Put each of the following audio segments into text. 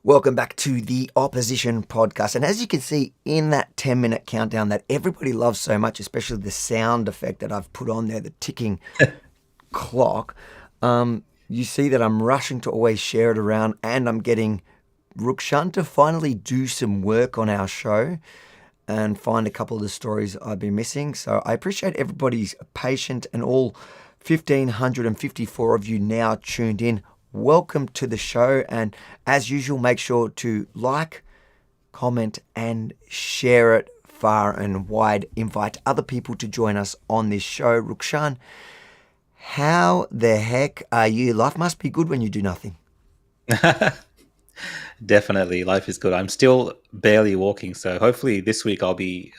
Welcome back to the Opposition Podcast. And as you can see in that 10-minute countdown that everybody loves so much, especially the sound effect that I've put on there, the ticking clock, you see that I'm rushing to always share it around, and I'm getting Rukshan to finally do some work on our show and find a couple of the stories I've been missing. So I appreciate everybody's patience, and all 1,554 of you now tuned in. Welcome to the show, and as usual, make sure to like, comment, and share it far and wide. Invite other people to join us on this show. Rukshan, how the heck are you? Life must be good when you do nothing. Definitely, life is good. I'm still barely walking, so hopefully this week I'll be,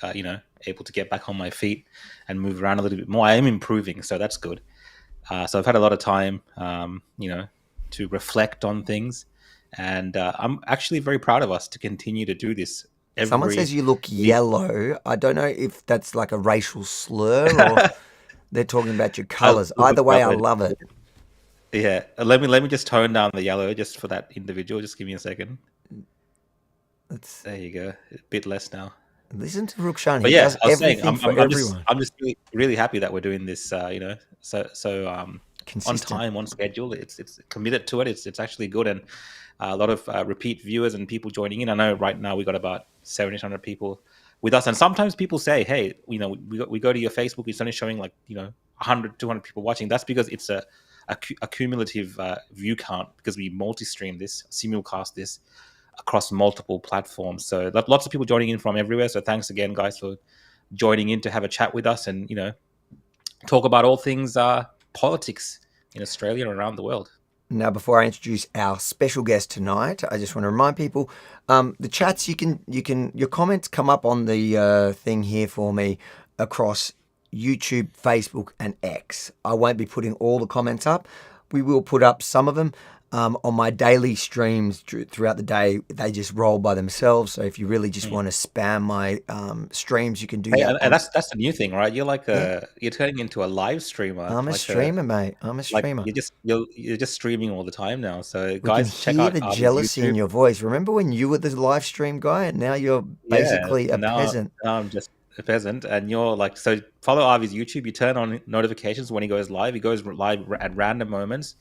able to get back on my feet and move around a little bit more. I am improving, so that's good. So I've had a lot of time, to reflect on things, and I'm actually very proud of us to continue to do this Someone every says you look week. yellow. I don't know if that's like a racial slur or they're talking about your A colours. little bit Either way, I bothered. love it. Yeah, let me just tone down the yellow just for that individual. Just give me a second. Let's There you go, a bit less now. listen to Rukshan. But He yeah, does I was saying, everything for I'm just everyone. I'm just really happy that we're doing this. On Consistent. time, on schedule. It's committed to it. It's actually good, and a lot of repeat viewers and people joining in. I know right now we got about 700 people with us, and sometimes people say, "Hey, we go to your Facebook, it's only showing 100, 200 people watching." That's because it's a cumulative view count, because we multi-stream this, simulcast this across multiple platforms. So lots of people joining in from everywhere. So thanks again, guys, for joining in to have a chat with us and talk about all things politics in Australia and around the world. Now, before I introduce our special guest tonight, I just want to remind people, the chats, your comments come up on the thing here for me across YouTube, Facebook, and X. I won't be putting all the comments up. We will put up some of them. On my daily streams throughout the day, they just roll by themselves. So if you really just want to spam my streams, you can do Hey, that. and that's the new thing, right? You're Yeah, you're turning into a live streamer, I'm a streamer, mate. I'm a streamer. you're just streaming all the time now. So We can guys, check hear out the Arby's jealousy in YouTube. your voice. Remember when you were the live stream guy and now you're Yeah, basically a peasant? now I'm just a peasant, and you're so follow Arby's YouTube. You turn on notifications when he goes live. He goes live at random moments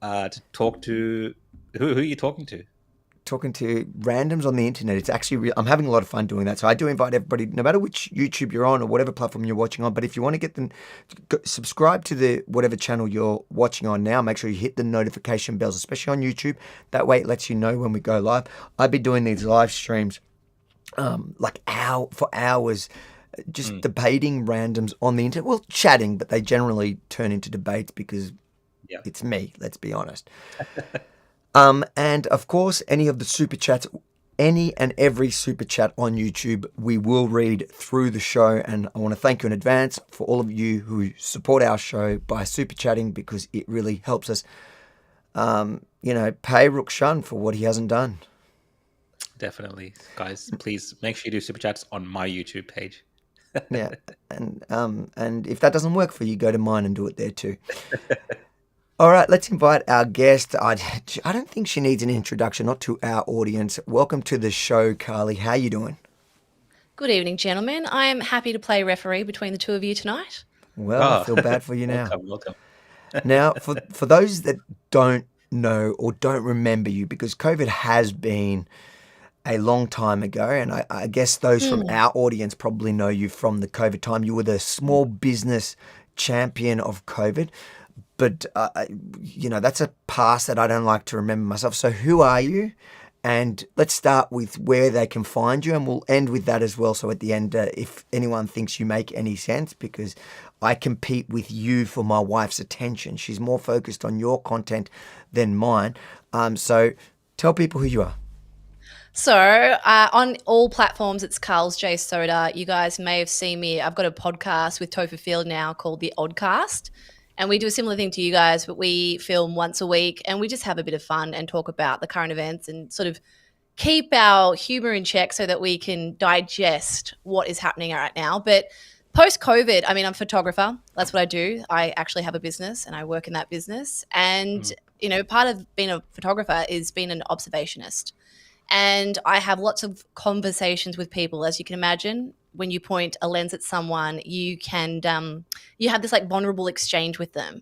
to talk to who are you talking to? Talking to randoms on the internet. It's actually I'm having a lot of fun doing that. So I do invite everybody, no matter which YouTube you're on or whatever platform you're watching on. But if you want to get them, subscribe to the whatever channel you're watching on now. Make sure you hit the notification bells, especially on YouTube. That way it lets you know when we go live. I've been doing these live streams for hours, just debating randoms on the internet. Well, chatting, but they generally turn into debates because Yeah. it's me, let's be honest. And of course, any of the super chats, any and every super chat on YouTube, we will read through the show. And I want to thank you in advance for all of you who support our show by super chatting, because it really helps us, pay Rukshan for what he hasn't done. Definitely, guys. Please make sure you do super chats on my YouTube page. Yeah. And if that doesn't work for you, go to mine and do it there too. All right, let's invite our guest. I don't think she needs an introduction, not to our audience. Welcome to the show, Carly. How you doing? Good evening, gentlemen. I am happy to play referee between the two of you tonight. Well, I feel bad for you now. Welcome. Now, for those that don't know or don't remember you, because COVID has been a long time ago, and I guess those from our audience probably know you from the COVID time. You were the small business champion of COVID. But, that's a past that I don't like to remember myself. So who are you? And let's start with where they can find you, and we'll end with that as well. So at the end, if anyone thinks you make any sense, because I compete with you for my wife's attention. She's more focused on your content than mine. So tell people who you are. So on all platforms, it's Carl's J Soda. You guys may have seen me. I've got a podcast with Topher Field now called The Oddcast. And we do a similar thing to you guys, but we film once a week and we just have a bit of fun and talk about the current events and sort of keep our humor in check so that we can digest what is happening right now. But post-COVID, I mean, I'm a photographer. That's what I do. I actually have a business and I work in that business. And, part of being a photographer is being an observationist. And I have lots of conversations with people, as you can imagine. When you point a lens at someone, you can you have this like vulnerable exchange with them.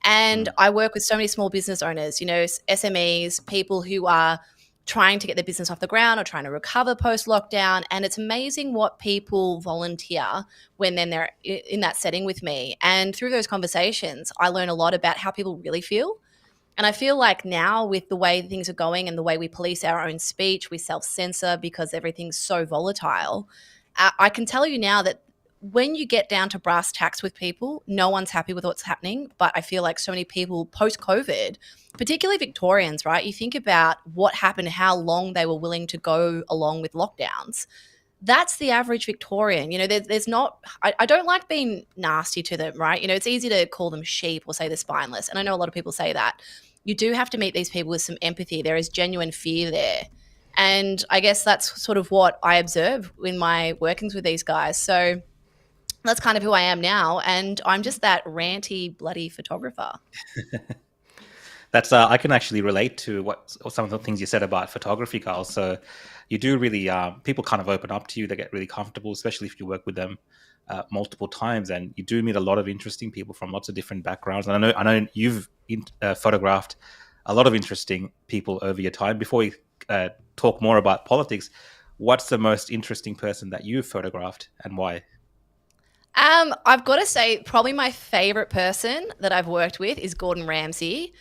And I work with so many small business owners, SMEs, people who are trying to get their business off the ground or trying to recover post-lockdown. And it's amazing what people volunteer when then they're in that setting with me. And through those conversations, I learn a lot about how people really feel. And I feel like now with the way things are going and the way we police our own speech, we self-censor because everything's so volatile. I can tell you now that when you get down to brass tacks with people, no one's happy with what's happening. But I feel like so many people post-COVID, particularly Victorians, right? You think about what happened, how long they were willing to go along with lockdowns. That's the average Victorian. There's not, I don't like being nasty to them, right? It's easy to call them sheep or say they're spineless. And I know a lot of people say that. You do have to meet these people with some empathy. There is genuine fear there. And I guess that's sort of what I observe in my workings with these guys. So that's kind of who I am now. And I'm just that ranty, bloody photographer. That's I can actually relate to some of the things you said about photography, Carl. So you do really, people kind of open up to you. They get really comfortable, especially if you work with them multiple times. And you do meet a lot of interesting people from lots of different backgrounds. And I know you've photographed a lot of interesting people over your time. Before we talk more about politics, what's the most interesting person that you've photographed and why? I've got to say, probably my favorite person that I've worked with is Gordon Ramsay.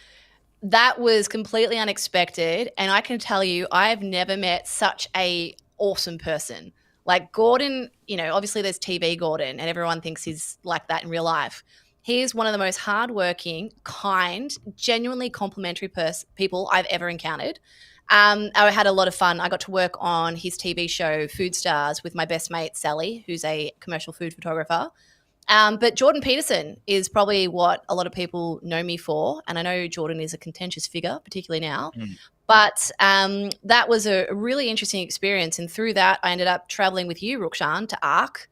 That was completely unexpected. And I can tell you, I've never met such a awesome person. Like Gordon, obviously there's TV Gordon and everyone thinks he's like that in real life. He is one of the most hardworking, kind, genuinely complimentary people I've ever encountered. I had a lot of fun. I got to work on his TV show, Food Stars, with my best mate, Sally, who's a commercial food photographer. But Jordan Peterson is probably what a lot of people know me for. And I know Jordan is a contentious figure, particularly now. But that was a really interesting experience. And through that, I ended up traveling with you, Rukshan, to ARC.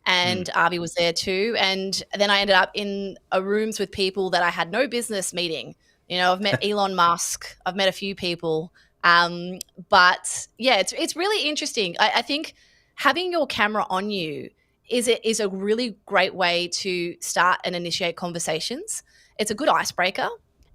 And Avi was there too. And then I ended up in rooms with people that I had no business meeting. I've met Elon Musk. I've met a few people. But yeah, it's really interesting. I think having your camera on you is a really great way to start and initiate conversations. It's a good icebreaker.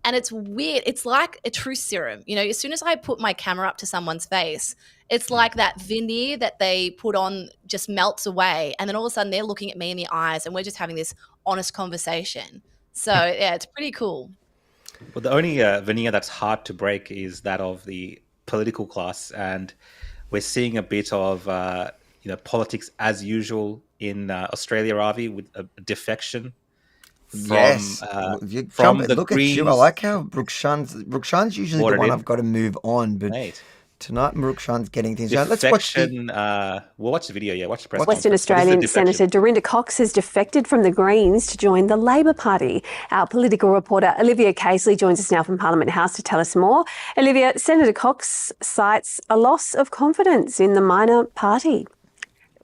And it's weird. It's like a truth serum. As soon as I put my camera up to someone's face, it's like that veneer that they put on just melts away. And then all of a sudden they're looking at me in the eyes and we're just having this honest conversation. So yeah, it's pretty cool. Well, the only veneer that's hard to break is that of the political class. And we're seeing a bit of, politics as usual in Australia, Avi, with a defection. From the look Greens. at you. I like how Rukshan's usually the one I've got to move on, but tonight Rukshan's getting things done. Let's watch we'll watch the video. Yeah, watch the press. Western Australian Senator Dorinda Cox has defected from the Greens to join the Labor Party. Our political reporter Olivia Casely joins us now from Parliament House to tell us more. Olivia, Senator Cox cites a loss of confidence in the minor party.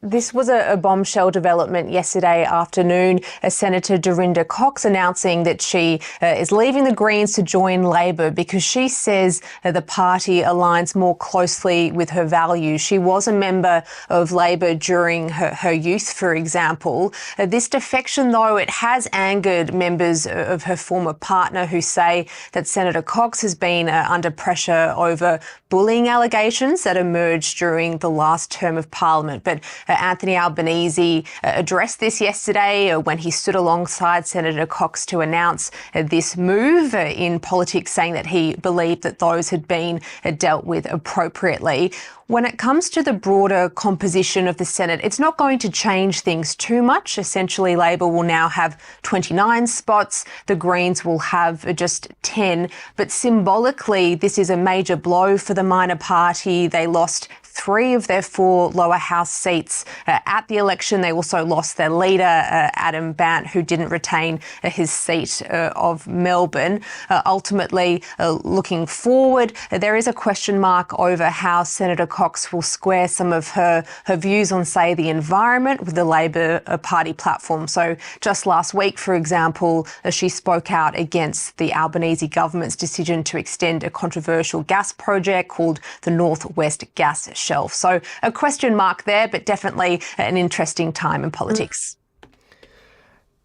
This was a bombshell development yesterday afternoon. Senator Dorinda Cox announcing that she is leaving the Greens to join Labor because she says the party aligns more closely with her values. She was a member of Labor during her youth, for example. This defection, though, it has angered members of her former partner who say that Senator Cox has been under pressure over bullying allegations that emerged during the last term of Parliament. But Anthony Albanese addressed this yesterday when he stood alongside Senator Cox to announce this move in politics, saying that he believed that those had been dealt with appropriately. When it comes to the broader composition of the Senate, it's not going to change things too much. Essentially, Labor will now have 29 spots. The Greens will have just 10. But symbolically, this is a major blow for the minor party. They lost 3 of their 4 lower house seats at the election. They also lost their leader, Adam Bant, who didn't retain his seat of Melbourne. Ultimately, looking forward, there is a question mark over how Senator Cox will square some of her views on, say, the environment with the Labor Party platform. So just last week, for example, she spoke out against the Albanese government's decision to extend a controversial gas project called the Northwest Gas Shelf. So a question mark there, but definitely an interesting time in politics.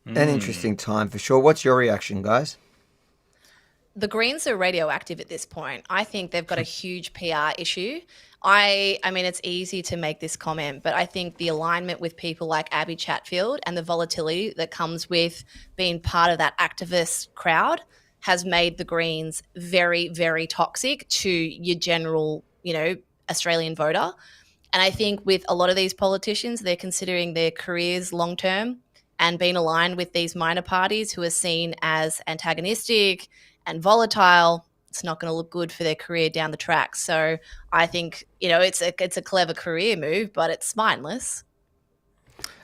An interesting time for sure. What's your reaction, guys? The Greens are radioactive at this point. I think they've got a huge PR issue. I mean, it's easy to make this comment, but I think the alignment with people like Abby Chatfield and the volatility that comes with being part of that activist crowd has made the Greens very, very toxic to your general, Australian voter. And I think with a lot of these politicians, they're considering their careers long-term and being aligned with these minor parties who are seen as antagonistic and volatile. It's not going to look good for their career down the track. So I think, it's a clever career move, but it's mindless.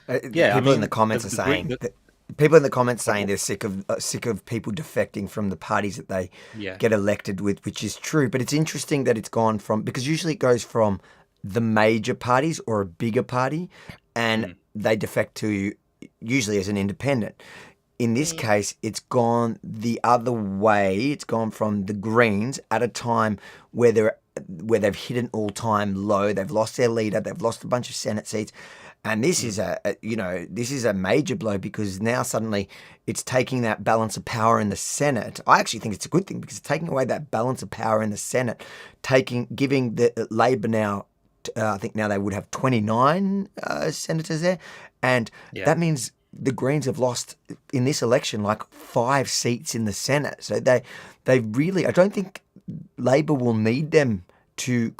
People in the comments are saying they're sick of people defecting from the parties that they get elected with, which is true. But it's interesting that it's gone from, because usually it goes from the major parties or a bigger party, and they defect to usually as an independent. In this case, it's gone the other way. It's gone from the Greens at a time where they've hit an all-time low. They've lost their leader. They've lost a bunch of Senate seats, and this is a major blow, because now suddenly it's taking that balance of power in the Senate. I actually think it's a good thing, because it's taking away that balance of power in the Senate, giving the Labor now. I think now they would have 29 senators there, and that means the Greens have lost in this election like 5 seats in the Senate. So they really, I don't think Labor will need them to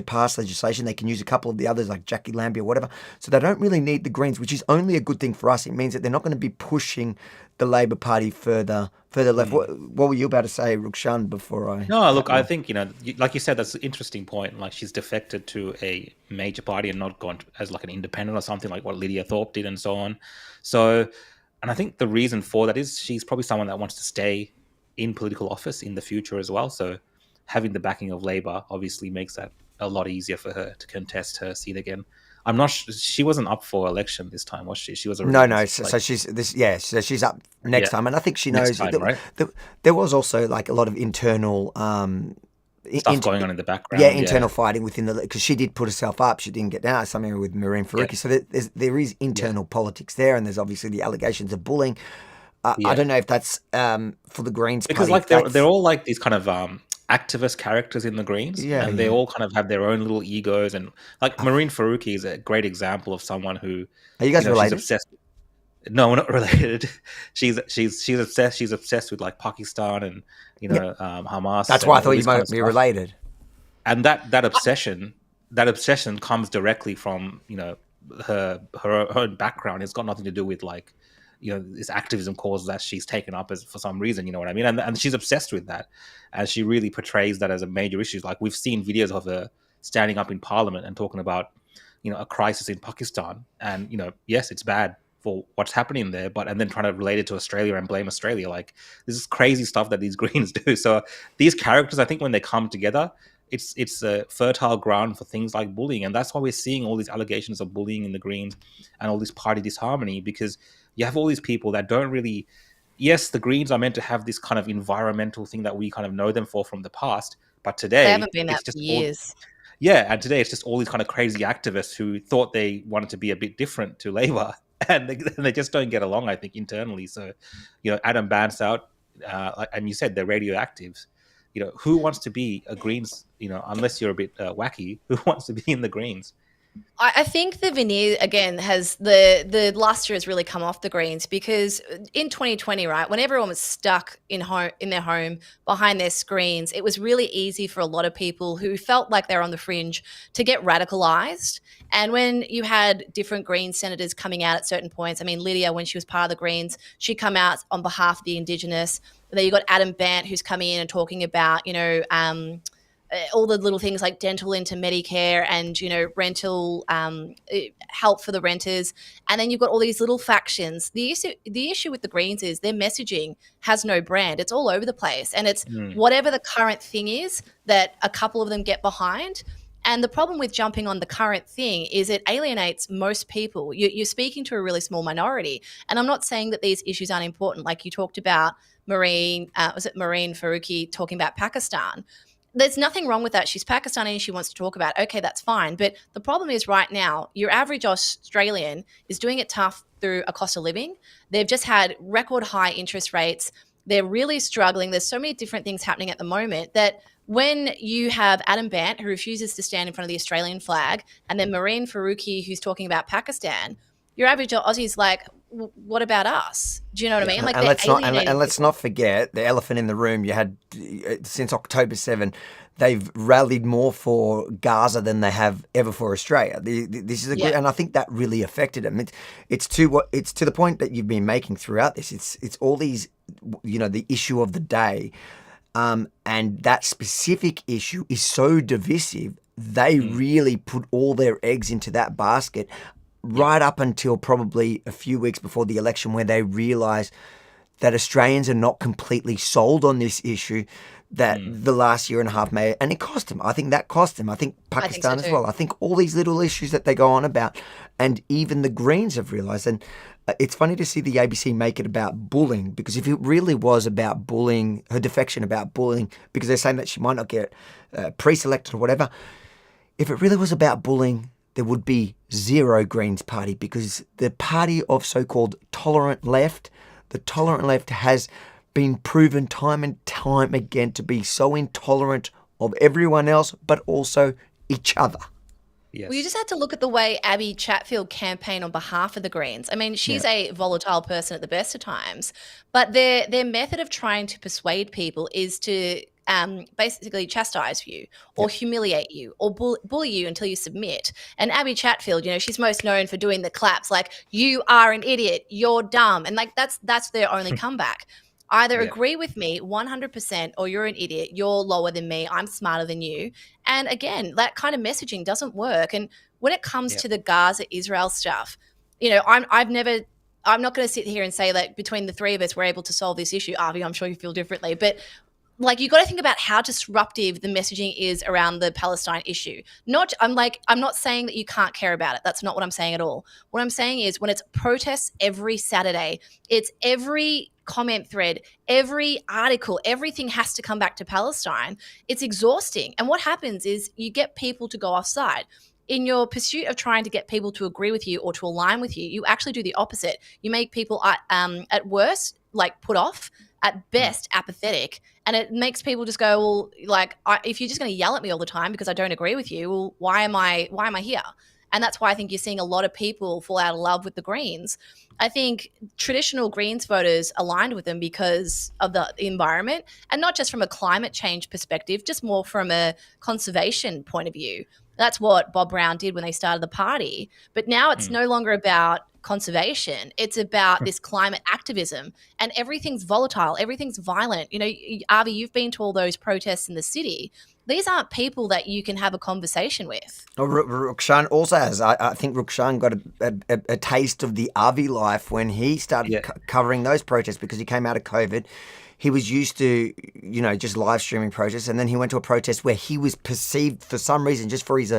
pass legislation. They can use a couple of the others like Jackie Lambie or whatever. So they don't really need the Greens, which is only a good thing for us. It means that they're not going to be pushing the Labor Party further left. What were you about to say, Rukshan, before I... No, look, I think, like you said, that's an interesting point. Like, she's defected to a major party and not gone as like an independent or something like what Lydia Thorpe did and so on. So, and I think the reason for that is she's probably someone that wants to stay in political office in the future as well. So having the backing of Labor obviously makes that a lot easier for her to contest her seat again. I'm not sure, she wasn't up for election this time, was she? She was already so she's up next time, and I think she knows time, right? There was also like a lot of internal stuff going on in the background. Internal fighting within because she did put herself up. She didn't get down. Something with Marine Faruqi. So there is internal politics there, and there's obviously the allegations of bullying. I don't know if that's for the Greens because party, like they're all like these kind of activist characters in the Greens, and they all kind of have their own little egos. And like Marine Faruqi is a great example of someone who are you guys related? She's obsessed. No, we're not related. She's obsessed. She's obsessed with like Pakistan and Hamas. That's why I thought you might be related. And that obsession comes directly from her own background. It's got nothing to do with like this activism cause that she's taken up as for some reason. You know what I mean? And she's obsessed with that, and she really portrays that as a major issue. Like we've seen videos of her standing up in Parliament and talking about a crisis in Pakistan, and yes, it's bad for what's happening there, and then trying to relate it to Australia and blame Australia. Like this is crazy stuff that these Greens do. So these characters, I think when they come together, it's a fertile ground for things like bullying. And that's why we're seeing all these allegations of bullying in the Greens and all this party disharmony, because you have all these people that don't really, yes, the Greens are meant to have this kind of environmental thing that we kind of know them for from the past, but today they haven't been that for years. And today it's just all these kind of crazy activists who thought they wanted to be a bit different to Labor, and they just don't get along, I think, internally. So, Adam Bant's out, and you said they're radioactives. Who wants to be a Greens, unless you're a bit wacky, who wants to be in the Greens? I think the veneer, again, has the luster has really come off the Greens, because in 2020, right, when everyone was stuck in their home behind their screens, it was really easy for a lot of people who felt like they're on the fringe to get radicalized. And when you had different Greens senators coming out at certain points, I mean, Lydia, when she was part of the Greens, she'd come out on behalf of the Indigenous. And then you got Adam Bant, who's coming in and talking about, all the little things like dental into Medicare and, rental help for the renters. And then you've got all these little factions. The issue with the Greens is their messaging has no brand. It's all over the place. And it's whatever the current thing is that a couple of them get behind. And the problem with jumping on the current thing is it alienates most people. You're speaking to a really small minority. And I'm not saying that these issues aren't important. Like you talked about Marine Faruqi talking about Pakistan. There's nothing wrong with that. She's Pakistani and she wants to talk about it. Okay, that's fine. But the problem is right now, your average Australian is doing it tough through a cost of living. They've just had record high interest rates. They're really struggling. There's so many different things happening at the moment that when you have Adam Bant, who refuses to stand in front of the Australian flag, and then Marine Faruqi, who's talking about Pakistan, your average Aussie's like, what about us? Do you know what I mean? Like, let's not forget the elephant in the room. You had since October 7, they've rallied more for Gaza than they have ever for Australia. This is and I think that really affected them. It's to the point that you've been making throughout this. It's all these, the issue of the day. And that specific issue is so divisive, they really put all their eggs into that basket right up until probably a few weeks before the election, where they realised that Australians are not completely sold on this issue, that the last year and a half may, and it cost them. I think that cost them. I think Pakistan as well. I think all these little issues that they go on about, and even the Greens have realised. And it's funny to see the ABC make it about bullying, because if it really was about bullying, her defection about bullying, because they're saying that she might not get pre-selected or whatever, if it really was about bullying, there would be zero Greens party, because the party of so-called tolerant left, the tolerant left has been proven time and time again to be so intolerant of everyone else, but also each other. Yes. Well, you just had to look at the way Abby Chatfield campaigned on behalf of the Greens. I mean, she's a volatile person at the best of times, but their method of trying to persuade people is to basically chastise you or humiliate you or bully you until you submit. And Abby Chatfield, she's most known for doing the claps like, you are an idiot, you're dumb. And like that's their only comeback. Either agree with me 100% or you're an idiot, you're lower than me, I'm smarter than you. And again, that kind of messaging doesn't work. And when it comes to the Gaza-Israel stuff, I'm not going to sit here and say that between the three of us, we're able to solve this issue. Avi, I'm sure you feel differently. But like, you got to think about how disruptive the messaging is around the Palestine issue. I'm not saying that you can't care about it. That's not what I'm saying at all. What I'm saying is when it's protests every Saturday, it's every comment thread, every article, everything has to come back to Palestine. It's exhausting. And what happens is you get people to go offside. In your pursuit of trying to get people to agree with you or to align with you, you actually do the opposite. You make people at worst, like, put off, at best apathetic, and it makes people just go, well, like, if you're just going to yell at me all the time because I don't agree with you, well, why am I here? And that's why I think you're seeing a lot of people fall out of love with the Greens. I think traditional Greens voters aligned with them because of the environment, and not just from a climate change perspective, just more from a conservation point of view. That's what Bob Brown did when they started the party. But now it's no longer about conservation. It's about this climate activism, and everything's volatile. Everything's violent. Avi, you've been to all those protests in the city. These aren't people that you can have a conversation with. Rukshan also has. I think Rukshan got a taste of the Avi life when he started covering those protests, because he came out of COVID. He was used to, just live streaming protests, and then he went to a protest where he was perceived for some reason, just for his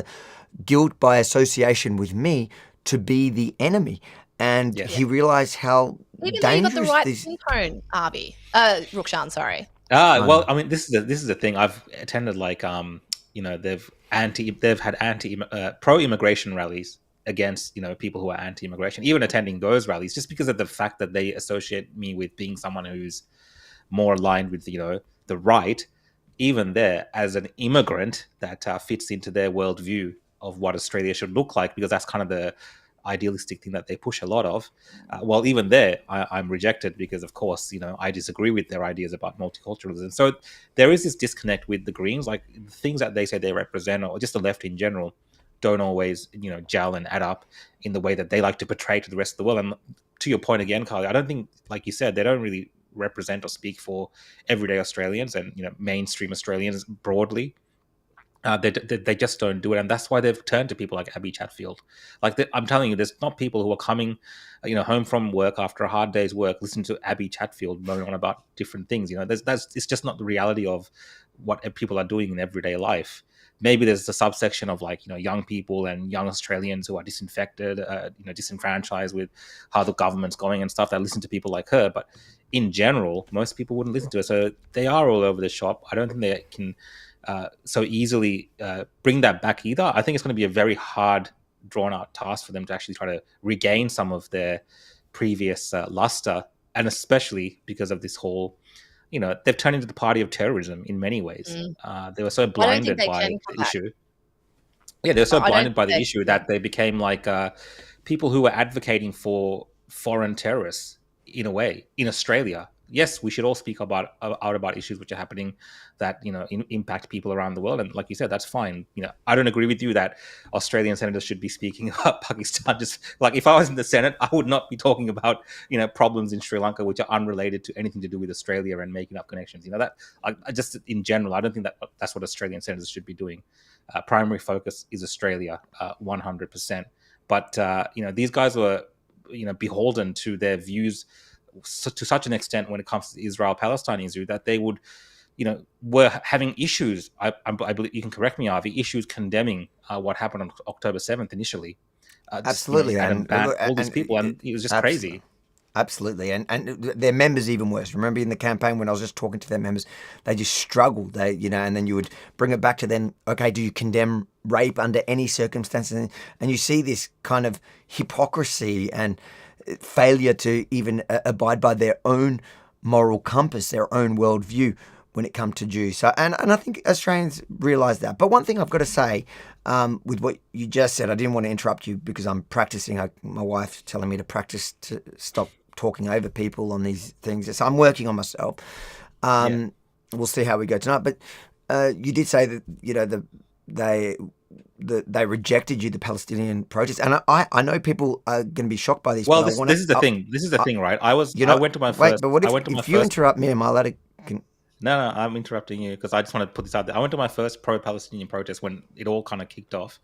guilt by association with me, to be the enemy. And he realised how even dangerous though you got the right this tone, Avi. Rukshan, sorry. Well, I mean, this is the thing. I've attended they've had pro-immigration rallies against people who are anti-immigration. Even attending those rallies, just because of the fact that they associate me with being someone who's more aligned with the right. Even there, as an immigrant, that fits into their worldview of what Australia should look like, because that's kind of the idealistic thing that they push a lot of. Well, even there, I'm rejected because, of course, I disagree with their ideas about multiculturalism. So there is this disconnect with the Greens. Like, the things that they say they represent, or just the left in general, don't always, gel and add up in the way that they like to portray to the rest of the world. And to your point again, Carly, I don't think, like you said, they don't really represent or speak for everyday Australians and mainstream Australians broadly. They just don't do it, and that's why they've turned to people like Abby Chatfield. I'm telling you, there's not people who are coming, home from work after a hard day's work, listen to Abby Chatfield moan on about different things. It's just not the reality of what people are doing in everyday life. Maybe there's a subsection of young people and young Australians who are disinfected, disenfranchised with how the government's going and stuff that listen to people like her. But in general, most people wouldn't listen to her. So they are all over the shop. I don't think they can so easily bring that back either. I think it's going to be a very hard, drawn-out task for them to actually try to regain some of their previous luster, and especially because of this whole, they've turned into the party of terrorism in many ways. They were so blinded by the issue. Yeah, they were so blinded by the issue that they became like people who were advocating for foreign terrorists in a way in Australia. Yes, we should all speak out about issues which are happening that impact people around the world, and like you said, that's fine. I don't agree with you that Australian senators should be speaking about Pakistan. Just like if I was in the Senate, I would not be talking about problems in Sri Lanka which are unrelated to anything to do with Australia and making up connections. I just in general, I don't think that's what Australian senators should be doing. Primary focus is Australia, 100%. But these guys were beholden to their views to such an extent when it comes to the Israel-Palestine issue that they would, were having issues. I believe you can correct me, Avi. Issues condemning what happened on October 7th initially. Absolutely, and all these people, and it was just crazy. Absolutely, and their members even worse. Remember in the campaign when I was just talking to their members, they just struggled. And then you would bring it back to then. Okay, do you condemn rape under any circumstances? And you see this kind of hypocrisy and failure to even abide by their own moral compass, their own worldview when it comes to Jews. So, and I think Australians realise that. But one thing I've got to say with what you just said, I didn't want to interrupt you because I'm practicing. My wife's telling me to practice to stop talking over people on these things. So I'm working on myself. We'll see how we go tonight. But you did say that, they rejected you, the Palestinian protest, and I know people are going to be shocked by this. Well, this is the thing. This is the thing, right? I went to my first. Wait, but what if you interrupt me? Am I allowed to? No, I'm interrupting you because I just want to put this out there. I went to my first pro-Palestinian protest when it all kind of kicked off,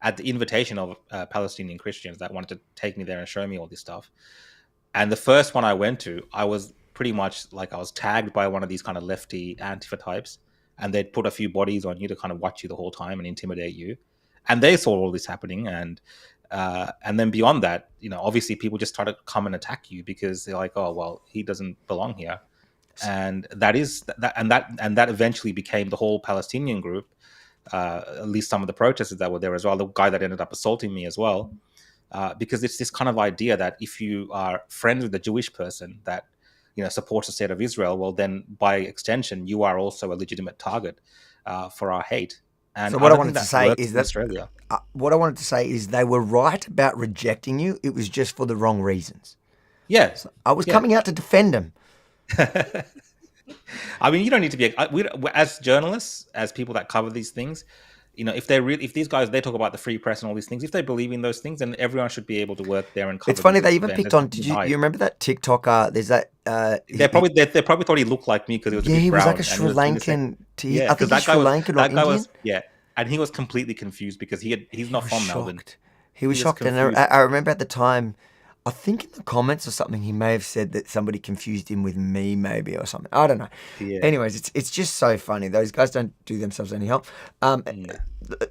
at the invitation of Palestinian Christians that wanted to take me there and show me all this stuff. And the first one I went to, I was pretty much like I was tagged by one of these kind of lefty Antifa types, and they'd put a few bodies on you to kind of watch you the whole time and intimidate you. And they saw all this happening, and then beyond that, obviously people just try to come and attack you because they're like, oh well, he doesn't belong here, and that eventually became the whole Palestinian group. At least some of the protesters that were there as well. The guy that ended up assaulting me as well, because it's this kind of idea that if you are friends with a Jewish person that supports the state of Israel, well then by extension you are also a legitimate target for our hate. And so what I wanted to say is that Australia. What I wanted to say is they were right about rejecting you. It was just for the wrong reasons. Yeah, so I was coming out to defend them. I mean, you don't need to be as journalists, as people that cover these things. If these guys, they talk about the free press and all these things, if they believe in those things, then everyone should be able to work there and cover. It's funny they even picked on. Did you remember that TikToker? There's that. They probably thought he looked like me because he was. He was like a Sri Lankan. I think he's Sri Lankan or Indian. And he was completely confused because he's not from Melbourne. He was shocked, and I remember at the time. I think in the comments or something, he may have said that somebody confused him with me, maybe, or something. I don't know. Yeah. Anyways, it's just so funny. Those guys don't do themselves any help.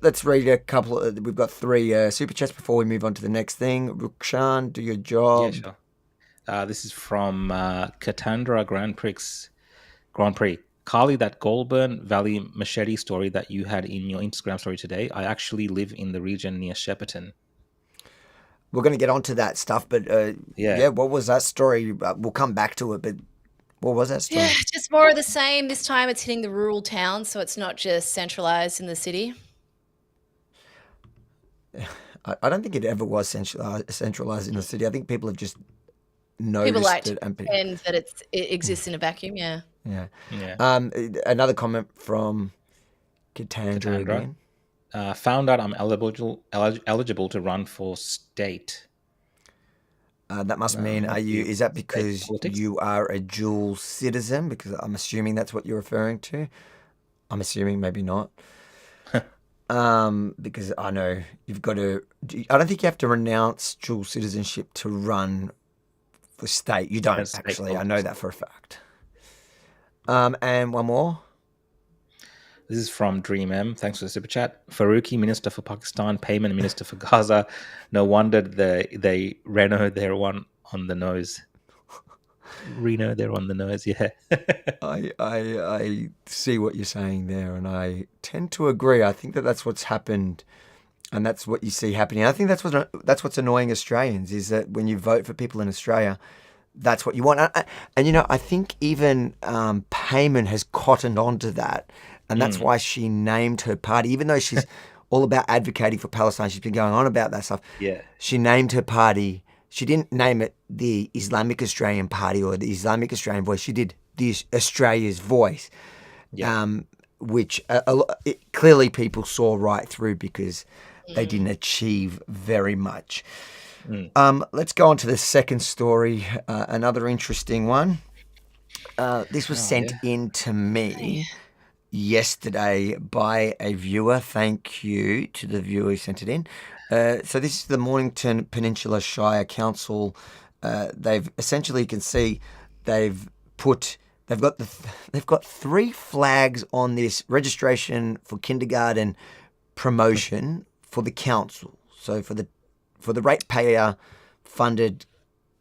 Let's read a couple. We've got 3 super chats before we move on to the next thing. Rukshan, do your job. Yeah, sure. This is from Katandra Grand Prix. Carly, that Goulburn Valley machete story that you had in your Instagram story today, I actually live in the region near Shepparton. We're going to get onto that stuff, but what was that story? We'll come back to it, but what was that story? Yeah, just more of the same. This time it's hitting the rural towns, so it's not just centralised in the city. I don't think it ever was centralised in the city. I think people have just noticed people like it. To pretend that it exists in a vacuum, yeah. Another comment from Katandra again. Found out I'm eligible to run for state. That must mean, is that because you are a dual citizen? Because I'm assuming that's what you're referring to. I'm assuming, maybe not. because I know you've got to. I don't think you have to renounce dual citizenship to run for state. You don't State actually. I office. know that for a fact. And one more. This is from Dream M. Thanks for the super chat. Faruqi, Minister for Pakistan, Payman, Minister for Gaza. No wonder they Renault their one on the nose. Reno, they're on the nose, yeah. I see what you're saying there, and I tend to agree. I think that that's what's happened, and that's what you see happening. I think that's what's annoying Australians is that when you vote for people in Australia, that's what you want. And I think even Payman has cottoned onto that, and that's why she named her party, even though she's all about advocating for Palestine. She's been going on about that stuff. Yeah. She named her party. She didn't name it the Islamic Australian Party or the Islamic Australian Voice. She did the Australia's Voice, which clearly people saw right through because they didn't achieve very much. Let's go on to the second story, another interesting one. This was sent in to me yesterday by a viewer. Thank you to the viewer who sent it in. So this is the Mornington Peninsula Shire Council. They've essentially, you can see, they've got 3 flags on this registration for kindergarten promotion for the council. So for the ratepayer funded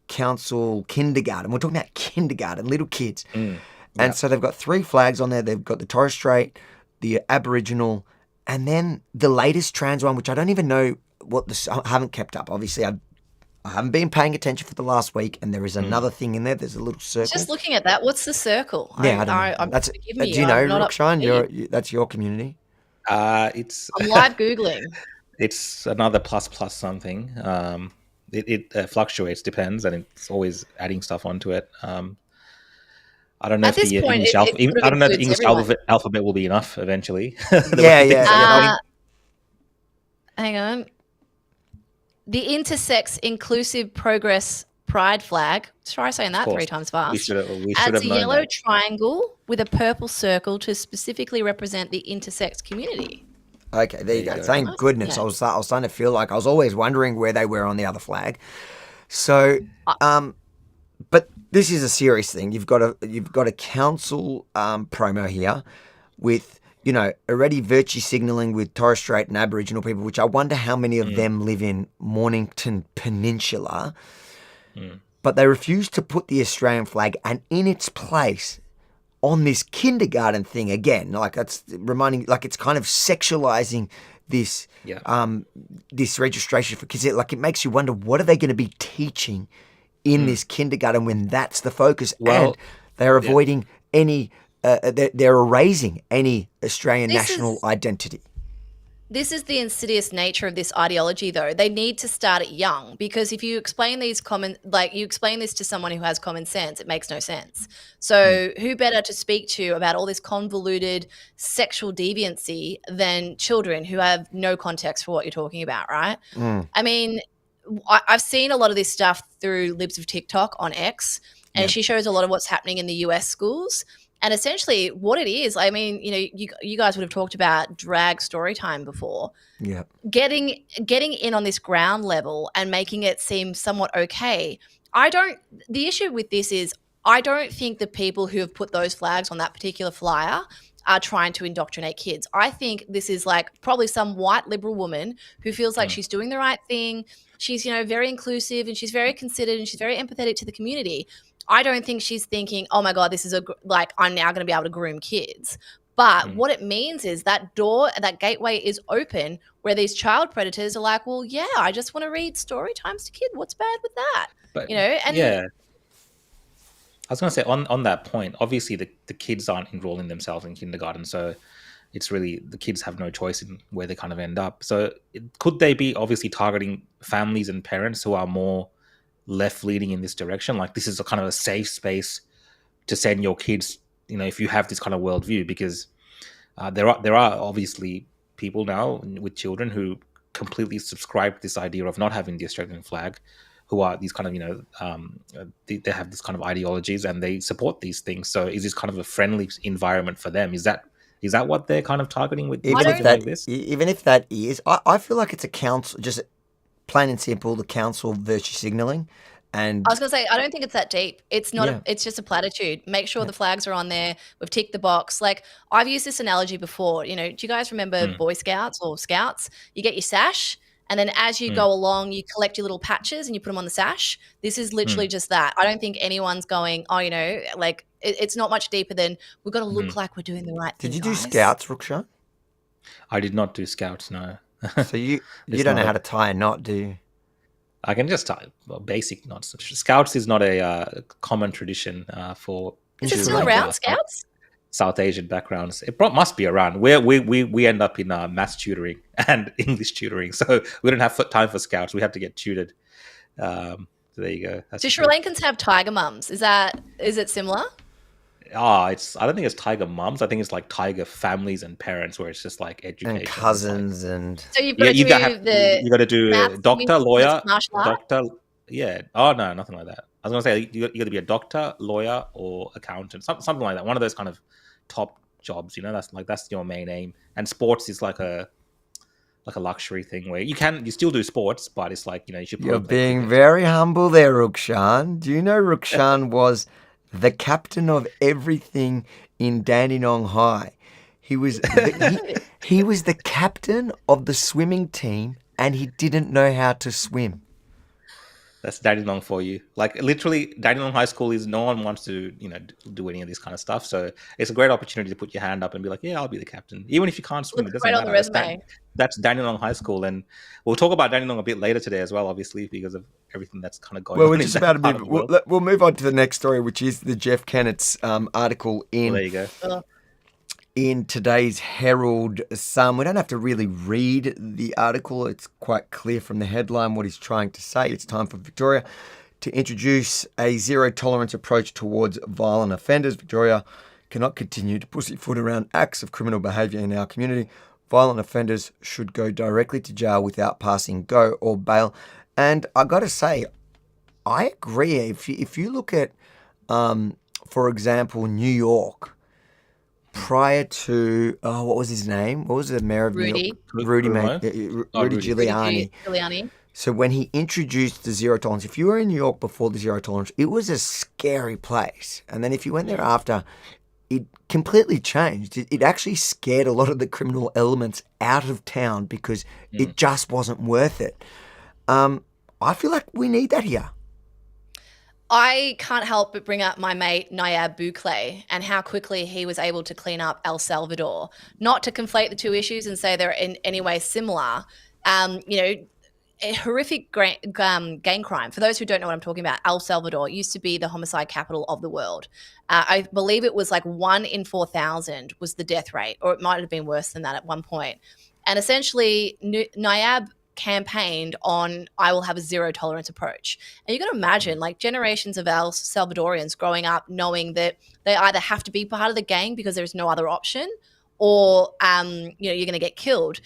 council kindergarten. We're talking about kindergarten, little kids. And so they've got 3 flags on there. They've got the Torres Strait, the Aboriginal, and then the latest trans one, which I don't even know I haven't kept up. Obviously, I haven't been paying attention for the last week, and there is another thing in there. There's a little circle. Just looking at that, what's the circle? Yeah, I don't know. Do you know, Rookshine? That's your community. It's I'm live Googling. It's another plus something. It fluctuates, depends, and it's always adding stuff onto it. I don't know if the English alphabet will be enough eventually. Hang on. The Intersex Inclusive Progress Pride flag. Try saying that 3 times fast. We should adds have a known yellow that. triangle with a purple circle to specifically represent the intersex community. Okay, there you go. Thank goodness. Yeah. I was starting to feel like I was always wondering where they were on the other flag. So, but this is a serious thing. You've got a council promo here with already virtue signalling with Torres Strait and Aboriginal people, which I wonder how many of them live in Mornington Peninsula. But they refuse to put the Australian flag, and in its place on this kindergarten thing again, like that's reminding, like it's kind of sexualizing this this registration for kids. Like it makes you wonder, what are they going to be teaching in this kindergarten when that's the focus? Well, and they're avoiding any. They're erasing any Australian national identity. This is the insidious nature of this ideology, though. They need to start it young, because if you explain you explain this to someone who has common sense, it makes no sense. So who better to speak to about all this convoluted sexual deviancy than children who have no context for what you're talking about, right? I mean, I've seen a lot of this stuff through Libs of TikTok on X, and she shows a lot of what's happening in the US schools. And essentially what it is, I mean, you guys would have talked about drag story time before. Yeah. Getting in on this ground level and making it seem somewhat okay. The issue with this is I don't think the people who have put those flags on that particular flyer are trying to indoctrinate kids. I think this is like probably some white liberal woman who feels like she's doing the right thing. She's, very inclusive, and she's very considered, and she's very empathetic to the community. I don't think she's thinking, oh my God, this is I'm now going to be able to groom kids. But what it means is that door, that gateway is open where these child predators are like, well, yeah, I just want to read story times to kids. What's bad with that? But, and I was going to say on that point, obviously the kids aren't enrolling themselves in kindergarten. So it's really, the kids have no choice in where they kind of end up. So could they be obviously targeting families and parents who are more left leaning in this direction? Like this is a kind of a safe space to send your kids, if you have this kind of worldview, because there are obviously people now with children who completely subscribe to this idea of not having the Australian flag, who are these kind of they have this kind of ideologies and they support these things. So is this kind of a friendly environment for them? Is that Is that what they're kind of targeting with Even if something that, like this? even if that is, I feel like it's a council, just plain and simple, the council virtue signalling, and I was going to say, I don't think it's that deep. It's not. yeah, It's just a platitude. Make sure the flags are on there. We've ticked the box. Like I've used this analogy before. You know, do you guys remember Boy Scouts or Scouts? You get your sash, and then as you go along, you collect your little patches and you put them on the sash. This is literally just that. I don't think anyone's going, oh, you know, like it's not much deeper than we've got to look like we're doing the right thing. did you do guys. Scouts, Rukshan? I did not do Scouts, no. So you It's don't know not how to tie a knot, do you? I can just tie basic knots. Scouts is not a common tradition for Is it Sri still Lanka. around, Scouts? South Asian backgrounds. It must be around. We end up in maths tutoring and English tutoring, so we don't have time for Scouts. We have to get tutored. So there you go. That's Do Sri Lankans have tiger mums? Is it similar? I don't think it's tiger mums. I think it's like tiger families and parents, where it's just like education, And cousins and So you've got to do you got to do maths, doctor, lawyer, martial art? doctor. Yeah. Oh no, nothing like that. I was gonna say you got to be a doctor, lawyer, or accountant, something like that. One of those kind of top jobs. You know, that's your main aim. And sports is like a luxury thing where you still do sports, but it's like, you know, you should. you're being very humble there, Rukshan. Do you know Rukshan was the captain of everything in Dandenong High? He was he was the captain of the swimming team, and he didn't know how to swim. That's Dandenong for you. Like literally, Dandenong High School is no one wants to, you know, do any of this kind of stuff. So it's a great opportunity to put your hand up and be like, yeah, I'll be the captain, even if you can't swim. Looks It doesn't great on the matter. resume. That's Dandenong High School, and we'll talk about Dandenong a bit later today as well, obviously, because of everything that's kind of going Well, on. we're in just that about to part of move. the world. We'll move on to the next story, which is the Jeff Kennett's article Well, there you go. in today's Herald Sun. We don't have to really read the article. It's quite clear from the headline what he's trying to say. It's time for Victoria to introduce a zero-tolerance approach towards violent offenders. Victoria cannot continue to pussyfoot around acts of criminal behaviour in our community. Violent offenders should go directly to jail without passing go or bail. And I got to say, I agree. If you look at, for example, New York, prior to, what was his name? What was the mayor of New York? Rudy Giuliani. Giuliani. So when he introduced the zero tolerance, if you were in New York before the zero tolerance, it was a scary place. And then if you went there after, it completely changed. It actually scared a lot of the criminal elements out of town because it just wasn't worth it. I feel like we need that here. I can't help but bring up my mate Nayab Bukele and how quickly he was able to clean up El Salvador. Not to conflate the two issues and say they're in any way similar. You know, a horrific gang crime. For those who don't know what I'm talking about, El Salvador used to be the homicide capital of the world. I believe it was like 1 in 4,000 was the death rate, or it might have been worse than that at one point. And essentially, Nayab campaigned on, I will have a zero tolerance approach. And you got to imagine, like, generations of El Salvadorians growing up knowing that they either have to be part of the gang because there's no other option, or you know, you're going to get killed.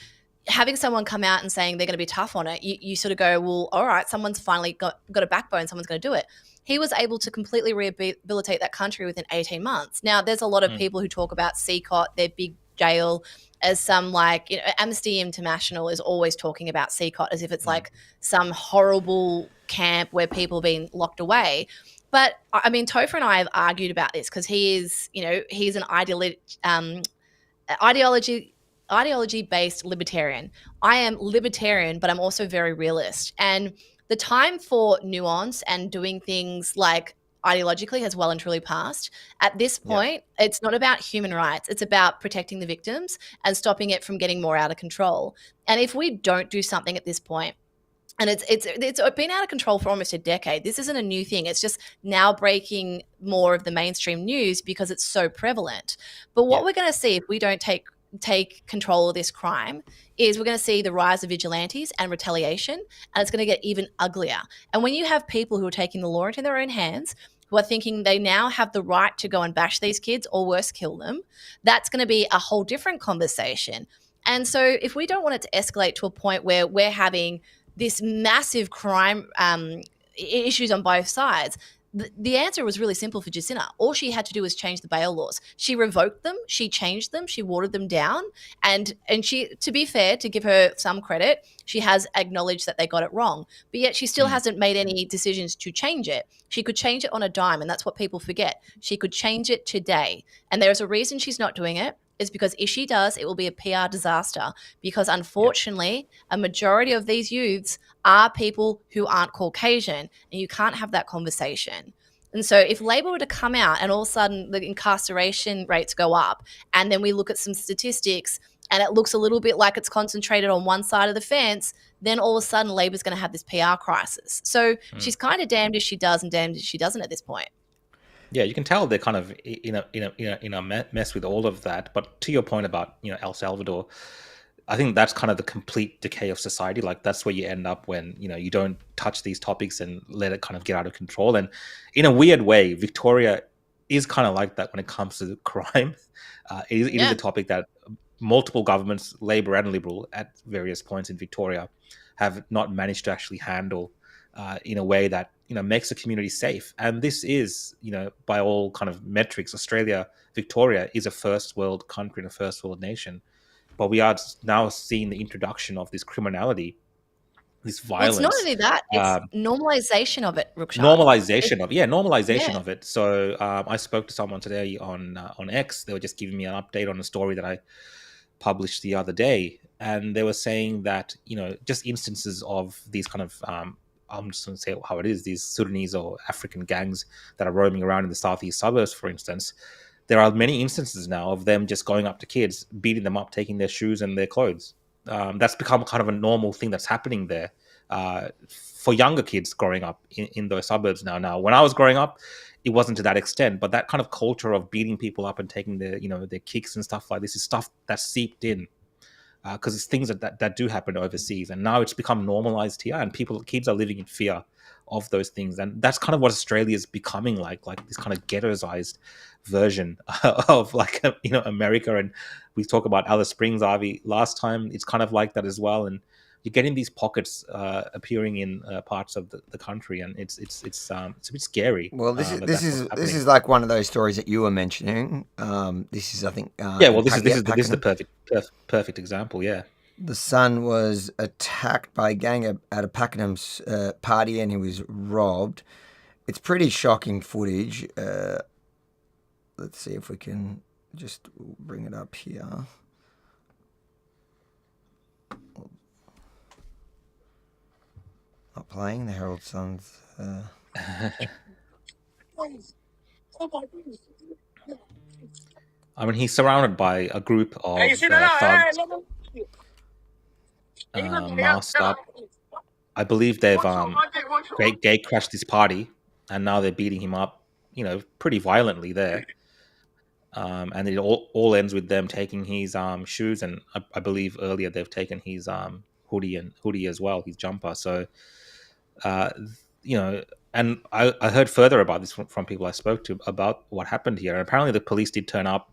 Having someone come out and saying they're going to be tough on it, you sort of go, well, all right, someone's finally got a backbone, someone's going to do it. He was able to completely rehabilitate that country within 18 months. Now, there's a lot of people who talk about CCOT, their big jail, as some, like, you know, Amnesty International is always talking about CCOT as if it's like some horrible camp where people are being locked away. But I mean, Topher and I have argued about this because he is, you know, he's an ideology-based libertarian. I am libertarian, but I'm also very realist. And the time for nuance and doing things like ideologically has well and truly passed. At this point, it's not about human rights. It's about protecting the victims and stopping it from getting more out of control. And if we don't do something at this point, and it's been out of control for almost a decade. This isn't a new thing. It's just now breaking more of the mainstream news because it's so prevalent. But what we're going to see if we don't take control of this crime is we're going to see the rise of vigilantes and retaliation, and it's going to get even uglier. And when you have people who are taking the law into their own hands, who are thinking they now have the right to go and bash these kids or worse, kill them, that's going to be a whole different conversation. And so if we don't want it to escalate to a point where we're having this massive crime issues on both sides, the answer was really simple for Jacinta. All she had to do was change the bail laws. She revoked them, she changed them, she watered them down, and she, to be fair, to give her some credit, she has acknowledged that they got it wrong, but yet she still hasn't made any decisions to change it. She could change it on a dime, and that's what people forget. She could change it today, and there's a reason she's not doing it. Is because if she does, it will be a PR disaster, because unfortunately, a majority of these youths are people who aren't Caucasian, and you can't have that conversation. And so if Labor were to come out and all of a sudden the incarceration rates go up, and then we look at some statistics and it looks a little bit like it's concentrated on one side of the fence, then all of a sudden Labor's going to have this PR crisis. So she's kind of damned if she does and damned if she doesn't at this point. Yeah, you can tell they're kind of in a mess with all of that. But to your point about El Salvador, I think that's kind of the complete decay of society. Like that's where you end up when you don't touch these topics and let it kind of get out of control. And in a weird way, Victoria is kind of like that when it comes to crime. It is a topic that multiple governments, Labor and Liberal, at various points in Victoria, have not managed to actually handle in a way that makes the community safe. And this is, by all kind of metrics, Victoria is a first world country and a first world nation. But we are now seeing the introduction of this criminality, this violence. Well, it's not only that; it's normalization of it, Ruksha. Normalization of it. So I spoke to someone today on X. They were just giving me an update on a story that I published the other day, and they were saying that just instances of these kind of I'm just going to say how it is, these Sudanese or African gangs that are roaming around in the southeast suburbs, for instance. There are many instances now of them just going up to kids, beating them up, taking their shoes and their clothes. That's become kind of a normal thing that's happening there for younger kids growing up in those suburbs now. Now, when I was growing up, it wasn't to that extent, but that kind of culture of beating people up and taking their kicks and stuff like this is stuff that's seeped in. Because it's things that do happen overseas, and now it's become normalized here, and kids are living in fear of those things, and that's kind of what Australia is becoming like this kind of ghettoized version of America. And we talk about Alice Springs, Ivy, last time. It's kind of like that as well, and you're getting these pockets appearing in parts of the country, and it's a bit scary. Well, this is like one of those stories that you were mentioning. This is, I think, this is the perfect example. Yeah, the son was attacked by a gang at a Pakenham's party, and he was robbed. It's pretty shocking footage. Let's see if we can just bring it up here. Not playing the Herald Sun's. I mean, he's surrounded by a group of thugs, masked up. I believe they've gate crashed this party, and now they're beating him up, pretty violently there. And it all ends with them taking his shoes, and I believe earlier they've taken his hoodie as well, his jumper. So, and I heard further about this from people I spoke to about what happened here. And apparently the police did turn up,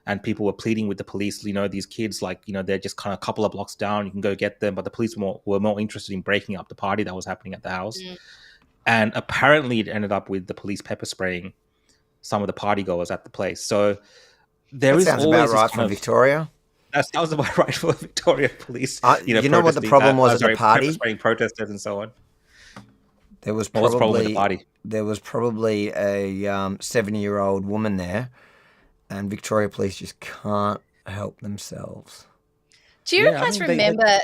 and people were pleading with the police, these kids, they're just kind of a couple of blocks down, you can go get them. But the police were more interested in breaking up the party that was happening at the house. And apparently it ended up with the police pepper spraying some of the party goers at the place. So there is always about right from Victoria. That sounds about right for Victoria Police. You know what the problem was at the party? Spraying protesters and so on. There was What was the problem with the party? There was probably a 70-year-old woman there, and Victoria Police just can't help themselves. Do you guys remember,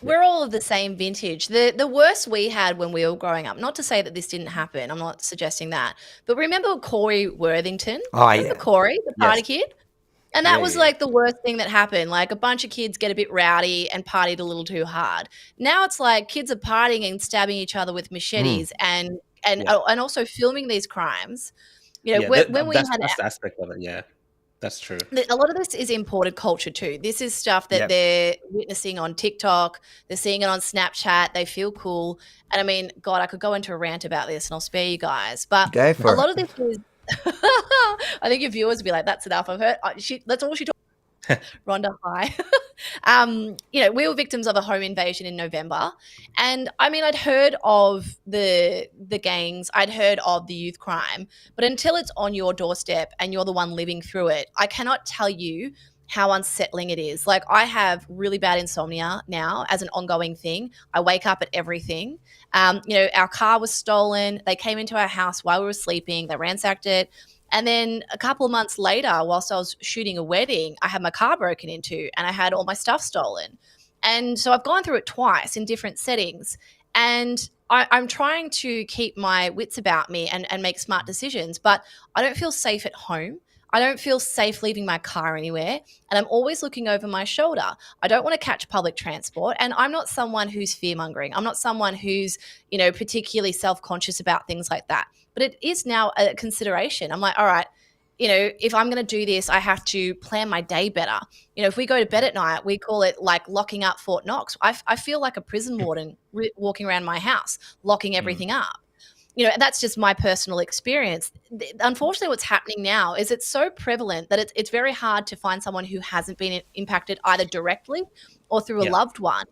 we're all of the same vintage. The worst we had when we were growing up, not to say that this didn't happen, I'm not suggesting that, but remember Corey Worthington? Remember Corey, the party kid? And that was like the worst thing that happened. Like a bunch of kids get a bit rowdy and partied a little too hard. Now it's like kids are partying and stabbing each other with machetes and also filming these crimes. When we that's had the aspect of it, yeah. That's true. A lot of this is imported culture too. This is stuff that they're witnessing on TikTok. They're seeing it on Snapchat. They feel cool. And I mean, God, I could go into a rant about this and I'll spare you guys. But a lot of this is I think your viewers will be like, that's enough. I've heard. That's all she talks. Rhonda, hi. We were victims of a home invasion in November. And I mean, I'd heard of the gangs, I'd heard of the youth crime, but until it's on your doorstep and you're the one living through it, I cannot tell you how unsettling it is. Like, I have really bad insomnia now as an ongoing thing. I wake up at everything. Our car was stolen. They came into our house while we were sleeping. They ransacked it. And then a couple of months later, whilst I was shooting a wedding, I had my car broken into and I had all my stuff stolen. And so I've gone through it twice in different settings. And I'm trying to keep my wits about me and make smart decisions, but I don't feel safe at home. I don't feel safe leaving my car anywhere, and I'm always looking over my shoulder. I don't want to catch public transport, and I'm not someone who's fear-mongering. I'm not someone who's, particularly self-conscious about things like that. But it is now a consideration. I'm like, all right, if I'm going to do this, I have to plan my day better. If we go to bed at night, we call it like locking up Fort Knox. I feel like a prison warden walking around my house, locking everything up. That's just my personal experience. Unfortunately, what's happening now is it's so prevalent that it's very hard to find someone who hasn't been impacted either directly or through a loved one.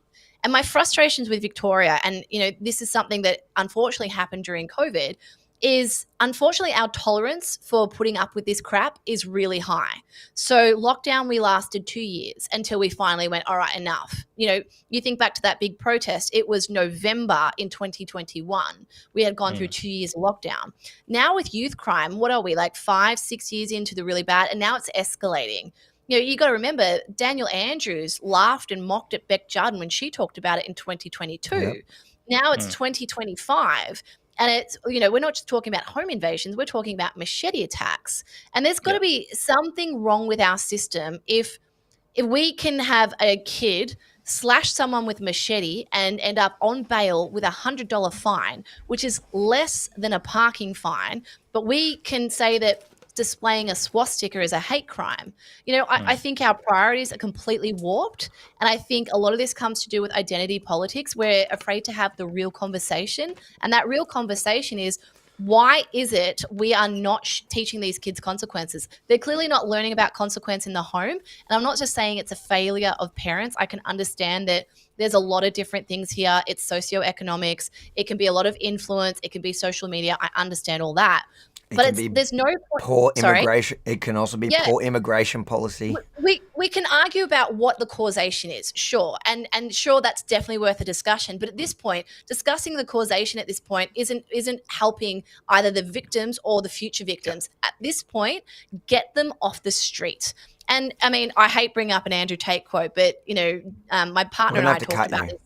And my frustrations with Victoria, and, this is something that unfortunately happened during COVID, is unfortunately our tolerance for putting up with this crap is really high. So lockdown, we lasted 2 years until we finally went, all right, enough. You think back to that big protest, it was November in 2021. We had gone through 2 years of lockdown. Now with youth crime, what are we, like 5-6 years into the really bad, and now it's escalating. You got to remember, Daniel Andrews laughed and mocked at Beck Jardin when she talked about it in 2022. Yep. Now it's 2025. And it's, we're not just talking about home invasions, we're talking about machete attacks. And there's got to be something wrong with our system if we can have a kid slash someone with machete and end up on bail with $100 fine, which is less than a parking fine, but we can say that displaying a swastika is a hate crime. I think our priorities are completely warped. And I think a lot of this comes to do with identity politics. We're afraid to have the real conversation. And that real conversation is, why is it we are not teaching these kids consequences? They're clearly not learning about consequence in the home. And I'm not just saying it's a failure of parents. I can understand that there's a lot of different things here. It's socioeconomics. It can be a lot of influence. It can be social media. I understand all that. But there's no point. Poor immigration. It can also be poor immigration policy. We can argue about what the causation is, sure, and sure, that's definitely worth a discussion. But at this point, discussing the causation at this point isn't helping either the victims or the future victims. At this point, get them off the street. And I mean, I hate bringing up an Andrew Tate quote, but my partner and I talked about this.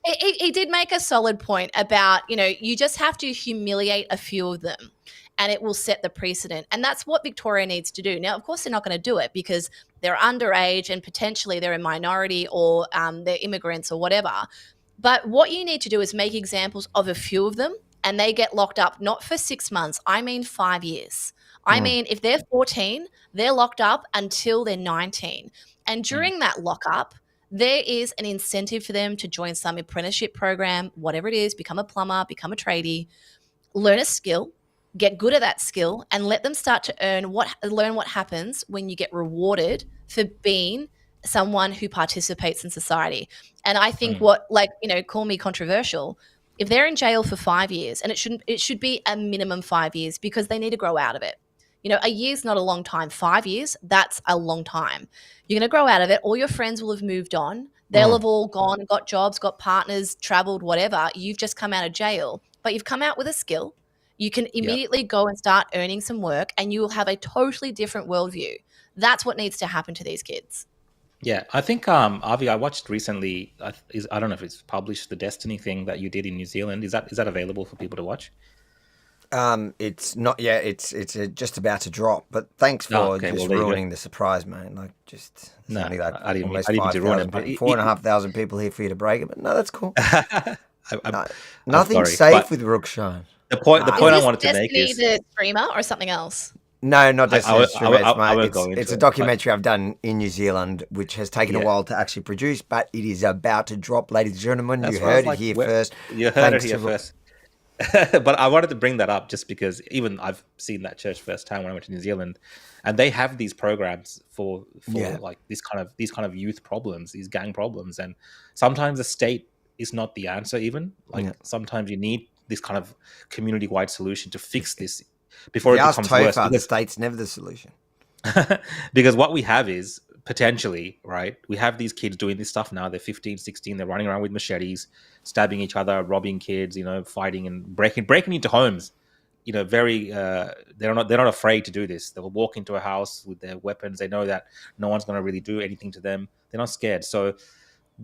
He did make a solid point about, you just have to humiliate a few of them and it will set the precedent. And that's what Victoria needs to do. Now, of course, they're not going to do it because they're underage and potentially they're a minority or they're immigrants or whatever. But what you need to do is make examples of a few of them and they get locked up not for 6 months. I mean 5 years. I mean, if they're 14, they're locked up until they're 19. And during that lockup, there is an incentive for them to join some apprenticeship program, whatever it is, become a plumber, become a tradie, learn a skill, get good at that skill, and let them start to learn what happens when you get rewarded for being someone who participates in society. And I think call me controversial, if they're in jail for 5 years, and it should be a minimum 5 years because they need to grow out of it. A year's not a long time. 5 years, that's a long time. You're going to grow out of it. All your friends will have moved on. They'll have all gone and got jobs, got partners, traveled, whatever. You've just come out of jail, but you've come out with a skill. You can immediately go and start earning some work and you will have a totally different worldview. That's what needs to happen to these kids. Yeah, I think, Avi, I watched recently, I don't know if it's published, the Destiny thing that you did in New Zealand. Is that available for people to watch? It's not yet. It's just about to drop. But thanks for ruining the surprise, man. Like, just only like I didn't almost mean to ruin it. 4,500 people here for you to break it. But no, that's cool. sorry, Nothing's safe with Rookshine. The point I wanted to make is the streamer or something else. No, not just mate. It's a documentary I've done in New Zealand, which has taken a while to actually produce, but it is about to drop, ladies and gentlemen. You heard it here first. You heard it here first. but I wanted to bring that up just because even I've seen that church firsthand when I went to New Zealand, and they have these programs for Yeah. like these kind of youth problems, these gang problems, and sometimes the state is not the answer. Even like Yeah. sometimes you need this kind of community wide solution to fix this If before you it ask becomes worse. Topher, the Because, state's never the solution. because what we have is potentially, right, we have these kids doing this stuff now. They're 15, 16, they're running around with machetes, stabbing each other, robbing kids, fighting and breaking into homes. Very they're not afraid to do this. They'll walk into a house with their weapons. They know that no one's going to really do anything to them. They're not scared. So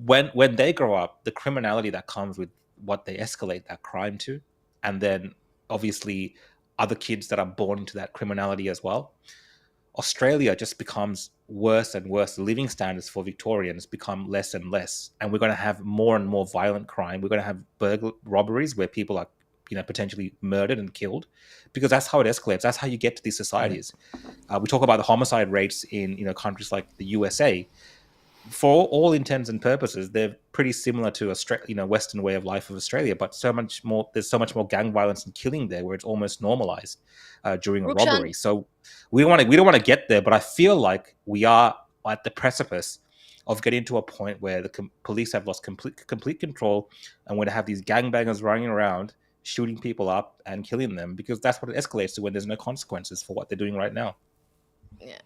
when they grow up, the criminality that comes with what they escalate that crime to, and then obviously other kids that are born into that criminality as well, Australia just becomes worse and worse. The living standards for Victorians become less and less, and we're going to have more and more violent crime. We're going to have robberies where people are, potentially murdered and killed, because that's how it escalates. That's how you get to these societies. We talk about the homicide rates in countries like the USA. For all intents and purposes, they're pretty similar to Australia, Western way of life of Australia, but there's so much more gang violence and killing there, where it's almost normalized during a Rukshan, robbery. So we don't want to get there, but I feel like we are at the precipice of getting to a point where the police have lost complete control, and we're going to have these gangbangers running around, shooting people up and killing them, because that's what it escalates to when there's no consequences for what they're doing right now. yeah.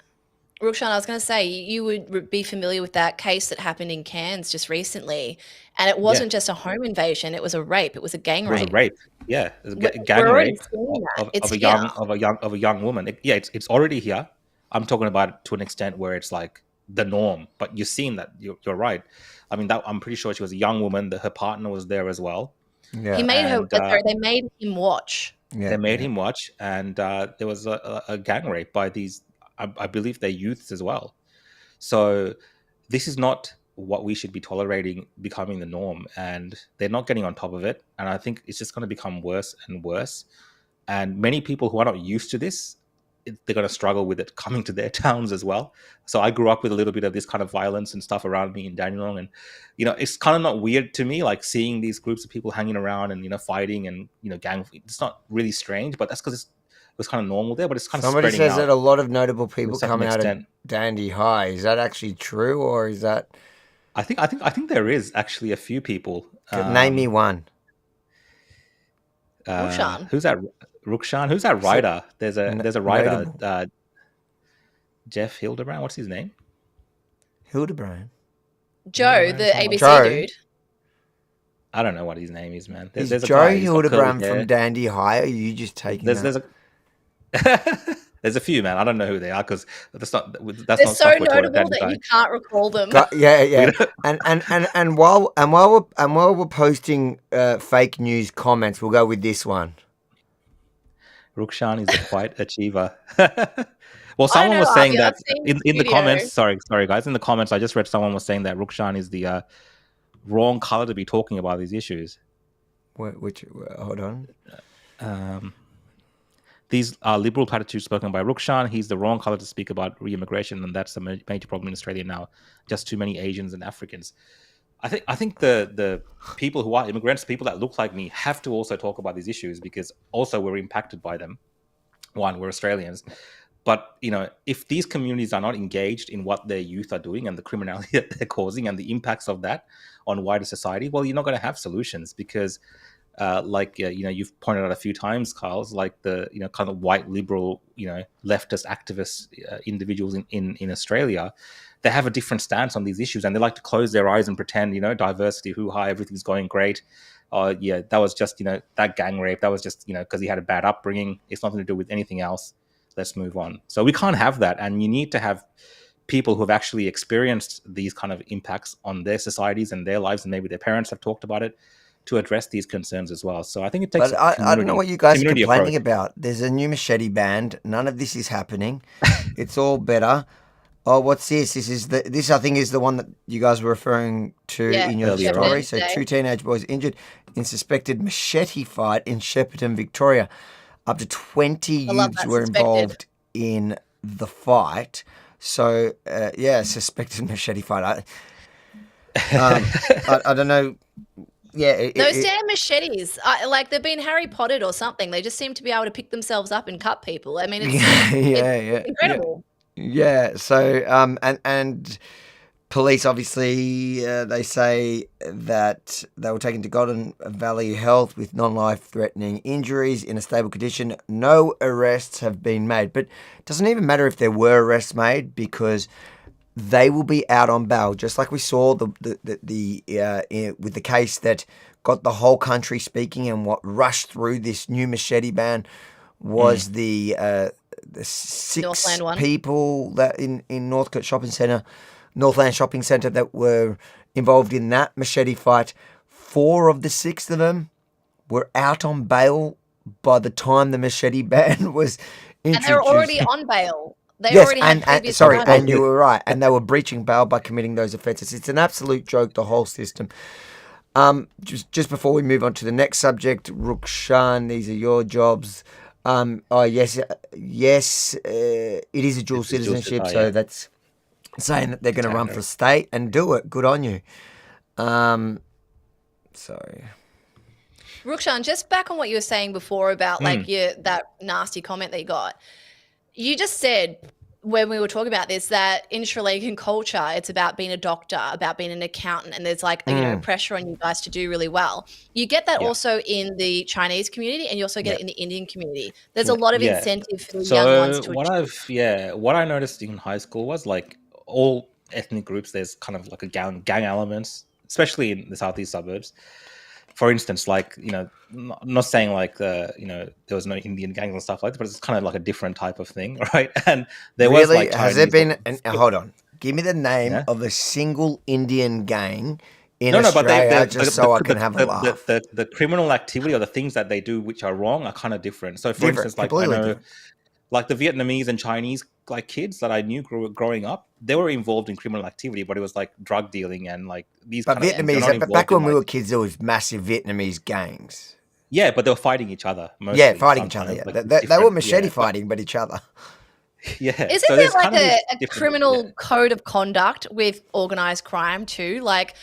Rukshan, I was going to say, you would be familiar with that case that happened in Cairns just recently, and it wasn't just a home invasion; it was a rape. It was a gang It rape. was a rape. Yeah, it was a We're gang already rape seeing that. It's of a here. young woman. It's already here. I'm talking about it to an extent where it's like the norm. But you're seeing that. You're right. I mean, I'm pretty sure she was a young woman. That her partner was there as well. Yeah. He made her. And Sorry, they made him watch. Yeah. they made him watch, and there was a gang rape by these. I believe they're youths as well. So this is not what we should be tolerating becoming the norm, and they're not getting on top of it. And I think it's just going to become worse and worse. And many people who are not used to this, they're going to struggle with it coming to their towns as well. So I grew up with a little bit of this kind of violence and stuff around me in Dandenong, and it's kind of not weird to me, like seeing these groups of people hanging around and fighting and gang. It's not really strange, but that's because it was kind of normal there, but it's kind of Somebody spreading says out that a lot of notable to a people certain come out of extent. Dandy High. Is that actually true, or is that? I think there is actually a few people. Name me one. Rukshan. Who's that? Rukshan. Who's that writer? There's a writer, Notable. Jeff Hildebrand. What's his name? Hildebrand. Joe, the ABC Joe. dude. I don't know what his name is, man. Is There's a Joe guy, he's got curly Hildebrand hair. from Dandy High? Or are you just taking There's that? there's a few, man. I don't know who they are because that's not They're stuff so we're taught at notable Dandy that High. you can't recall them. Yeah. And while we're posting fake news comments, we'll go with this one. Rukshan is a quiet achiever. Well, someone was saying that in the comments. Sorry, guys. In the comments, I just read someone was saying that Rukshan is the wrong color to be talking about these issues. Hold on. These are liberal platitudes spoken by Rukshan. He's the wrong color to speak about re-immigration, and that's a major problem in Australia now. Just too many Asians and Africans. I think the people who are immigrants, people that look like me, have to also talk about these issues because also we're impacted by them. One, we're Australians. But, if these communities are not engaged in what their youth are doing and the criminality that they're causing and the impacts of that on wider society, well, you're not going to have solutions because, you've pointed out a few times, Carl, like the, kind of white liberal, leftist activist individuals in Australia, they have a different stance on these issues and they like to close their eyes and pretend, diversity, hoo-ha, everything's going great. That was just, that gang rape. That was just, because he had a bad upbringing. It's nothing to do with anything else. Let's move on. So we can't have that. And you need to have people who have actually experienced these kind of impacts on their societies and their lives, and maybe their parents have talked about it, to address these concerns as well. So I think it takes. But I don't know what you guys are complaining approach. about. There's a new machete band. None of this is happening. It's all better. Oh, what's this? This I think is the one that you guys were referring to in your story. So 2 teenage boys injured in suspected machete fight in Shepparton, Victoria. Up to 20 youths were involved in the fight. So, suspected machete fight. I don't know Yeah, Those damn machetes, like they've been Harry Pottered or something. They just seem to be able to pick themselves up and cut people. I mean, it's incredible. Yeah. So, and police obviously they say that they were taken to Golden Valley Health with non-life-threatening injuries in a stable condition. No arrests have been made, but it doesn't even matter if there were arrests made because they will be out on bail, just like we saw with the case that got the whole country speaking, and what rushed through this new machete ban was the six Northland one. people that in Northcote Shopping Centre, Northland Shopping Centre, that were involved in that machete fight. 4 of the 6 of them were out on bail by the time the machete ban was introduced. And they were already on bail. They Yes, already had previous and you were right, and they were breaching bail by committing those offences. It's an absolute joke, the whole system. Just before we move on to the next subject, Rukshan, these are your jobs. Yes, it is a dual citizenship, so that's saying that they're going to run for state and do it. Good on you. Sorry. Rukshan, just back on what you were saying before about like that nasty comment that you got. You just said when we were talking about this that in Sri Lankan culture, it's about being a doctor, about being an accountant, and there's like pressure on you guys to do really well. You get that also in the Chinese community, and you also get it in the Indian community. There's a lot of incentive for the young ones to achieve. What I noticed in high school was like all ethnic groups, there's kind of like a gang elements, especially in the southeast suburbs. For instance, like, not saying like, there was no Indian gangs and stuff like that, but it's kind of like a different type of thing, right? And there was like Chinese, has there been? Hold on, give me the name of a single Indian gang in Australia, just so I can have a laugh. The criminal activity or the things that they do which are wrong are kind of different. So, for instance, like I know, like the Vietnamese and Chinese like kids that I knew growing up, they were involved in criminal activity, but it was like drug dealing and like these. But Vietnamese, but back when we were kids, there was massive Vietnamese gangs. Yeah, but they were fighting each other. Mostly, yeah, fighting each other. Yeah. Like they were machete fighting, but each other. Yeah. Isn't there like a criminal code of conduct with organized crime too? Like,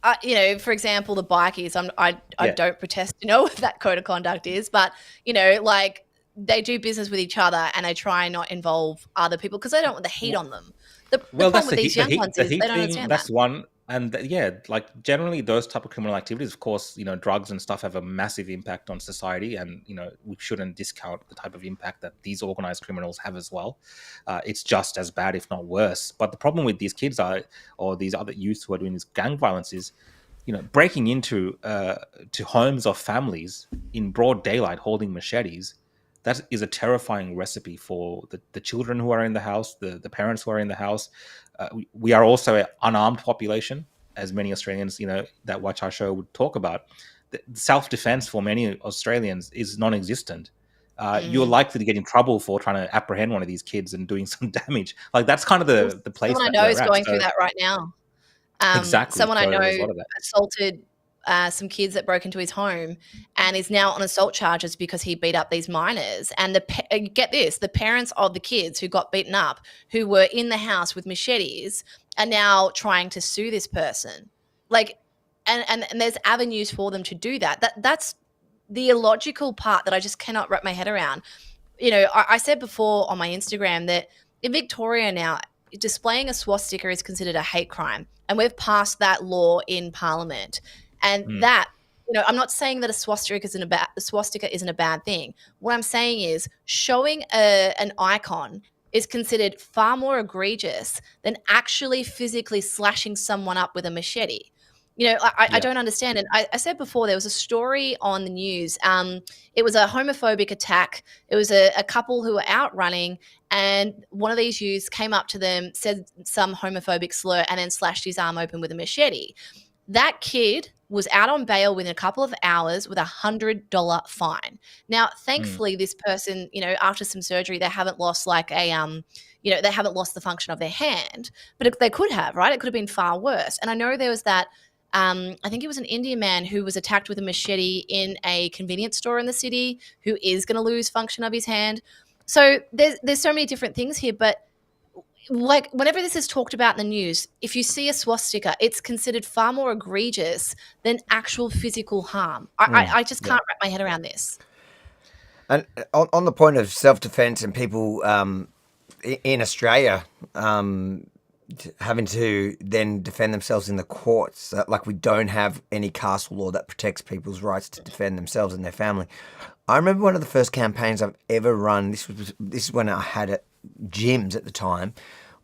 for example, the bikies. I don't pretend to know what that code of conduct is, but like. They do business with each other and they try and not involve other people because they don't want the heat on them. The problem with these young ones is they don't understand that's one. And like generally those type of criminal activities, of course, drugs and stuff have a massive impact on society, and we shouldn't discount the type of impact that these organized criminals have as well. It's just as bad, if not worse. But the problem with these kids or these other youths who are doing this gang violence is, breaking into to homes of families in broad daylight holding machetes. That is a terrifying recipe for the children who are in the house, the parents who are in the house. We are also an unarmed population, as many Australians, that watch our show would talk about. The self-defense for many Australians is non-existent. You're likely to get in trouble for trying to apprehend one of these kids and doing some damage. Like that's kind of the place. Someone I know is going through that right now. Exactly. Someone I know assaulted some kids that broke into his home and is now on assault charges because he beat up these minors. And get this, the parents of the kids who got beaten up, who were in the house with machetes, are now trying to sue this person. Like, and there's avenues for them to do that. That's the illogical part that I just cannot wrap my head around. I said before on my Instagram that in Victoria now, displaying a swastika is considered a hate crime. And we've passed that law in Parliament. And that, I'm not saying that a swastika isn't a bad thing. What I'm saying is showing an icon is considered far more egregious than actually physically slashing someone up with a machete. I don't understand it. I said before there was a story on the news. It was a homophobic attack. It was a couple who were out running, and one of these youths came up to them, said some homophobic slur, and then slashed his arm open with a machete. That kid was out on bail within a couple of hours with $100 fine. Now, thankfully, this person, after some surgery, they haven't lost they haven't lost the function of their hand, but they could have, right? It could have been far worse. And I know there was that, I think it was an Indian man who was attacked with a machete in a convenience store in the city who is going to lose function of his hand. So there's so many different things here, but like whenever this is talked about in the news, if you see a swastika, it's considered far more egregious than actual physical harm. I just can't wrap my head around this. And on the point of self-defense and people in Australia having to then defend themselves in the courts, like we don't have any castle law that protects people's rights to defend themselves and their family. I remember one of the first campaigns I've ever run. This is when I had at gyms at the time.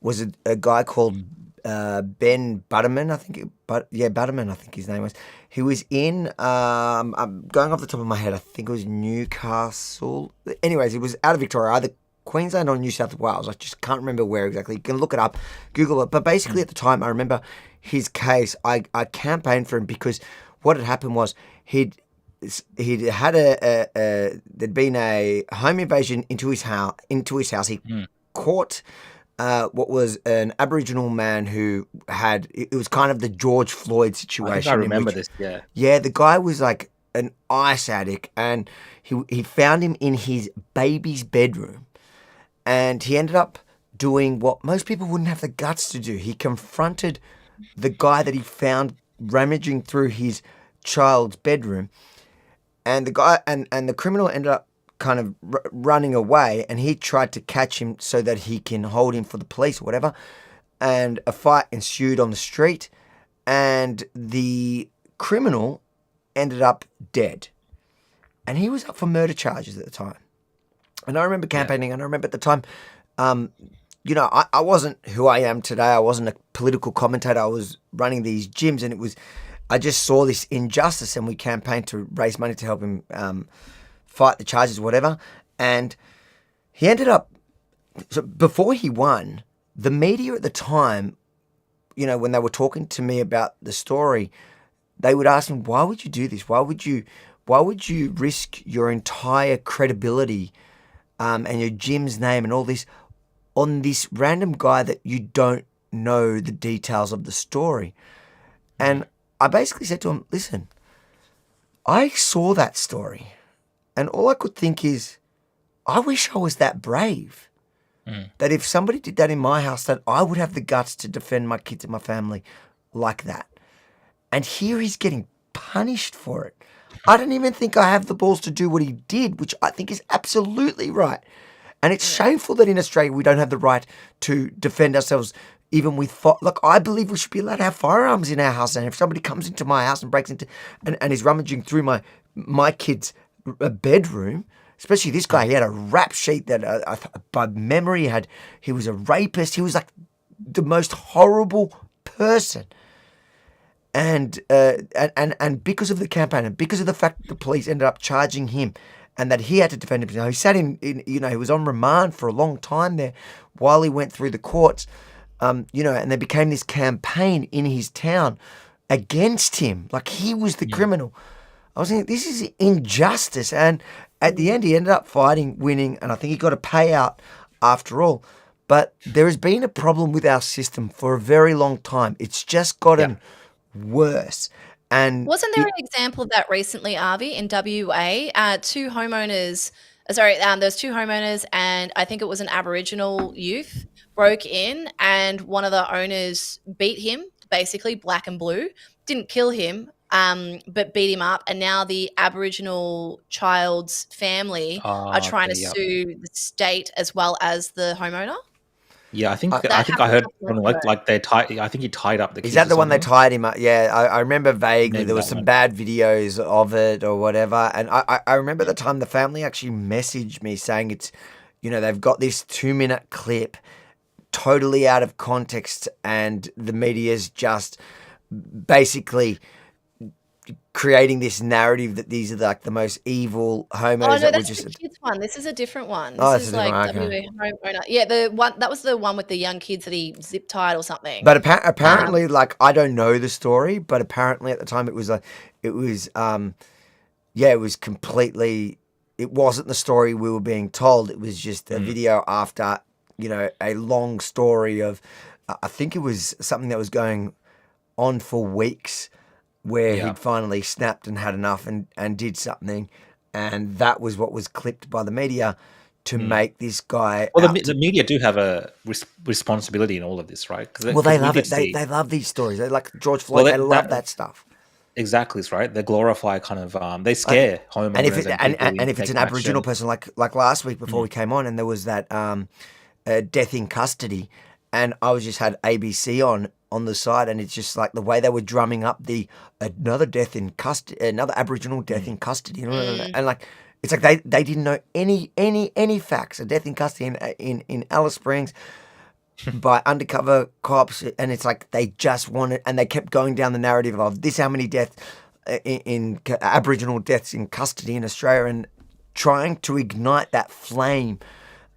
Was a guy called Ben Butterman, I think. Butterman, I think his name was. He was in. I'm going off the top of my head. I think it was Newcastle. Anyways, it was out of Victoria, either Queensland or New South Wales. I just can't remember where exactly. You can look it up, Google it. But basically, at the time, I remember his case. I campaigned for him because what had happened was he'd had there'd been a home invasion into his house. He caught what was an Aboriginal man who had, it was kind of the George Floyd situation. I think I remember this. Yeah. Yeah, the guy was like an ice addict, and he found him in his baby's bedroom, and he ended up doing what most people wouldn't have the guts to do. He confronted the guy that he found rummaging through his child's bedroom, and the guy and the criminal ended up kind of running away, and he tried to catch him so that he can hold him for the police or whatever, and a fight ensued on the street, and the criminal ended up dead, and he was up for murder charges at the time. And I remember campaigning, and I remember at the time, I wasn't who I am today. I wasn't a political commentator. I was running these gyms, and I just saw this injustice, and we campaigned to raise money to help him fight the charges, whatever. And he ended up, so before he won, the media at the time, when they were talking to me about the story, they would ask me, why would you do this? Why would you risk your entire credibility and your gym's name and all this on this random guy that you don't know the details of the story? And I basically said to him, listen, I saw that story, and all I could think is, I wish I was that brave. That if somebody did that in my house, that I would have the guts to defend my kids and my family like that. And here he's getting punished for it. I don't even think I have the balls to do what he did, which I think is absolutely right. And it's shameful that in Australia we don't have the right to defend ourselves even with look, I believe we should be allowed to have firearms in our house. And if somebody comes into my house and breaks into and is rummaging through my kid's bedroom, especially this guy, he had a rap sheet that by memory he was a rapist. He was like the most horrible person. And because of the campaign, and because of the fact that the police ended up charging him, and that he had to defend himself, he sat in he was on remand for a long time there while he went through the courts, and there became this campaign in his town against him, like he was the criminal. I was thinking, this is injustice, and at the end he ended up fighting, winning, and I think he got a payout after all. But there has been a problem with our system for a very long time. It's just gotten worse. And wasn't there an example of that recently, Avi, in WA? Two homeowners, there's two homeowners, and I think it was an Aboriginal youth broke in, and one of the owners beat him, basically black and blue, didn't kill him, but beat him up, and now the Aboriginal child's family are trying to sue the state as well as the homeowner. Yeah, I think I heard like they tied. I think he tied up the kids. Is that the one they tied him up? Yeah, I remember vaguely. Maybe there was some bad videos of it or whatever, and I remember at the time the family actually messaged me saying it's, they've got this 2-minute clip, totally out of context, and the media's just basically creating this narrative that these are like the most evil homeowners. Oh no, that's the kids one. This is a different one. This is like WA homeowner. Yeah, that was the one with the young kids that he zip tied or something. But apparently, I don't know the story, but apparently at the time it was completely. It wasn't the story we were being told. It was just a video after a long story of. I think it was something that was going on for weeks, where he'd finally snapped and had enough and did something, and that was what was clipped by the media to make this guy. Well, out the media do have a responsibility in all of this, right? well, they love it. They love these stories. They like George Floyd. They love that stuff. Exactly, right. They glorify kind of they scare homeowners And if it, and people and if it's an Aboriginal person, like last week before we came on, and there was that death in custody, and I was just had ABC on the side, and it's just like the way they were drumming up another death in custody, another Aboriginal death in custody, and like it's like they didn't know any facts. A death in custody in Alice Springs by undercover cops, and it's like they just wanted, and they kept going down the narrative of this how many deaths in Aboriginal deaths in custody in Australia, and trying to ignite that flame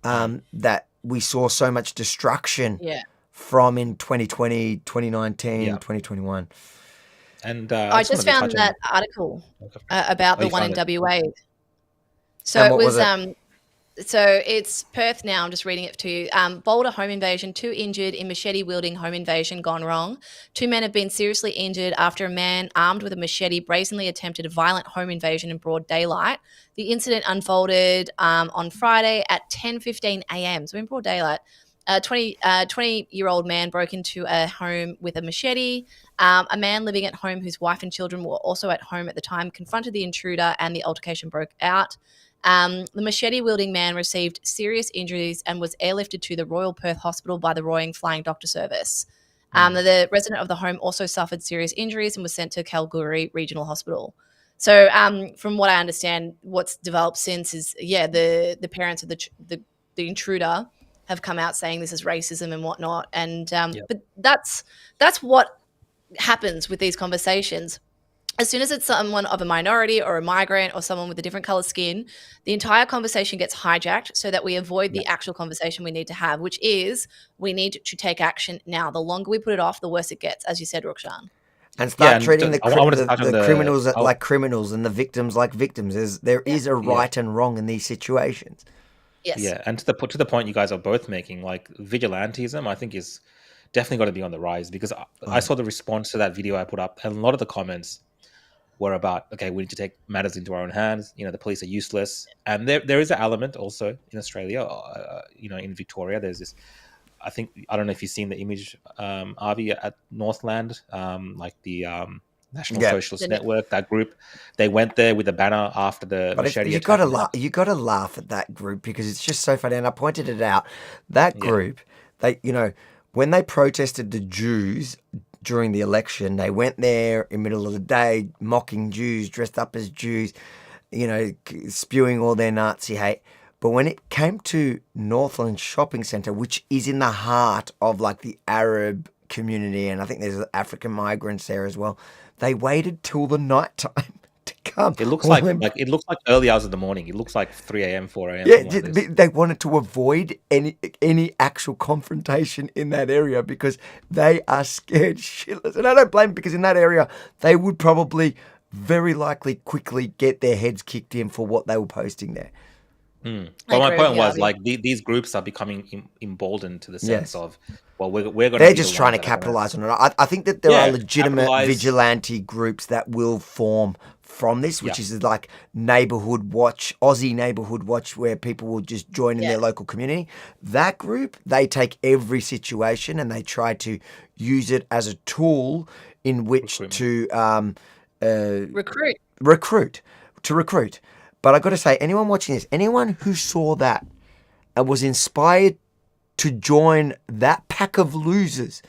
that we saw so much destruction from in 2020, 2019, 2021. And I just found that article about the one in WA. So and it what was it? So it's Perth now. I'm just reading it to you. Boulder home invasion. 2 injured in machete-wielding home invasion gone wrong. 2 men have been seriously injured after a man armed with a machete brazenly attempted a violent home invasion in broad daylight. The incident unfolded on Friday at 10:15 a.m. So in broad daylight. A 20-year-old man broke into a home with a machete. A man living at home whose wife and children were also at home at the time confronted the intruder, and the altercation broke out. The machete-wielding man received serious injuries and was airlifted to the Royal Perth Hospital by the Royal Flying Doctor Service. The resident of the home also suffered serious injuries and was sent to Kalgoorlie Regional Hospital. So from what I understand, what's developed since is, the parents of the intruder have come out saying this is racism and whatnot. And but that's what happens with these conversations. As soon as it's someone of a minority or a migrant or someone with a different color skin, the entire conversation gets hijacked so that we avoid the actual conversation we need to have, which is we need to take action now. The longer we put it off, the worse it gets, as you said, Rukshan. And start and treating the criminals the like criminals and the victims like victims. There is a right and wrong in these situations. Yes. Yeah, and to the point you guys are both making, like vigilantism, I think is definitely got to be on the rise, because I saw the response to that video I put up, and a lot of the comments were about, okay, we need to take matters into our own hands. The police are useless, and there is an element also in Australia. In Victoria, there's this. I don't know if you've seen the image, Avi, at Northland, like the National Socialist Network, that group. They went there with a banner after the machete you attack. You got to laugh at that group, because it's just so funny. And I pointed it out. That group, they when they protested the Jews during the election, they went there in the middle of the day, mocking Jews, dressed up as Jews, spewing all their Nazi hate. But when it came to Northland Shopping Centre, which is in the heart of like the Arab community, and I think there's African migrants there as well, they waited till the night time to come. It looks like it looks like early hours of the morning. It looks like 3 a.m., 4 a.m. Yeah, like they wanted to avoid any actual confrontation in that area, because they are scared shitless. And I don't blame them, because in that area, they would probably very likely quickly get their heads kicked in for what they were posting there. But my point was, like, these groups are becoming emboldened to the sense of, well, we're going to. They're just trying to capitalize on it. I think that there are legitimate vigilante groups that will form from this, which is like neighborhood watch, Aussie neighborhood watch, where people will just join in their local community. That group, they take every situation and they try to use it as a tool in which to recruit. But I got to say, anyone watching this, anyone who saw that and was inspired to join that pack of losers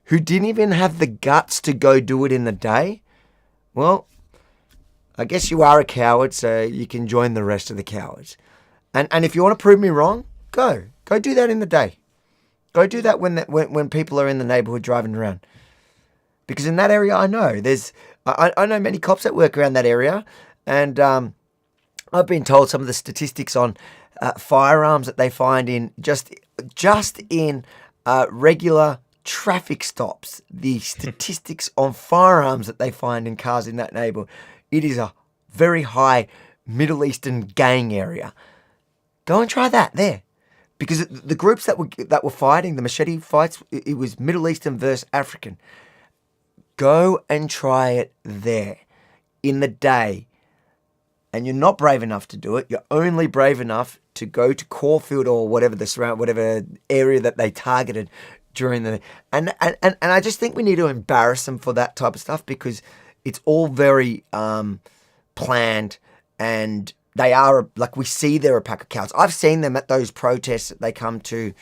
who didn't even have the guts to go do it in the day, well, I guess you are a coward, so you can join the rest of the cowards. And if you want to prove me wrong, go do that in the day. Go do that when people are in the neighborhood driving around. Because in that area, I know I know many cops that work around that area, and I've been told some of the statistics on firearms that they find in just in regular traffic stops. The statistics on firearms that they find in cars in that neighborhood. It is a very high Middle Eastern gang area. Go and try that there, because the groups that were fighting the machete fights, it was Middle Eastern versus African. Go and try it there in the day. and you're not brave enough to do it, you're only brave enough to go to Caulfield or whatever whatever area that they targeted during the and I just think we need to embarrass them for that type of stuff, because it's all very planned, and they are, like, we see they're a pack of cowards. I've seen them at those protests that they come to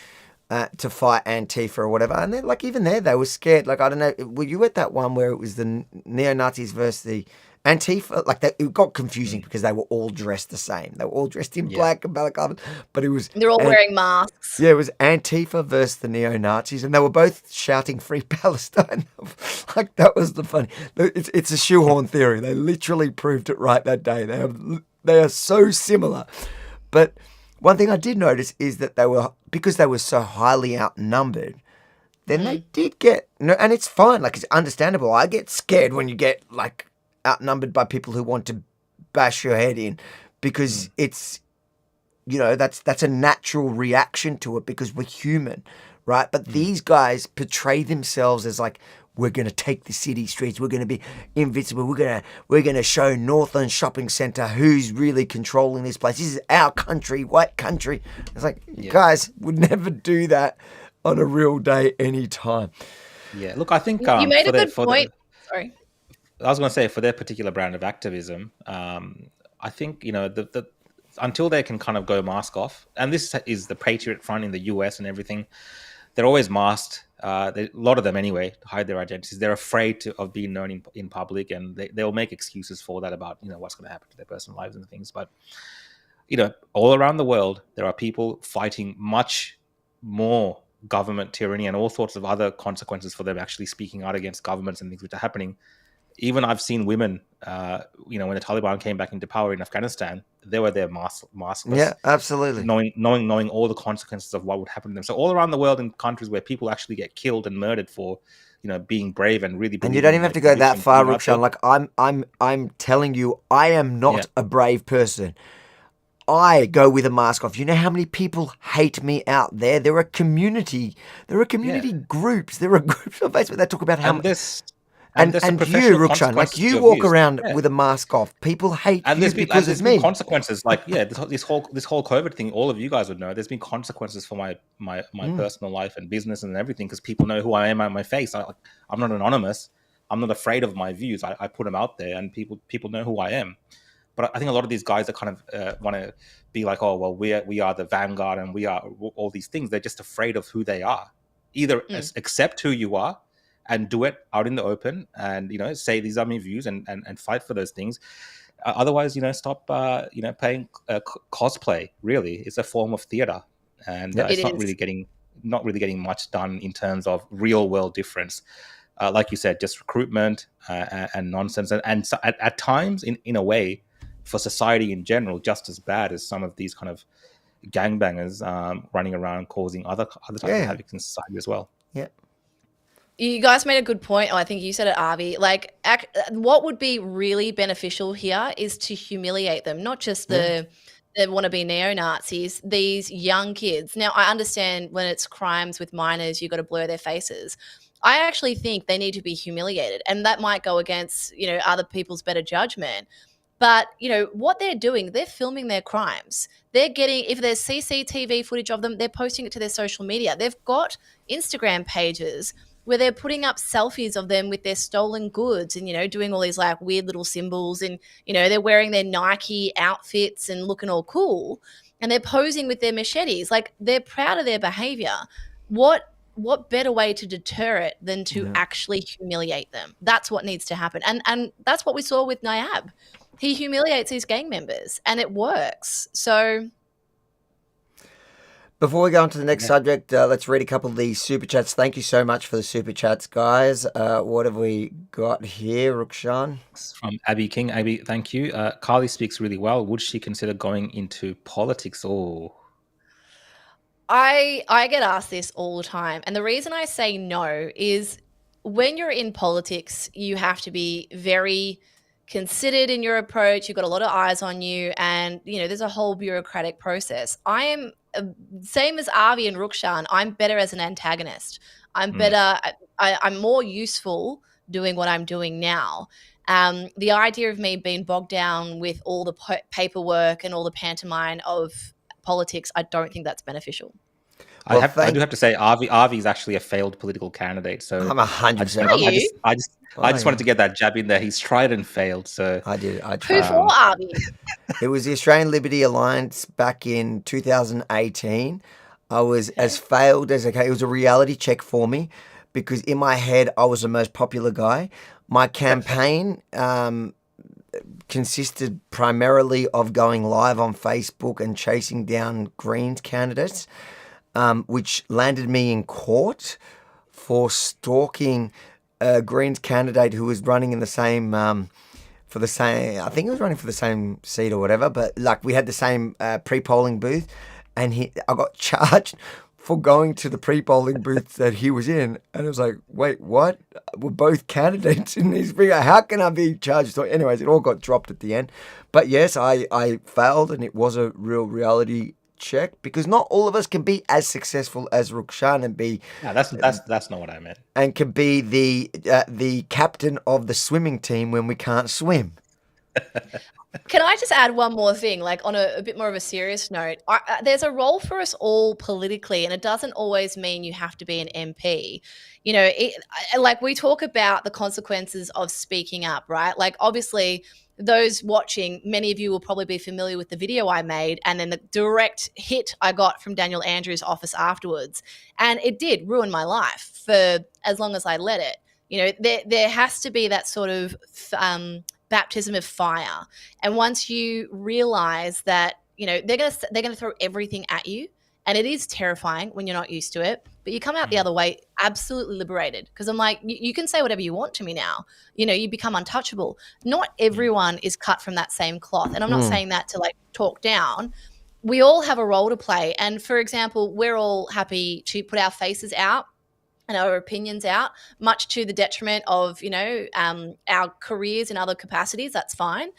fight Antifa or whatever, and then, like, even there they were scared. Like, I don't know, were you at that one where it was the neo-Nazis versus the Antifa? Like, it got confusing because they were all dressed the same. They were all dressed in black and balaclava, but it was They're all wearing masks. Yeah, it was Antifa versus the neo-Nazis, and they were both shouting "Free Palestine." Like, that was the funny. It's a shoehorn theory. They literally proved it right that day. They are so similar, but one thing I did notice is that because they were so highly outnumbered, then they did get, and it's fine. Like, it's understandable. I get scared when you get, like, outnumbered by people who want to bash your head in, because it's, that's a natural reaction to it, because we're human, right? But these guys portray themselves as like, we're going to take the city streets. We're going to be invincible. We're going to show Northland Shopping Centre who's really controlling this place. This is our country, white country. It's like, you guys would never do that on a real day anytime. Yeah, look, I think you made a good point. Sorry. I was going to say, for their particular brand of activism, I think, until they can kind of go mask off, and this is the Patriot Front in the US and everything, they're always masked. A lot of them anyway, to hide their identities. They're afraid of being known in public, and they'll make excuses for that about, what's going to happen to their personal lives and things. But, all around the world, there are people fighting much more government tyranny and all sorts of other consequences for them actually speaking out against governments and things which are happening. Even I've seen women, when the Taliban came back into power in Afghanistan, they were there maskless. Yeah, absolutely. Knowing all the consequences of what would happen to them. So all around the world, in countries where people actually get killed and murdered for, being brave and really. And you don't even have to go that far, Rukshan. Like, I'm telling you, I am not a brave person. I go with a mask off. You know how many people hate me out there? There are community groups. There are groups on Facebook that talk about how much. And you, Rukshan, like, you walk around with a mask off. People hate you because it's me. Consequences, like, this whole COVID thing. All of you guys would know. There's been consequences for my personal life and business and everything, because people know who I am on my face. I'm not anonymous. I'm not afraid of my views. I put them out there, and people know who I am. But I think a lot of these guys that kind of want to be like, oh well, we are the vanguard and we are all these things. They're just afraid of who they are. Either accept who you are and do it out in the open, and say these are my views and fight for those things. Otherwise, stop playing cosplay. Really, it's a form of theater, and it's not really getting much done in terms of real world difference. Like you said, just recruitment and nonsense, and so at times, in a way, for society in general, just as bad as some of these kind of gangbangers running around causing other types of havoc in society as well. Yeah. You guys made a good point. Oh, I think you said it, Avi. Like, what would be really beneficial here is to humiliate them, not just the wannabe neo-Nazis, these young kids. Now, I understand when it's crimes with minors, you've got to blur their faces. I actually think they need to be humiliated, and that might go against, other people's better judgment. But, what they're doing, they're filming their crimes. They're getting, if there's CCTV footage of them, they're posting it to their social media. They've got Instagram pages where they're putting up selfies of them with their stolen goods and, doing all these like weird little symbols, and, they're wearing their Nike outfits and looking all cool, and they're posing with their machetes. Like, they're proud of their behavior. What better way to deter it than to actually humiliate them? That's what needs to happen. And that's what we saw with Nayab. He humiliates his gang members, and it works. So before we go on to the next subject, let's read a couple of these super chats. Thank you so much for the super chats, guys. What have we got here, Rukshan? From Abby King. Abby, thank you. Carly speaks really well. Would she consider going into politics? Oh, I get asked this all the time. And the reason I say no is when you're in politics, you have to be very considered in your approach. You've got a lot of eyes on you, and there's a whole bureaucratic process. I am same as Avi and Rukshan. I'm better as an antagonist. I'm better. I'm more useful doing what I'm doing now. The idea of me being bogged down with all the paperwork and all the pantomime of politics, I don't think that's beneficial. I do have to say, Avi is actually a failed political candidate. So I'm 100%. I just wanted to get that jab in there. He's tried and failed. So I did. I Who tried. for, Avi? It was the Australian Liberty Alliance back in 2018. I was as failed as okay. It was a reality check for me because in my head I was the most popular guy. My campaign consisted primarily of going live on Facebook and chasing down Greens candidates, which landed me in court for stalking a Greens candidate who was running in the same for the same. I think he was running for the same seat or whatever. But like we had the same pre-polling booth, and I got charged for going to the pre-polling booth that he was in, and it was like, wait, what? We're both candidates in this figure. How can I be charged? So anyways, it all got dropped at the end. But yes, I failed, and it was a real reality check because not all of us can be as successful as Rukshan and be. No, that's not what I meant. And can be the captain of the swimming team when we can't swim. Can I just add one more thing, like on a bit more of a serious note? There's a role for us all politically, and it doesn't always mean you have to be an MP. You know, like we talk about the consequences of speaking up, right? Like obviously those watching, many of you will probably be familiar with the video I made and then the direct hit I got from Daniel Andrews' office afterwards. And it did ruin my life for as long as I let it. You know, there has to be that sort of baptism of fire. And once you realize that, you know, they're gonna throw everything at you, and it is terrifying when you're not used to it, but you come out the other way absolutely liberated. Because I'm like, you can say whatever you want to me now. You know, you become untouchable. Not everyone is cut from that same cloth. And I'm not saying that to like talk down. We all have a role to play. And for example, we're all happy to put our faces out and our opinions out, much to the detriment of, you know, our careers in other capacities. That's fine.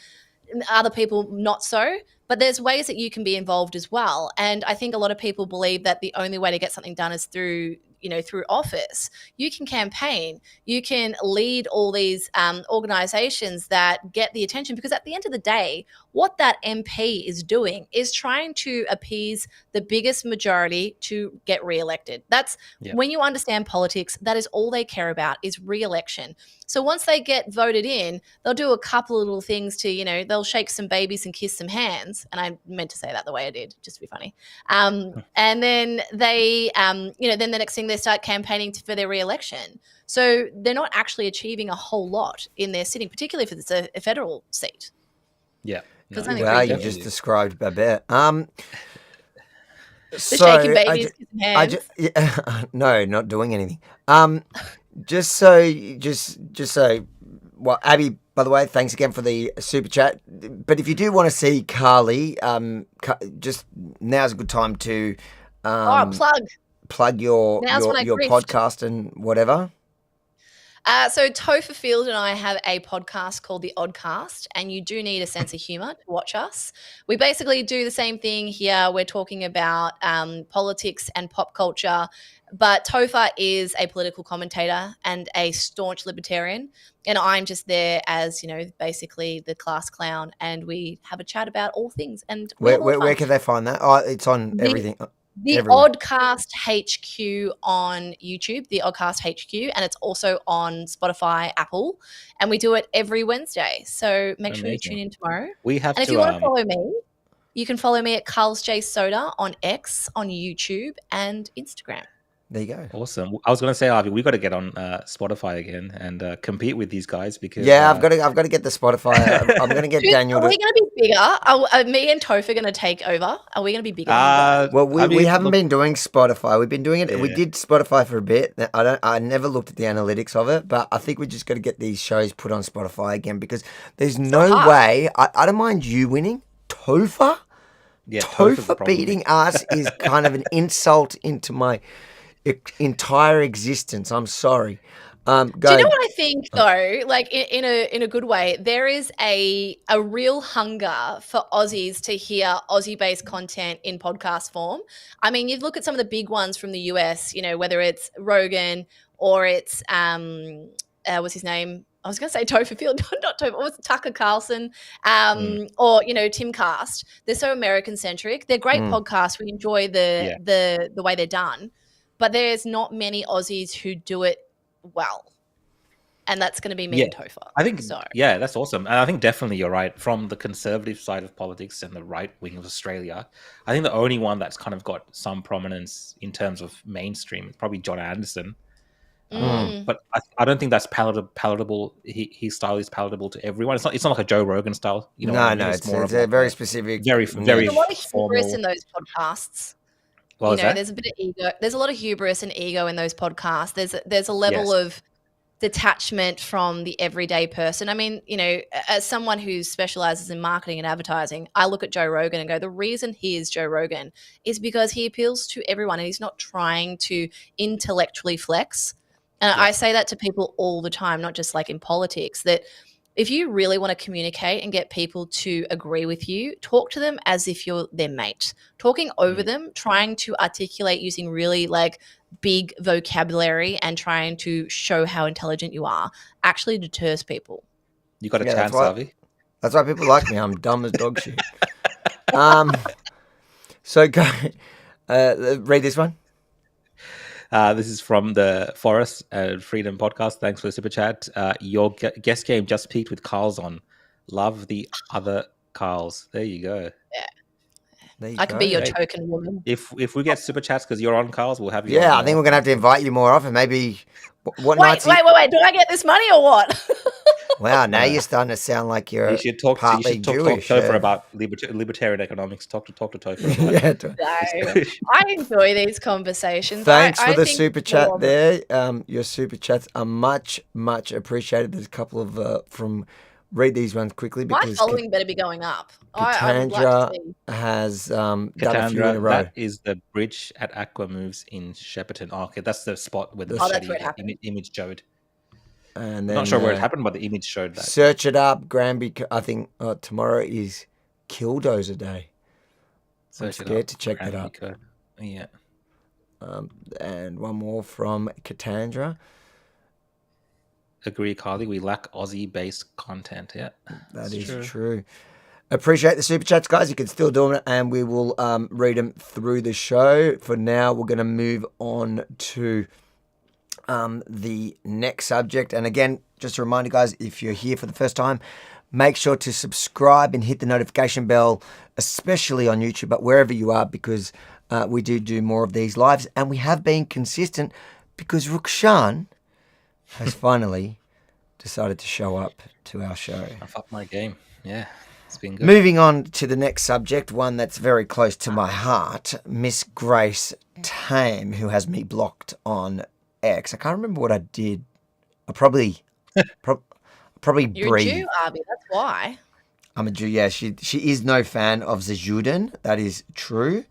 Other people not so, but there's ways that you can be involved as well. And I think a lot of people believe that the only way to get something done is through, you know, through office. You can campaign, you can lead all these organizations that get the attention, because at the end of the day, what that MP is doing is trying to appease the biggest majority to get re-elected. That's when you understand politics, that is all they care about is re-election. So once they get voted in, they'll do a couple of little things to, you know, they'll shake some babies and kiss some hands. And I meant to say that the way I did, just to be funny. And then they, you know, then the next thing they start campaigning for their re-election. So they're not actually achieving a whole lot in their sitting, particularly if it's a federal seat. Yeah. Wow, you just described Babette. The shaking babies, kissing hands. No, not doing anything. Just so, well, Abby, by the way, thanks again for the super chat. But if you do want to see Carly, just now's a good time to plug your podcast and whatever. So Topher Field and I have a podcast called The Oddcast, and you do need a sense of humor to watch us. We basically do the same thing here. We're talking about politics and pop culture, but Topher is a political commentator and a staunch libertarian, and I'm just there as, you know, basically the class clown, and we have a chat about all things. And where can they find that? Oh, it's on everything. The Oddcast HQ on YouTube, the Oddcast HQ, and it's also on Spotify, Apple, and we do it every Wednesday. So make sure you tune in tomorrow. If you want to follow me, you can follow me at Carly Soderstrom on X, on YouTube, and Instagram. There you go. Awesome. I was going to say, Avi, we got to get on Spotify again and compete with these guys because I've got to get the Spotify. I'm going to get Daniel. Are we going to be bigger? Are me and Topher going to take over? Are we going to be bigger? Well, we haven't been doing Spotify. We've been doing it. Yeah. We did Spotify for a bit. I never looked at the analytics of it, but I think we just got to get these shows put on Spotify again because there's no way. I don't mind you winning, Topher. Yeah, Topher beating us is kind of an insult into my entire existence. I'm sorry. Do you know what I think though? Like in a good way, there is a real hunger for Aussies to hear Aussie-based content in podcast form. I mean, you look at some of the big ones from the US, you know, whether it's Rogan or it's what's his name? I was going to say Topher Field, not Topher. What was it? Tucker Carlson, or Tim Cast. They're so American centric. They're great podcasts. We enjoy the way they're done, but there's not many Aussies who do it well, and that's going to be me and Topher. I think that's awesome, and I think definitely you're right. From the conservative side of politics and the right wing of Australia, I think the only one that's kind of got some prominence in terms of mainstream is probably John Anderson. But I don't think that's palatable. His style is palatable to everyone. It's not like a Joe Rogan style. No, it's more of a very specific, very There's a lot of formal. hubris in those podcasts. There's a bit of ego. There's a lot of hubris and ego in those podcasts. There's a level of detachment from the everyday person. I mean, as someone who specializes in marketing and advertising, I look at Joe Rogan and go, the reason he is Joe Rogan is because he appeals to everyone and he's not trying to intellectually flex. And I say that to people all the time, not just like in politics, that if you really want to communicate and get people to agree with you, talk to them as if you're their mate. Talking over them, trying to articulate using really like big vocabulary and trying to show how intelligent you are actually deters people. You got a chance, Avi. That's why people like me. I'm dumb as dog shit. So go read this one. This is from the Forest Freedom podcast. Thanks for the super chat. Your guest game just peaked with Carl's on. Love the other Carls. There you go. Yeah. I could be your token woman. If we get super chats because you're on Carl's, we'll have you. Yeah, I think we're going to have to invite you more often. Maybe what nights? Wait. Do I get this money or what? Wow, now you're starting to sound like you're partly Jewish. Talk to Topher about libertarian economics. Talk to Topher. I enjoy these conversations. Thanks for the super chat there. Your super chats are much, much appreciated. There's a couple of read these ones quickly because my following better be going up. Katandra has done a few in a row. That is the bridge at Aqua Moves in Shepparton. Oh, okay, that's the spot where the image showed. And then, not sure where it happened, but the image showed that. Search it up, Granby. I think tomorrow is Killdozer Day. I'm scared to check that up. Yeah. And one more from Katandra. Agree, Carly. We lack Aussie-based content. Yeah, that is true. Appreciate the super chats, guys. You can still do it, and we will read them through the show. For now, we're going to move on to the next subject. And again, just a reminder, guys, if you're here for the first time, make sure to subscribe and hit the notification bell, especially on YouTube, but wherever you are, because we do more of these lives. And we have been consistent because Rukshan has finally decided to show up to our show. I've upped my game. Yeah, it's been good. Moving on to the next subject, one that's very close to my heart, Miss Grace Tame, who has me blocked on X. I can't remember what I did. I probably breathed. You're a Jew, Arby. That's why. I'm a Jew. Yeah, she is no fan of the Juden. That is true.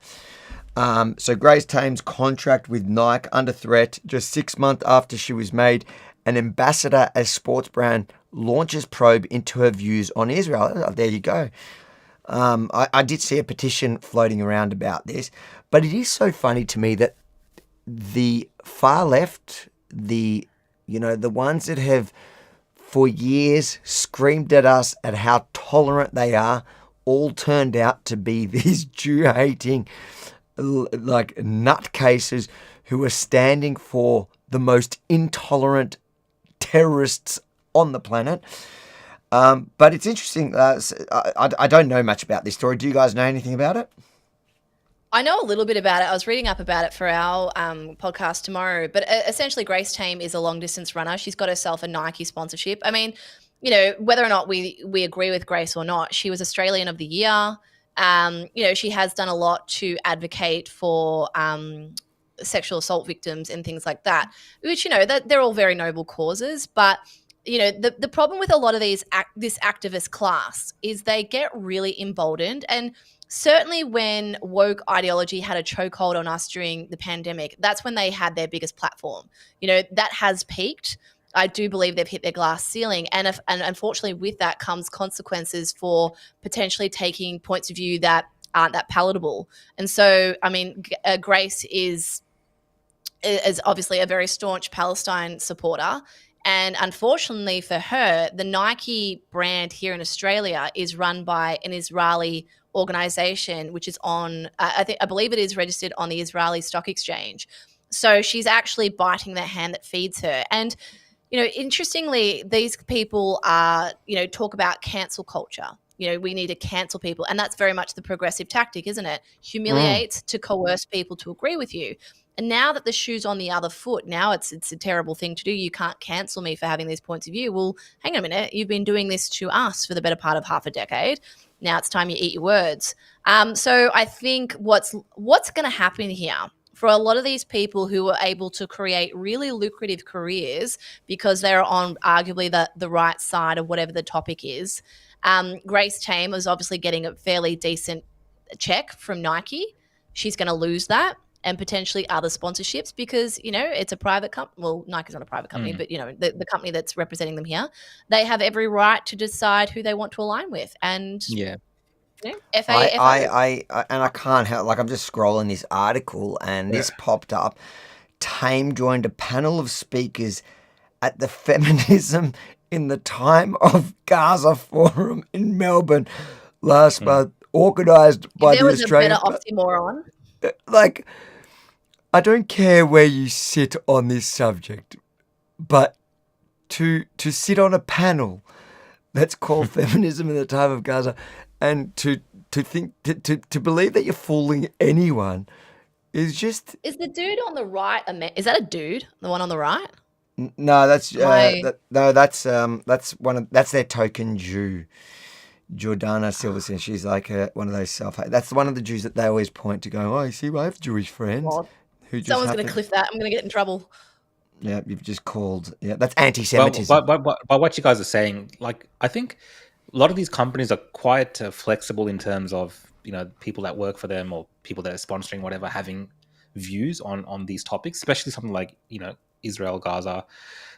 So Grace Tame's contract with Nike under threat just 6 months after she was made an ambassador as sports brand launches probe into her views on Israel. There you go. I did see a petition floating around about this, but it is so funny to me that the far left, the ones that have for years screamed at us at how tolerant they are, all turned out to be these Jew-hating like nutcases who are standing for the most intolerant terrorists on the planet. But it's interesting. I don't know much about this story. Do you guys know anything about it? I know a little bit about it. I was reading up about it for our podcast tomorrow. But essentially, Grace Tame is a long-distance runner. She's got herself a Nike sponsorship. I mean, whether or not we agree with Grace or not, she was Australian of the Year. She has done a lot to advocate for sexual assault victims and things like that, which, that they're all very noble causes. But, the problem with a lot of this activist class is they get really emboldened. And certainly when woke ideology had a chokehold on us during the pandemic, that's when they had their biggest platform. That has peaked. I do believe they've hit their glass ceiling. And unfortunately with that comes consequences for potentially taking points of view that aren't that palatable. And so, I mean, Grace is obviously a very staunch Palestine supporter. And unfortunately for her, the Nike brand here in Australia is run by an Israeli organization, which is on, I believe it is registered on the Israeli Stock Exchange. So she's actually biting the hand that feeds her. And, interestingly, these people are, talk about cancel culture. We need to cancel people. And that's very much the progressive tactic, isn't it? Humiliate to coerce people to agree with you. And now that the shoe's on the other foot, now it's a terrible thing to do. You can't cancel me for having these points of view. Well, hang on a minute. You've been doing this to us for the better part of half a decade. Now it's time you eat your words. So I think what's going to happen here for a lot of these people who are able to create really lucrative careers because they're on arguably the right side of whatever the topic is. Grace Tame is obviously getting a fairly decent check from Nike. She's going to lose that. And potentially other sponsorships because, it's a private company. Well, Nike's not a private company, but, the company that's representing them here, they have every right to decide who they want to align with. And, FA. I can't help, I'm just scrolling this article and this popped up. Tame joined a panel of speakers at the Feminism in the Time of Gaza Forum in Melbourne last month, organised by the Australian... There was a better oxymoron. I don't care where you sit on this subject, but to sit on a panel that's called Feminism in the Time of Gaza and to think to believe that you're fooling anyone is just... Is the dude on the right is that a dude? The one on the right? No, that's that's their token Jew. Jordana Silverson, she's like one of those that's one of the Jews that they always point to go, oh, you see, I have Jewish friends. God. Someone's going to cliff that. I'm going to get in trouble. Yeah, you've just called. Yeah, that's anti-Semitism. But what you guys are saying, I think a lot of these companies are quite flexible in terms of, people that work for them or people that are sponsoring whatever having views on these topics, especially something like, Israel, Gaza.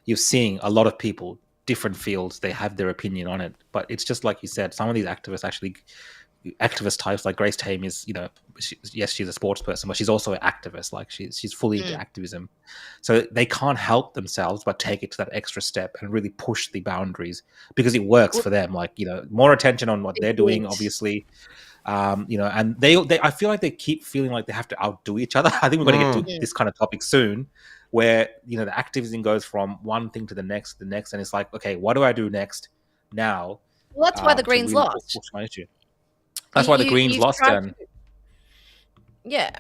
You're seeing a lot of people, different fields, they have their opinion on it. But it's just like you said, some of these activist types like Grace Tame is, she's a sports person, but she's also an activist. Like she's fully into activism. So they can't help themselves but take it to that extra step and really push the boundaries because it works for them. More attention on what they're doing, obviously. And they I feel like they keep feeling like they have to outdo each other. I think we're going to get to this kind of topic soon where, the activism goes from one thing to the next, and it's like, okay, what do I do next now? Well, that's why the Greens really lost. Push my issue. That's why the Greens lost. Yeah.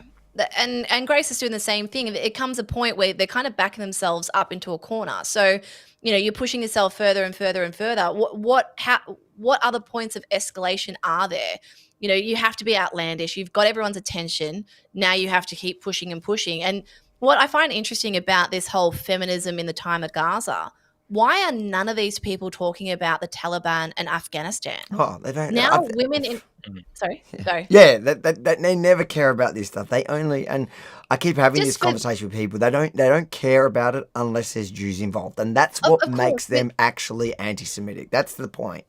And Grace is doing the same thing. It comes a point where they're kind of backing themselves up into a corner. So, you're pushing yourself further and further and further. What other points of escalation are there? You have to be outlandish. You've got everyone's attention. Now you have to keep pushing and pushing. And what I find interesting about this whole feminism in the time of Gaza, why are none of these people talking about the Taliban and Afghanistan? Oh, they don't. Now women in... Sorry, go. Yeah, they never care about this stuff. They only... And I keep having this conversation with people. They don't care about it unless there's Jews involved. And that's what makes them actually anti-Semitic. That's the point.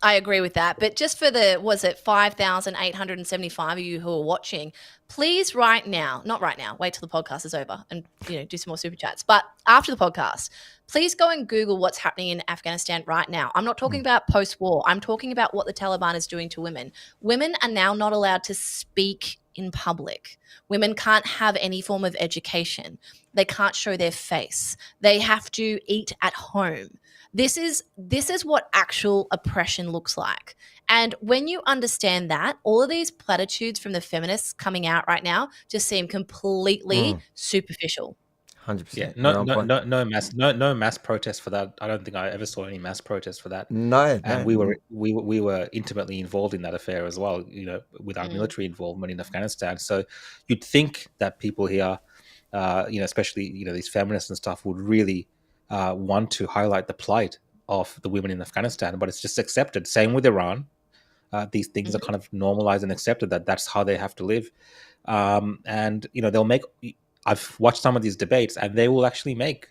I agree with that. But just for the, 5,875 of you who are watching, please not right now, wait till the podcast is over and, do some more super chats. But after the podcast, please go and Google what's happening in Afghanistan right now. I'm not talking about post-war. I'm talking about what the Taliban is doing to women. Women are now not allowed to speak in public. Women can't have any form of education. They can't show their face. They have to eat at home. This is what actual oppression looks like. And when you understand that, all of these platitudes from the feminists coming out right now just seem completely superficial. 100%. Yeah, no mass protest for that. I don't think I ever saw any mass protest for that. No, and we were intimately involved in that affair as well. With our military involvement in Afghanistan. So you'd think that people here, especially these feminists and stuff, would really want to highlight the plight of the women in Afghanistan, but it's just accepted. Same with Iran. These things are kind of normalized and accepted that that's how they have to live. And they'll make. I've watched some of these debates, and they will actually make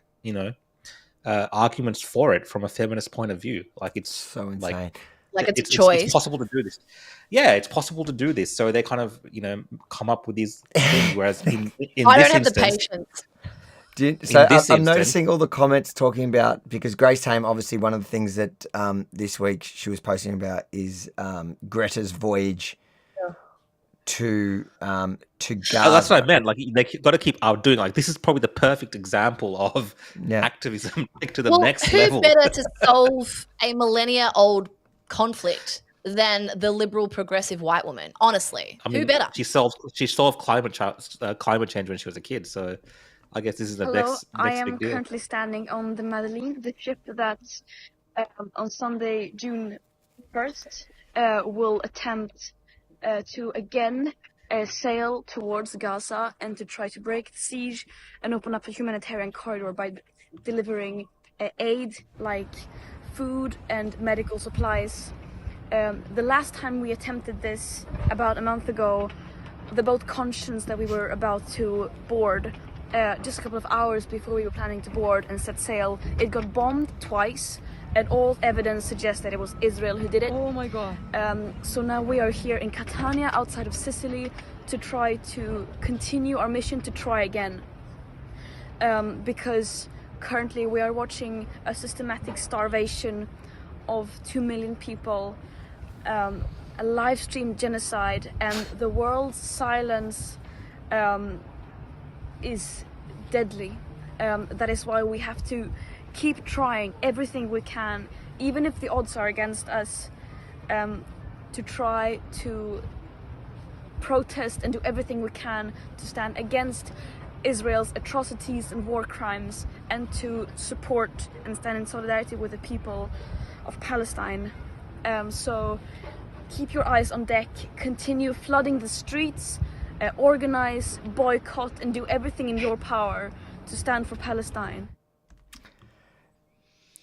arguments for it from a feminist point of view. Like it's so insane. Like it's a choice. It's possible to do this. Yeah, it's possible to do this. So they kind of come up with these things. Whereas in I this don't have instance, the patience. So this I'm instance, noticing all the comments talking about, because Grace Tame, obviously one of the things that this week she was posting about is Greta's voyage to Gaza. that's what I meant. Like they got to keep outdoing. Like this is probably the perfect example of activism to the next who level. better to solve a millennia-old conflict than the liberal progressive white woman? Honestly, I mean, who better? She solved climate change when she was a kid. So I guess this is the next I big am deal. currently standing on the Madeline, the ship that on Sunday, June 1st, will attempt to again sail towards Gaza and to try to break the siege and open up a humanitarian corridor by delivering aid like food and medical supplies. The last time we attempted this, about a month ago, the boat Conscience that we were about to board, just a couple of hours before we were planning to board and set sail, it got bombed twice, and all evidence suggests that it was Israel who did it. Oh my god. So now we are here in Catania, outside of Sicily, to try to continue our mission to try again. Because currently we are watching a systematic starvation of 2 million people, a live stream genocide, and the world's silence is deadly. That is why we have to keep trying everything we can, even if the odds are against us, to try to protest and do everything we can to stand against Israel's atrocities and war crimes, and to support and stand in solidarity with the people of Palestine. So keep your eyes on deck, continue flooding the streets, organize, boycott, and do everything in your power to stand for Palestine.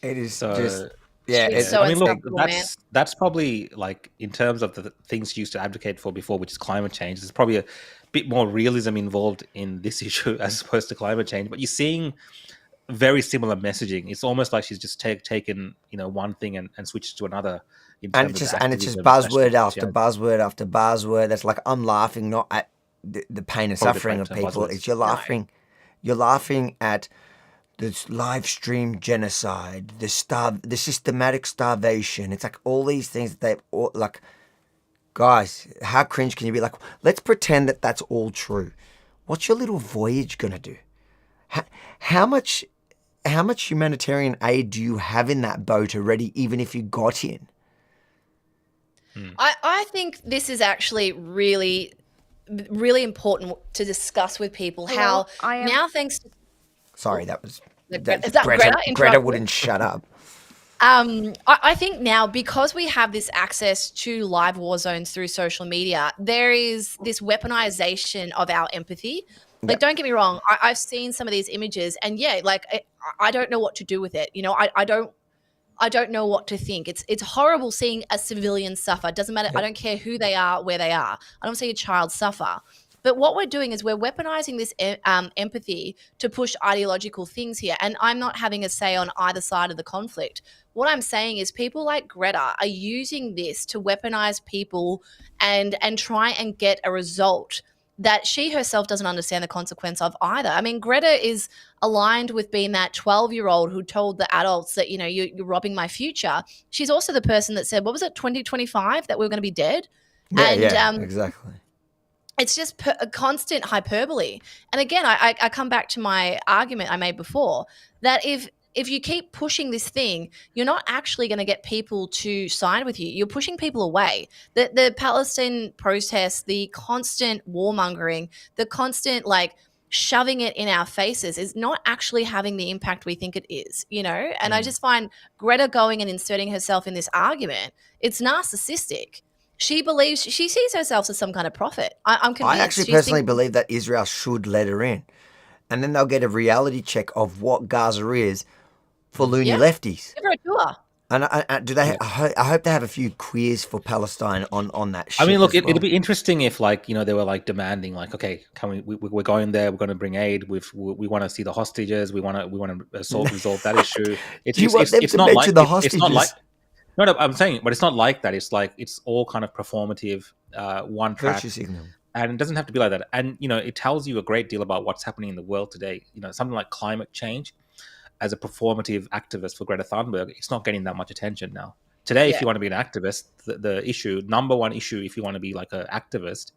It is So- just She's so I mean, look, unstoppable, man. that's probably like in terms of the things she used to advocate for before, which is climate change. There's probably a bit more realism involved in this issue as opposed to climate change. But you're seeing very similar messaging. It's almost like she's just taken one thing and switched to another. and it's just buzzword after buzzword after buzzword. That's like, I'm laughing not at the pain and Probably the suffering of correct term, people. buzzwords. It's you're laughing at this live stream genocide, the systematic starvation. It's like all these things that they've all, like, guys, how cringe can you be? Like, let's pretend that that's all true. What's your little voyage gonna do? How much humanitarian aid do you have in that boat already, even if you got in? I think this is actually really, really important to discuss with people. Hello, How now, thanks to Sorry, that was Is that Greta interrupting? Greta wouldn't shut up. I think now, because we have this access to live war zones through social media, there is this weaponization of our empathy. Like, don't get me wrong, I've seen some of these images, and I don't know what to do with it. I don't know what to think. It's horrible seeing a civilian suffer. It doesn't matter. I don't care who they are, where they are. I don't see a child suffer. But what we're doing is we're weaponizing this empathy to push ideological things here. And I'm not having a say on either side of the conflict. What I'm saying is people like Greta are using this to weaponize people and try and get a result that she herself doesn't understand the consequence of either. I mean, Greta is aligned with being that 12-year-old who told the adults that, you're robbing my future. She's also the person that said, what was it, 2025, that we were going to be dead? Exactly. It's just a constant hyperbole. And again, I come back to my argument I made before, that if you keep pushing this thing, you're not actually going to get people to side with you. You're pushing people away. The Palestine protests, the constant warmongering, the constant shoving it in our faces is not actually having the impact we think it is, And I just find Greta going and inserting herself in this argument, it's narcissistic. She sees herself as some kind of prophet. I'm convinced. I actually personally believe that Israel should let her in. And then they'll get a reality check of what Gaza is for loony lefties. Give her a tour. And do they? I hope they have a few queers for Palestine on that ship. I mean, look, as well. it'll be interesting if, they were demanding, okay, can we're going there, we're going to bring aid, we want to see the hostages, we want to resolve that issue. It's not like the hostages. It's not like. No, I'm saying, but it's not like that. It's all kind of performative, one track. Virtue signal. And it doesn't have to be like that. And, it tells you a great deal about what's happening in the world today. Something like climate change, as a performative activist for Greta Thunberg, it's not getting that much attention now. Today, if you want to be an activist, the number one issue, if you want to be like an activist,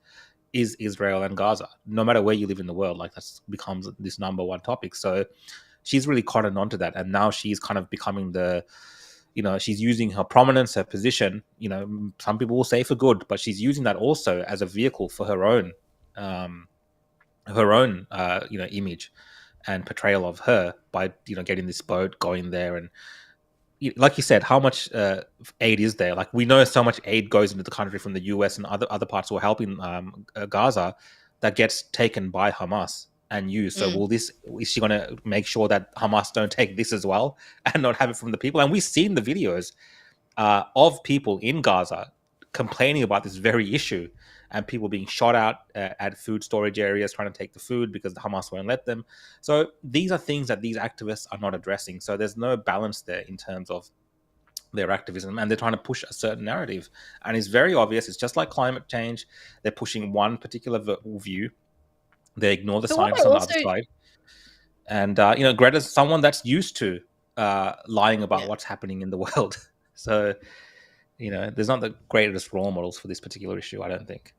is Israel and Gaza. No matter where you live in the world, like that becomes this number one topic. So she's really cottoned onto that. And now she's kind of becoming she's using her prominence, her position, some people will say for good, but she's using that also as a vehicle for her own image and portrayal of her by, getting this boat going there. And like you said, how much aid is there? Like, we know so much aid goes into the country from the US and other parts who are helping Gaza that gets taken by Hamas and used. So is she going to make sure that Hamas don't take this as well and not have it from the people? And we've seen the videos of people in Gaza complaining about this very issue, and people being shot out at food storage areas trying to take the food because the Hamas won't let them. So these are things that these activists are not addressing. So there's no balance there in terms of their activism, and they're trying to push a certain narrative. And it's very obvious. It's just like climate change. They're pushing one particular view. They ignore the science on the other side. And, Greta's someone that's used to lying about what's happening in the world. So, there's not the greatest role models for this particular issue, I don't think.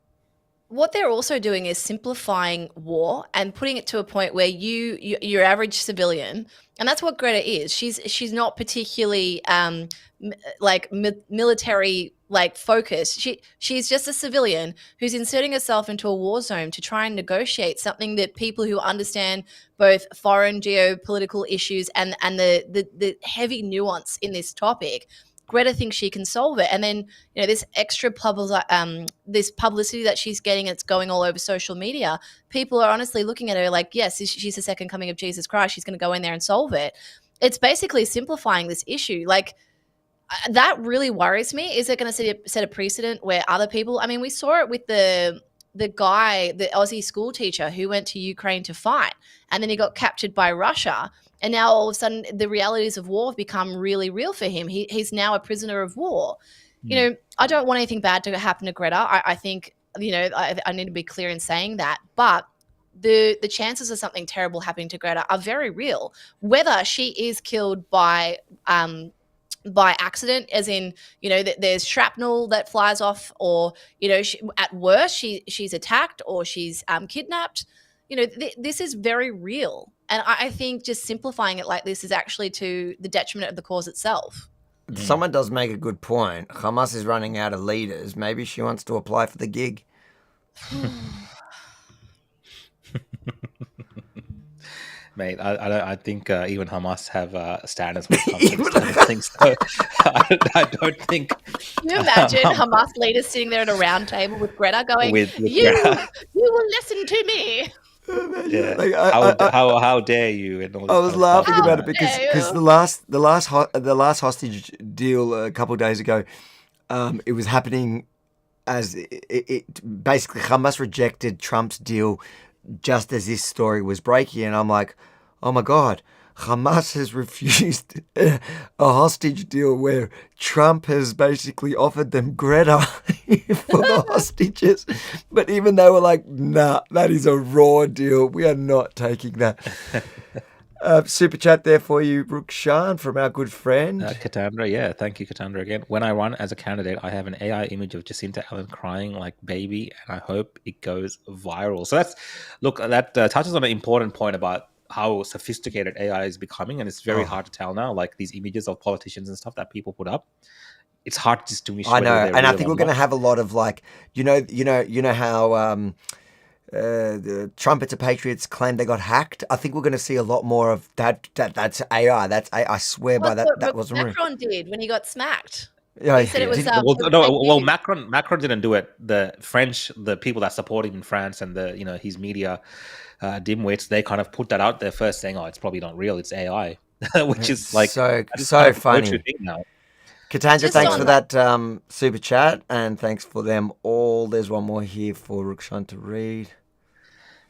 What they're also doing is simplifying war and putting it to a point where your average civilian, and that's what Greta is. She's not particularly military focused. She's just a civilian who's inserting herself into a war zone to try and negotiate something that people who understand both foreign geopolitical issues and the heavy nuance in this topic, Greta thinks she can solve it. And then, this extra this publicity that she's getting, it's going all over social media. People are honestly looking at her like, yes, she's the second coming of Jesus Christ. She's going to go in there and solve it. It's basically simplifying this issue. That really worries me. Is it going to set a precedent where other people, we saw it with the guy, the Aussie school teacher who went to Ukraine to fight, and then he got captured by Russia. And now all of a sudden the realities of war have become really real for him. He's now a prisoner of war. I don't want anything bad to happen to Greta. I think, I need to be clear in saying that. But the chances of something terrible happening to Greta are very real. Whether she is killed by accident, as in, there's shrapnel that flies off, or, at worst she's attacked or she's kidnapped. This is very real. And I think just simplifying it like this is actually to the detriment of the cause itself. Someone does make a good point. Hamas is running out of leaders. Maybe she wants to apply for the gig. Mate, I think even Hamas have standards when it comes to this kind of things. So I don't think. Can you imagine Hamas leaders sitting there at a round table with Greta going, you will listen to me. Yeah. How dare you? And all I was laughing about it because the last hostage deal a couple of days ago, it was happening as it basically Hamas rejected Trump's deal just as this story was breaking, and I'm like, oh my God, Hamas has refused a hostage deal where Trump has basically offered them Greta for the hostages. But even they were like, nah, that is a raw deal. We are not taking that. Super chat there for you, Rukshan, from our good friend. Katandra, yeah. Thank you, Katandra, again. When I run as a candidate, I have an AI image of Jacinta Allen crying like baby, and I hope it goes viral. So that touches on an important point about how sophisticated AI is becoming, and it's very hard to tell now. Like these images of politicians and stuff that people put up, it's hard to distinguish. I know, and I think we're going to have a lot of how the trumpets of patriots claim they got hacked. I think we're going to see a lot more of that. That's AI. That's AI. I swear by that. That wasn't real. Macron did when he got smacked. Yeah, he said it was. Macron didn't do it. The people that support him in France and his media dimwits, they kind of put that out there first, saying, "Oh, it's probably not real. It's AI," which is like so funny. Katandra, thanks for that super chat, and thanks for them all. There's one more here for Rukshan to read.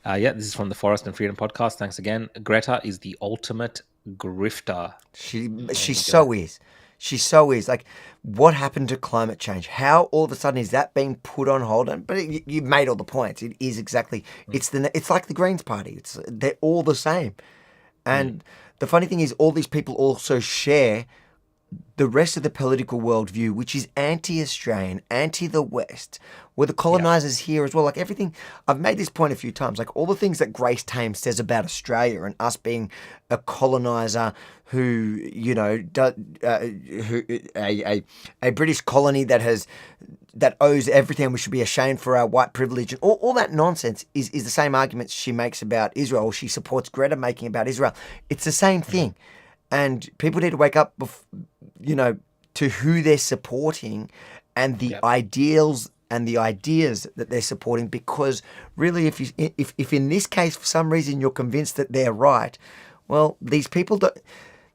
This is from the Forest and Freedom podcast. Thanks again. Greta is the ultimate grifter. She so is. She so is. Like, what happened to climate change? How all of a sudden is that being put on hold? You've made all the points. It is exactly. It's like the Greens Party. They're all the same. And the funny thing is, all these people also share the rest of the political worldview, which is anti-Australian, anti the West. We're the colonizers here as well. Like everything, I've made this point a few times. Like all the things that Grace Tame says about Australia and us being a colonizer who, a British colony that owes everything. We should be ashamed for our white privilege. And all that nonsense is the same arguments she makes about Israel. Or she supports Greta making about Israel. It's the same thing. And people need to wake up, to who they're supporting and the ideals and the ideas that they're supporting. Because really, if in this case, for some reason, you're convinced that they're right, well, these people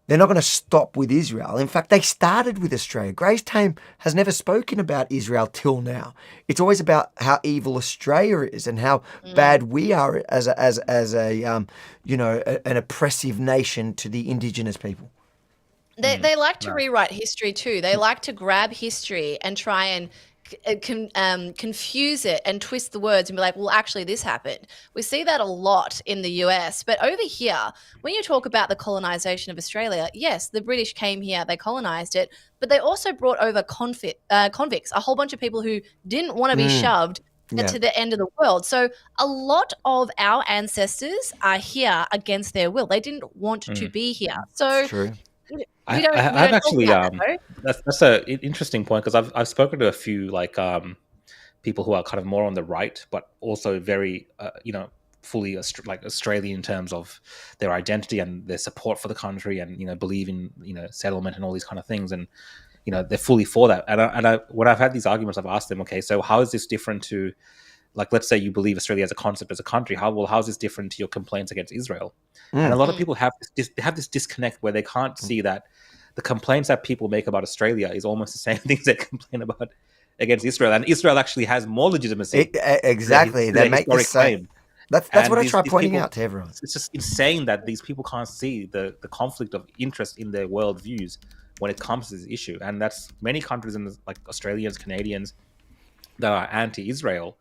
they're not going to stop with Israel. In fact, they started with Australia. Grace Tame has never spoken about Israel till now. It's always about how evil Australia is and how bad we are as an oppressive nation to the Indigenous people. They like to rewrite history too. They like to grab history and try and confuse it and twist the words and be like, well, actually this happened. We see that a lot in the US, but over here, when you talk about the colonization of Australia, yes, the British came here, they colonized it, but they also brought over convicts, a whole bunch of people who didn't want to be shoved to the end of the world. So a lot of our ancestors are here against their will. They didn't want to be here. So True. I've actually that's an interesting point, because I've spoken to a few people who are kind of more on the right, but also very fully Australian in terms of their identity and their support for the country, and believe in settlement and all these kind of things, and they're fully for that. And when I've had these arguments, I've asked them, okay, so how is this different to, like, let's say you believe Australia as a concept, as a country, how is this different to your complaints against Israel? And a lot of people have this disconnect where they can't see that the complaints that people make about Australia is almost the same things they complain about against Israel, and Israel actually has more legitimacy. Exactly, they make the same claim. That's what I try pointing out to everyone. It's just insane that these people can't see the conflict of interest in their worldviews when it comes to this issue, and that's many countries like Australians, Canadians that are anti-Israel,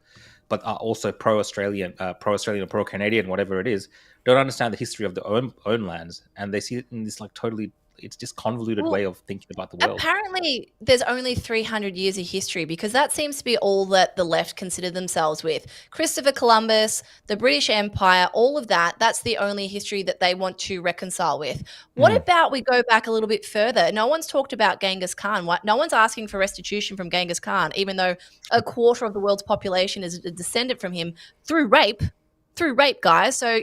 but are also pro-Australian or pro-Canadian, whatever it is, don't understand the history of their own lands, and they see it in this totally, it's just convoluted way of thinking about the world. Apparently, there's only 300 years of history, because that seems to be all that the left consider themselves with. Christopher Columbus, the British Empire, all of that, that's the only history that they want to reconcile with. What about we go back a little bit further? No one's talked about Genghis Khan. No one's asking for restitution from Genghis Khan, even though a quarter of the world's population is a descendant from him through rape, guys. So,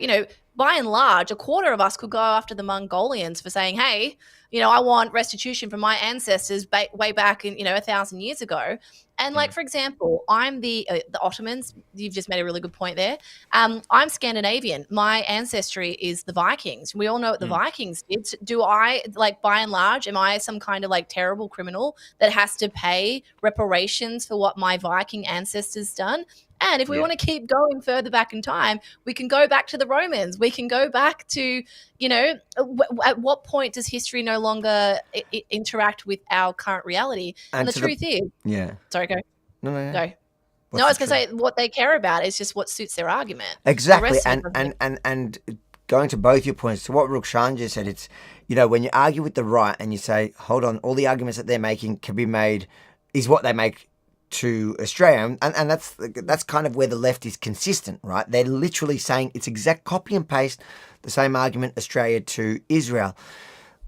by and large, a quarter of us could go after the Mongolians for saying, hey, I want restitution from my ancestors way back in, 1,000 years ago. And for example, I'm the Ottomans. You've just made a really good point there. I'm Scandinavian. My ancestry is the Vikings. We all know what the Vikings did. Do I, by and large, am I some kind of terrible criminal that has to pay reparations for what my Viking ancestors done? And if we want to keep going further back in time, we can go back to the Romans. We can go back to, at what point does history no longer interact with our current reality? And the truth is, sorry, go. No. Go. I was going to say what they care about is just what suits their argument. Exactly, and going to both your points, to what Rukshan just said, it's when you argue with the right and you say, hold on, all the arguments that they're making can be made is what they make to Australia, and that's kind of where the left is consistent, right? They're literally saying it's exact copy and paste the same argument Australia to Israel.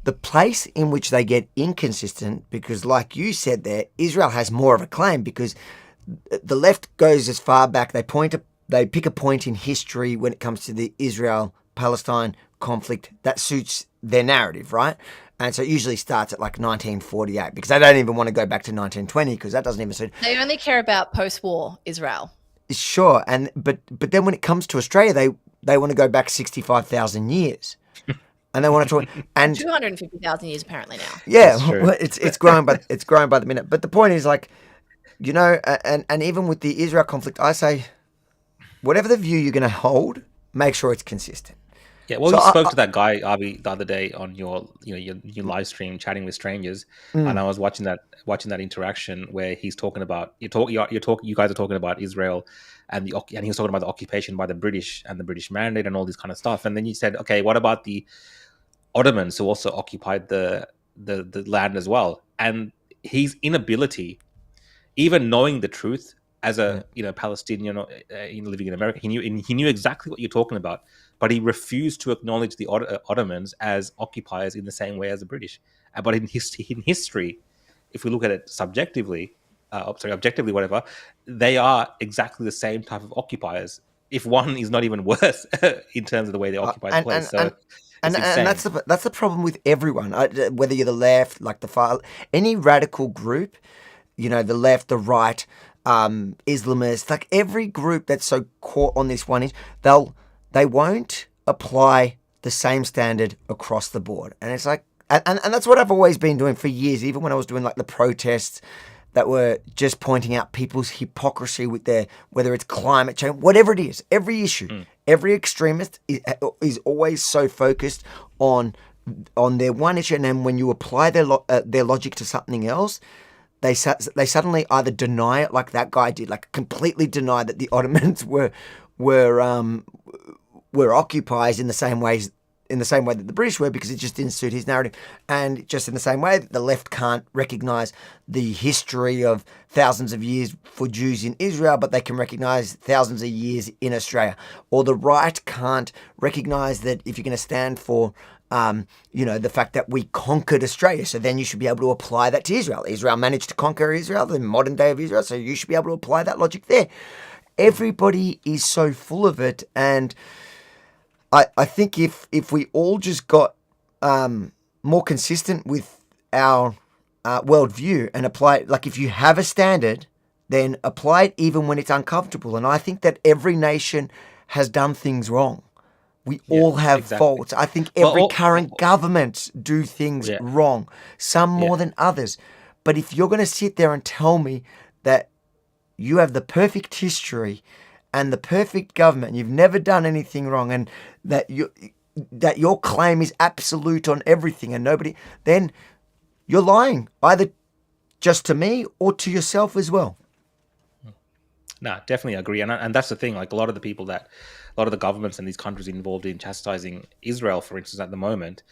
The place in which they get inconsistent, because like you said there, Israel has more of a claim, because the left goes as far back, they pick a point in history when it comes to the Israel-Palestine conflict that suits their narrative, right? And so it usually starts at 1948, because they don't even want to go back to 1920, because that doesn't even suit. They only care about post-war Israel. Sure, but then when it comes to Australia, they want to go back 65,000 years, and they want to talk 250,000 years apparently now. Yeah, well, it's growing, but it's growing by the minute. But the point is, and even with the Israel conflict, I say, whatever the view you're going to hold, make sure it's consistent. Yeah, well, So you spoke to that guy Avi the other day on your live stream, chatting with strangers, and I was watching that interaction where he's talking about you guys are talking about Israel and and he was talking about the occupation by the British and the British Mandate and all this kind of stuff, and then you said, okay, what about the Ottomans who also occupied the land as well, and his inability, even knowing the truth as a Palestinian living in America, he knew exactly what you're talking about, but he refused to acknowledge the Ottomans as occupiers in the same way as the British. But in history, if we look at it objectively, whatever, they are exactly the same type of occupiers. If one is not even worse in terms of the way they occupy the place, so it's insane. And that's the problem with everyone, whether you're the left, like the far, any radical group, the left, the right, Islamists, like every group that's so caught on this one is they won't apply the same standard across the board. And it's like, and that's what I've always been doing for years, even when I was doing like the protests that were just pointing out people's hypocrisy with whether it's climate change, whatever it is, every issue, every extremist is always so focused on their one issue. And then when you apply their logic to something else, they suddenly either deny it, like that guy did, like completely deny that the Ottomans were occupiers in the same way that the British were, because it just didn't suit his narrative. And just in the same way that the left can't recognise the history of thousands of years for Jews in Israel, but they can recognise thousands of years in Australia. Or the right can't recognise that if you're going to stand for the fact that we conquered Australia, so then you should be able to apply that to Israel. Israel managed to conquer Israel, the modern day of Israel, so you should be able to apply that logic there. Everybody is so full of it, and I think if we all just got more consistent with our worldview and apply it, like if you have a standard, then apply it even when it's uncomfortable. And I think that every nation has done things wrong. We all have faults. I think every current government do things wrong, some more than others. But if you're going to sit there and tell me that you have the perfect history and the perfect government, and you've never done anything wrong, and that your claim is absolute on everything and nobody, then you're lying, either just to me or to yourself as well. No, definitely agree. And that's the thing, like a lot of the governments in these countries involved in chastising Israel, for instance, at the moment,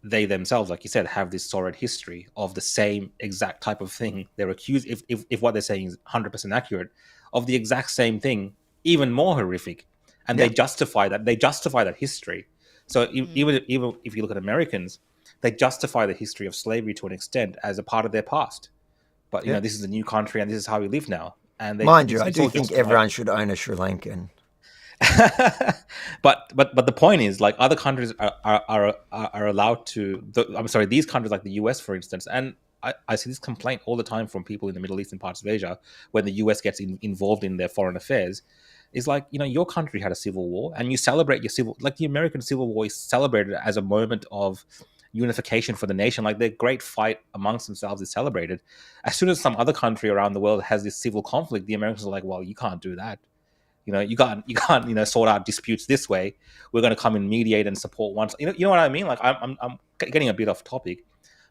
they themselves, like you said, have this sordid history of the same exact type of thing. They're accused, if what they're saying is 100% accurate, of the exact same thing, even more horrific. And they justify that. They justify that history. So even if you look at Americans, they justify the history of slavery to an extent as a part of their past. But, this is a new country and this is how we live now. And mind you, I do think everyone should own a Sri Lankan. but the point is, like, other countries are allowed to. These countries like the US, for instance, and I see this complaint all the time from people in the Middle East and parts of Asia when the US gets involved in their foreign affairs. Is like, your country had a civil war and you celebrate like the American Civil War is celebrated as a moment of unification for the nation. Like their great fight amongst themselves is celebrated. As soon as some other country around the world has this civil conflict, the Americans are like, well, you can't do that. You can't sort out disputes this way. We're going to come and mediate and support one. You know what I mean? Like I'm getting a bit off topic,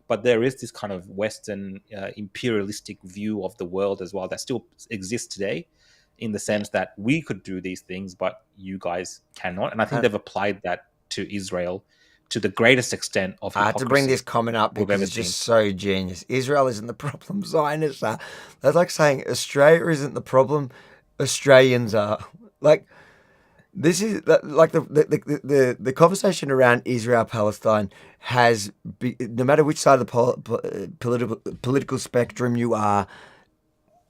but there is this kind of Western imperialistic view of the world as well that still exists today, in the sense that we could do these things, but you guys cannot. And I think they've applied that to Israel to the greatest extent of hypocrisy. I had to bring this comment up because it's just so genius. Israel isn't the problem, Zionists are. That's like saying Australia isn't the problem, Australians are. Like, this is like the conversation around Israel-Palestine has, no matter which side of the political spectrum you are,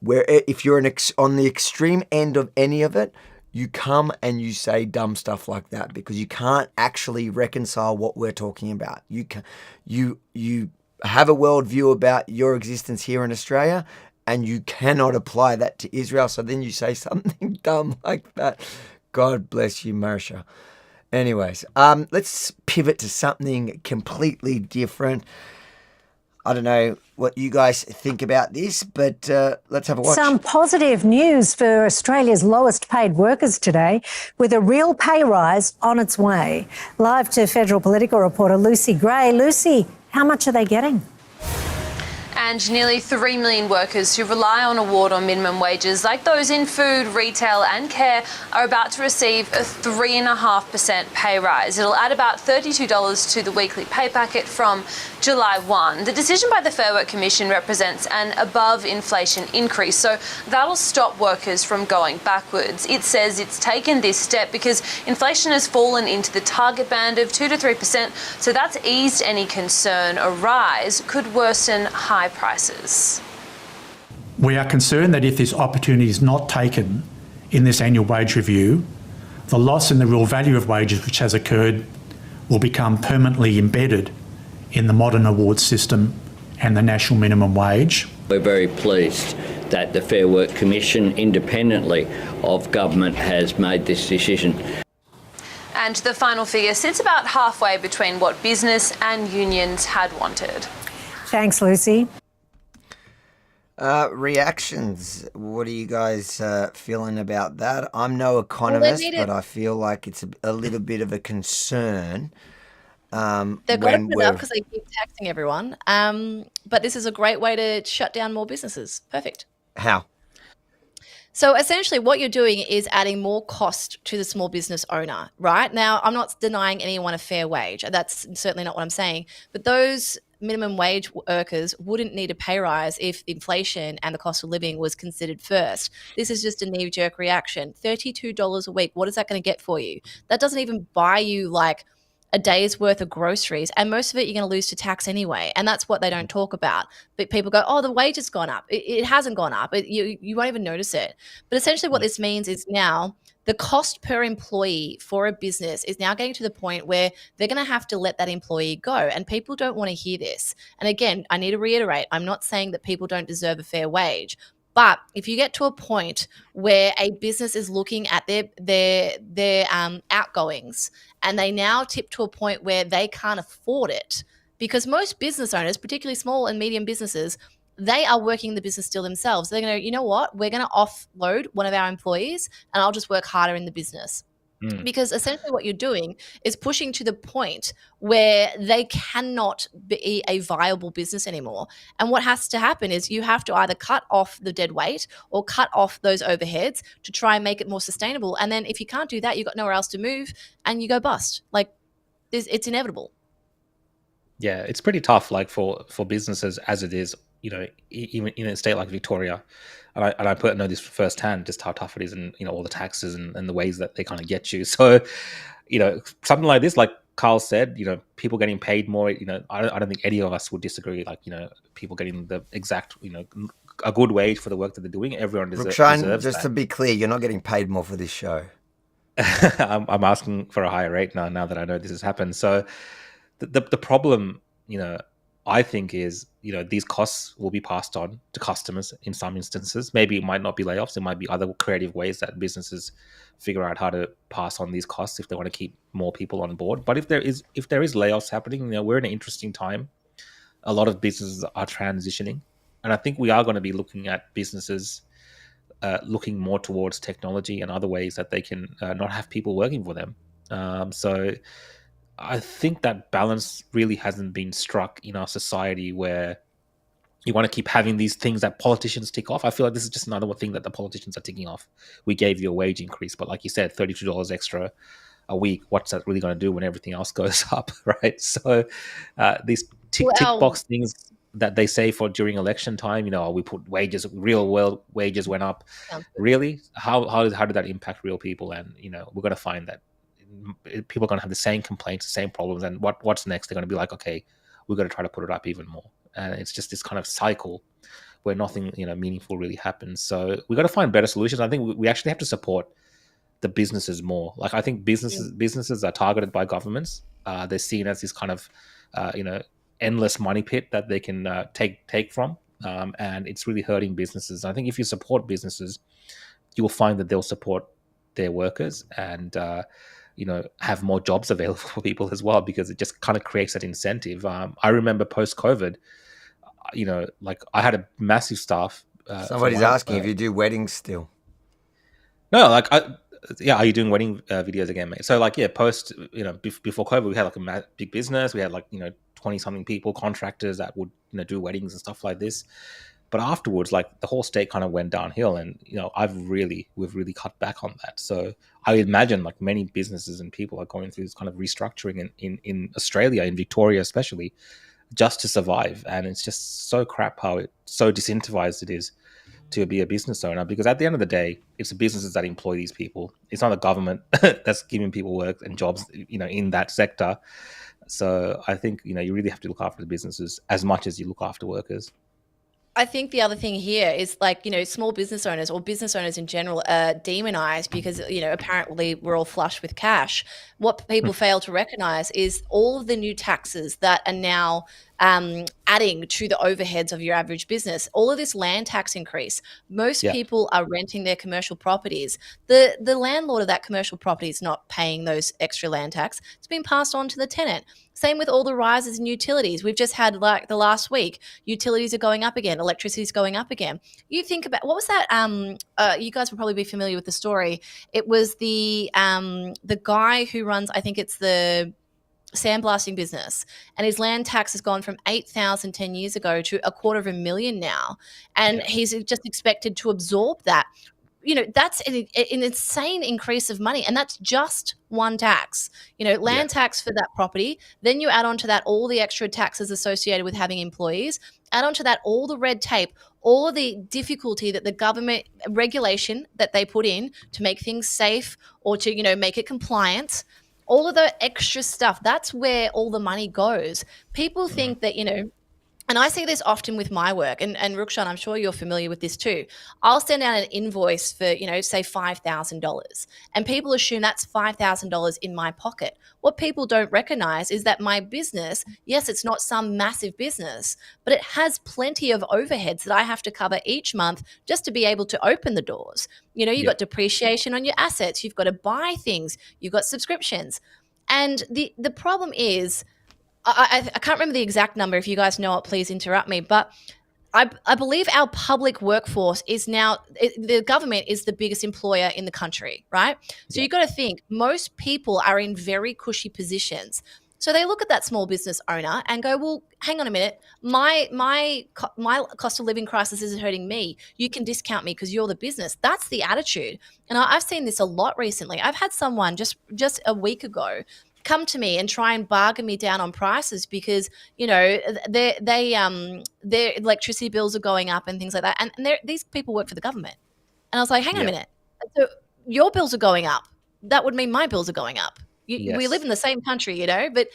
where if you're on the extreme end of any of it, you come and you say dumb stuff like that because you can't actually reconcile what we're talking about. You have a worldview about your existence here in Australia, and you cannot apply that to Israel. So then you say something dumb like that. God bless you, Marsha. Anyways, let's pivot to something completely different. I don't know what you guys think about this, but let's have a watch. Some positive news for Australia's lowest paid workers today, with a real pay rise on its way. Live to federal political reporter Lucy Gray. Lucy, how much are they getting? And nearly 3 million workers who rely on award or minimum wages, like those in food, retail and care, are about to receive a 3.5% pay rise. It'll add about $32 to the weekly pay packet from July 1. The decision by the Fair Work Commission represents an above-inflation increase, so that'll stop workers from going backwards. It says it's taken this step because inflation has fallen into the target band of 2 to 3%, so that's eased any concern a rise could worsen high prices. We are concerned that if this opportunity is not taken in this annual wage review, the loss in the real value of wages which has occurred will become permanently embedded in the modern awards system and the national minimum wage. We're very pleased that the Fair Work Commission, independently of government, has made this decision. And the final figure sits about halfway between what business and unions had wanted. Thanks, Lucy. Reactions. What are you guys feeling about that? I'm no economist, but I feel like it's a little bit of a concern. They've got to put it up because they keep taxing everyone. But this is a great way to shut down more businesses. Perfect. How? So essentially what you're doing is adding more cost to the small business owner, right? Now, I'm not denying anyone a fair wage. That's certainly not what I'm saying. But those minimum wage workers wouldn't need a pay rise if inflation and the cost of living was considered first. This is just a knee-jerk reaction. $32 a week, what is that going to get for you? That doesn't even buy you like a day's worth of groceries, and most of it you're going to lose to tax anyway, and that's what they don't talk about. But people go, oh, the wage has gone up. It hasn't gone up. You won't even notice it. But essentially what this means is now the cost per employee for a business is now getting to the point where they're going to have to let that employee go, and people don't want to hear this. And again, I need to reiterate, I'm not saying that people don't deserve a fair wage, but if you get to a point where a business is looking at their outgoings and they now tip to a point where they can't afford it, because most business owners, particularly small and medium businesses, they are working the business still themselves. They're going to, you know what, we're going to offload one of our employees and I'll just work harder in the business. Because essentially what you're doing is pushing to the point where they cannot be a viable business anymore. And what has to happen is you have to either cut off the dead weight or cut off those overheads to try and make it more sustainable. And then if you can't do that, you've got nowhere else to move and you go bust. Like, it's inevitable. Yeah, it's pretty tough, like for businesses as it is, you know, even in a state like Victoria. And I know this firsthand, just how tough it is, and you know all the taxes and the ways that they kind of get you. So, you know, something like this, like Carl said, you know, people getting paid more. You know, I don't think any of us would disagree. Like, you know, people getting the exact, you know, a good wage for the work that they're doing. Everyone deserves just that. To be clear, you're not getting paid more for this show. I'm asking for a higher rate now that I know this has happened. So, the problem, you know, I think is, you know, these costs will be passed on to customers in some instances. Maybe it might not be layoffs. It might be other creative ways that businesses figure out how to pass on these costs if they want to keep more people on board. But if there is layoffs happening, you know, we're in an interesting time. A lot of businesses are transitioning. And I think we are going to be looking at businesses looking more towards technology and other ways that they can not have people working for them. So I think that balance really hasn't been struck in our society, where you want to keep having these things that politicians tick off. I feel like this is just another thing that the politicians are ticking off. We gave you a wage increase, but like you said, $32 extra a week, what's that really going to do when everything else goes up, right? So these tick box things that they say for during election time, you know, we put wages, real world wages went up. Really? How did that impact real people? And, you know, we're going to find that people are going to have the same complaints, the same problems, and what's next? They're going to be like, okay, we're going to try to put it up even more, and it's just this kind of cycle where nothing, you know, meaningful really happens. So we got to find better solutions. I think we actually have to support the businesses more. Like, I think businesses are targeted by governments. They're seen as this kind of you know, endless money pit that they can take from, and it's really hurting businesses. I think if you support businesses, you will find that they'll support their workers and you know, have more jobs available for people as well, because it just kind of creates that incentive. I remember post-COVID, like I had a massive staff. Somebody's asking if you do weddings still. No, like are you doing wedding videos again, mate? So like, post, before COVID, we had like a big business. We had like 20 something people, contractors that would do weddings and stuff like this. But afterwards, like the whole state kind of went downhill, and we've really cut back on that. So I imagine like many businesses and people are going through this kind of restructuring in Australia, in Victoria especially, just to survive. And it's just so crap how so disincentivized it is to be a business owner, because at the end of the day, it's the businesses that employ these people. It's not the government that's giving people work and jobs, in that sector. So I think, you really have to look after the businesses as much as you look after workers. I think the other thing here is like, small business owners or business owners in general are demonized because, apparently we're all flush with cash. What people fail to recognize is all of the new taxes that are now adding to the overheads of your average business. All of this land tax increase. Most people are renting their commercial properties. The landlord of that commercial property is not paying those extra land tax. It's been passed on to the tenant. Same with all the rises in utilities. We've just had, like, the last week, utilities are going up again, electricity is going up again. You think about, what was that? You guys will probably be familiar with the story. It was the guy who runs, I think it's the sandblasting business, and his land tax has gone from 8,000 10 years ago to $250,000 now, and he's just expected to absorb that. That's an insane increase of money, and that's just one tax. Land tax for that property. Then you add on to that all the extra taxes associated with having employees. Add on to that all the red tape, all of the difficulty that the government regulation that they put in to make things safe or to make it compliant. All of the extra stuff, that's where all the money goes. People think that, and I see this often with my work, and Rukshan, I'm sure you're familiar with this too. I'll send out an invoice for, say $5,000, and people assume that's $5,000 in my pocket. What people don't recognize is that my business, yes, it's not some massive business, but it has plenty of overheads that I have to cover each month just to be able to open the doors. You've got depreciation on your assets. You've got to buy things. You've got subscriptions. And the problem is, I can't remember the exact number. If you guys know it, please interrupt me. But I believe our public workforce is now, the government is the biggest employer in the country, right? So you've got to think, most people are in very cushy positions. So they look at that small business owner and go, well, hang on a minute. My cost of living crisis isn't hurting me. You can discount me because you're the business. That's the attitude. And I've seen this a lot recently. I've had someone just a week ago come to me and try and bargain me down on prices because their electricity bills are going up and things like that, and these people work for the government. And I was like, hang on a minute, so your bills are going up, that would mean my bills are going up. We live in the same country, but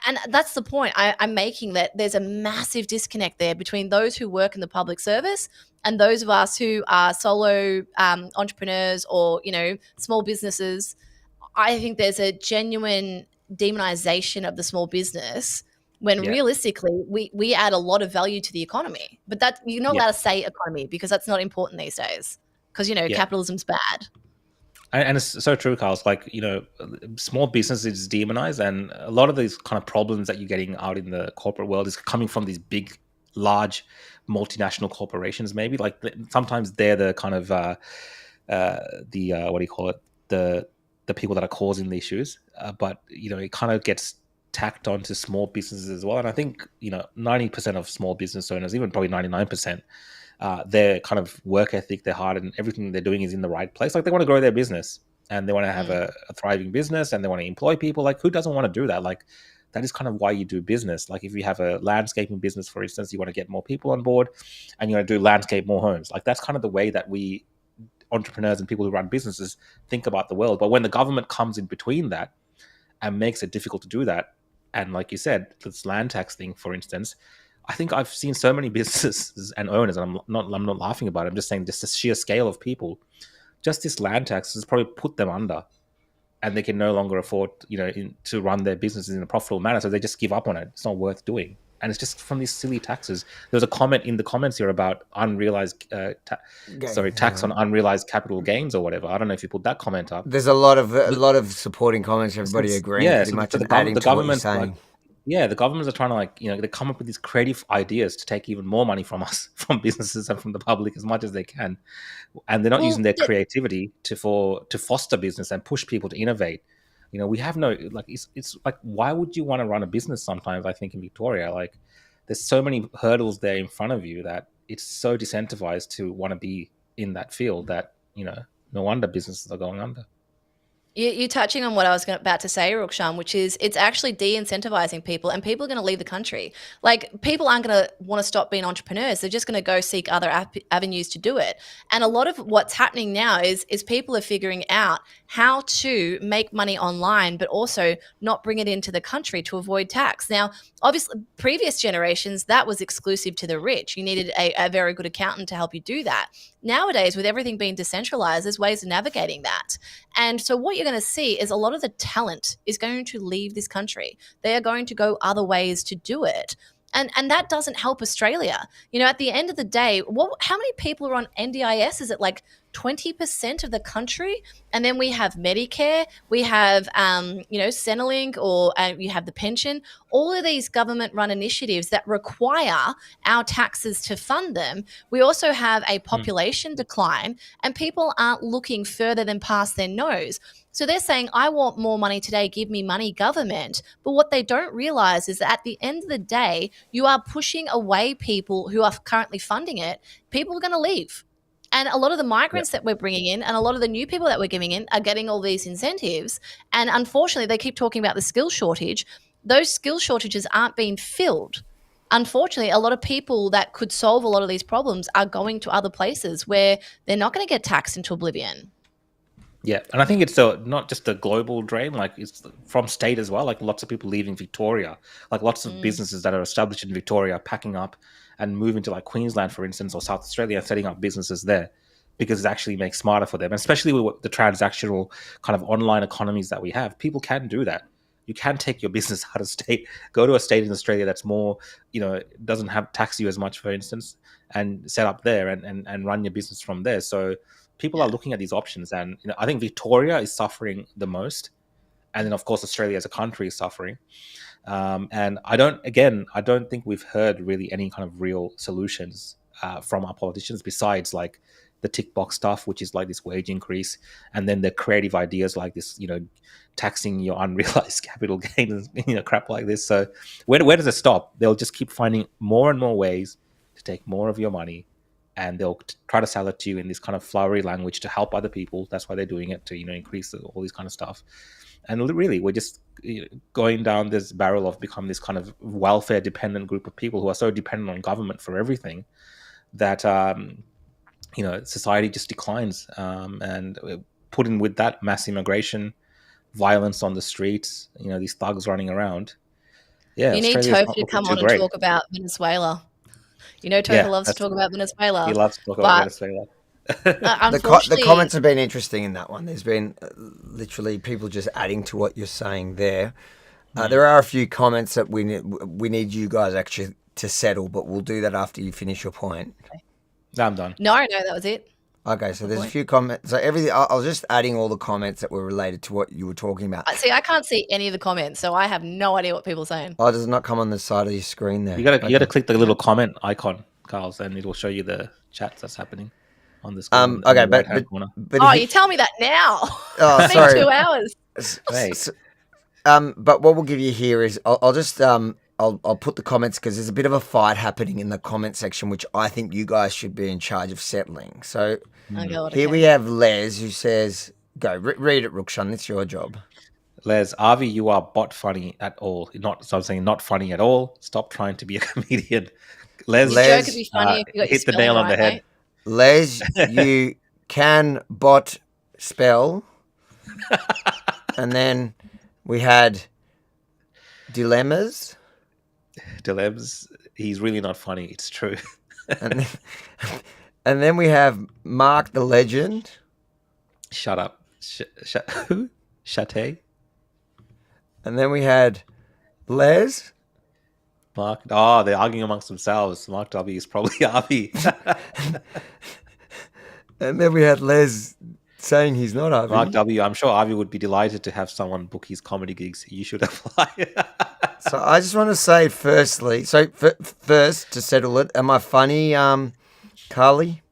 and that's the point I'm making, that there's a massive disconnect there between those who work in the public service and those of us who are solo entrepreneurs or small businesses. I think there's a genuine demonization of the small business when realistically we add a lot of value to the economy. But that you're not allowed to say economy because that's not important these days because, capitalism's bad. And it's so true, Carl. It's like, small business is demonized, and a lot of these kind of problems that you're getting out in the corporate world is coming from these big, large multinational corporations, maybe. Like sometimes they're the kind of what do you call it? The people that are causing the issues, but it kind of gets tacked onto small businesses as well. And I think 90% of small business owners, even probably 99%, their kind of work ethic, their heart, and everything they're doing is in the right place. Like they want to grow their business and they want to have a thriving business and they want to employ people. Like who doesn't want to do that? Like that is kind of why you do business. Like if you have a landscaping business, for instance, you want to get more people on board and you want to do landscape more homes. Like that's kind of the way that we entrepreneurs and people who run businesses think about the world. But when the government comes in between that and makes it difficult to do that, and like you said, this land tax thing, for instance, I think I've seen so many businesses and owners, and I'm not laughing about it, I'm just saying just the sheer scale of people, just this land tax has probably put them under, and they can no longer afford to run their businesses in a profitable manner, so they just give up on it. It's not worth doing. And it's just from these silly taxes. There was a comment in the comments here about unrealized tax on unrealized capital gains or whatever. I don't know if you put that comment up. There's a lot of supporting comments. Everybody agreeing pretty much. The government, Yeah, the governments are trying to they come up with these creative ideas to take even more money from us, from businesses and from the public as much as they can, and they're not Well, using their creativity to foster business and push people to innovate. We have no it's like, why would you want to run a business? Sometimes I think in Victoria, like, there's so many hurdles there in front of you that it's so disincentivized to want to be in that field that no wonder businesses are going under. You're touching on what I was about to say, Rukshan, which is it's actually de-incentivizing people, and people are going to leave the country. Like, people aren't going to want to stop being entrepreneurs. They're just going to go seek other avenues to do it. And a lot of what's happening now is people are figuring out how to make money online, but also not bring it into the country to avoid tax. Now, obviously, previous generations, that was exclusive to the rich. You needed a very good accountant to help you do that. Nowadays, with everything being decentralized, there's ways of navigating that. And so what you're going to see is a lot of the talent is going to leave this country. They are going to go other ways to do it. And that doesn't help Australia. At the end of the day, how many people are on NDIS? Is it like 20% of the country? And then we have Medicare, we have, Centrelink, or you have the pension. All of these government-run initiatives that require our taxes to fund them. We also have a population decline, and people aren't looking further than past their nose. So they're saying, I want more money today, give me money, government. But what they don't realize is that at the end of the day, you are pushing away people who are currently funding it. People are going to leave. And a lot of the migrants that we're bringing in and a lot of the new people that we're giving in are getting all these incentives. And unfortunately, they keep talking about the skill shortage. Those skill shortages aren't being filled. Unfortunately, a lot of people that could solve a lot of these problems are going to other places where they're not going to get taxed into oblivion. Yeah, and I think it's not just a global drain, like it's from state as well. Like, lots of people leaving Victoria, like lots of businesses that are established in Victoria packing up and moving to like Queensland, for instance, or South Australia, and setting up businesses there because it actually makes smarter for them. And especially with the transactional kind of online economies that we have, people can do that. You can take your business out of state, go to a state in Australia that's more, doesn't have tax you as much, for instance, and set up there and run your business from there. So people are looking at these options, and I think Victoria is suffering the most, and then of course Australia as a country is suffering. And I don't think we've heard really any kind of real solutions from our politicians besides like the tick box stuff, which is like this wage increase, and then the creative ideas like this, taxing your unrealized capital gains, crap like this. So where does it stop? They'll just keep finding more and more ways to take more of your money, and they'll try to sell it to you in this kind of flowery language to help other people. That's why they're doing it, to increase all this kind of stuff. And really, we're just going down this barrel of become this kind of welfare dependent group of people who are so dependent on government for everything that society just declines. And put in with that mass immigration, violence on the streets, these thugs running around. Yeah, you need Toph to come on and talk about Venezuela. Toph loves to talk about Venezuela. He loves to talk about Venezuela. The comments have been interesting in that one. There's been literally people just adding to what you're saying there. There are a few comments that we need you guys actually to settle, but we'll do that after you finish your point. Okay. No, I'm done. No, that was it. Okay, so there's a few comments. So everything, I was just adding all the comments that were related to what you were talking about. See, I can't see any of the comments, so I have no idea what people are saying. Oh, does it not come on the side of your screen there? You gotta click the little comment icon, Carls, and it will show you the chat that's happening on the screen. Okay, but you tell me that now. Oh, it's sorry. been 2 hours. Hey. But what we'll give you here is I'll just I'll put the comments because there's a bit of a fight happening in the comment section, which I think you guys should be in charge of settling. So here we have Les who says, "Go read it, Rukshan. It's your job." Les, Avi, you are bot funny at all. So I'm saying not funny at all. Stop trying to be a comedian. Les, joke could be funny if you got hit the nail on the head. Mate. Les, you can bot spell. And then we had dilemmas. He's really not funny. It's true. and then we have Mark the Legend. Shut up. Who? Chate. And then we had Les. Mark. Oh, they're arguing amongst themselves. Mark W is probably Avi. And then we had Les saying he's not, Avi. Mark W, I'm sure Avi would be delighted to have someone book his comedy gigs. You should apply. So I just want to say, firstly, first to settle it, am I funny, Carly?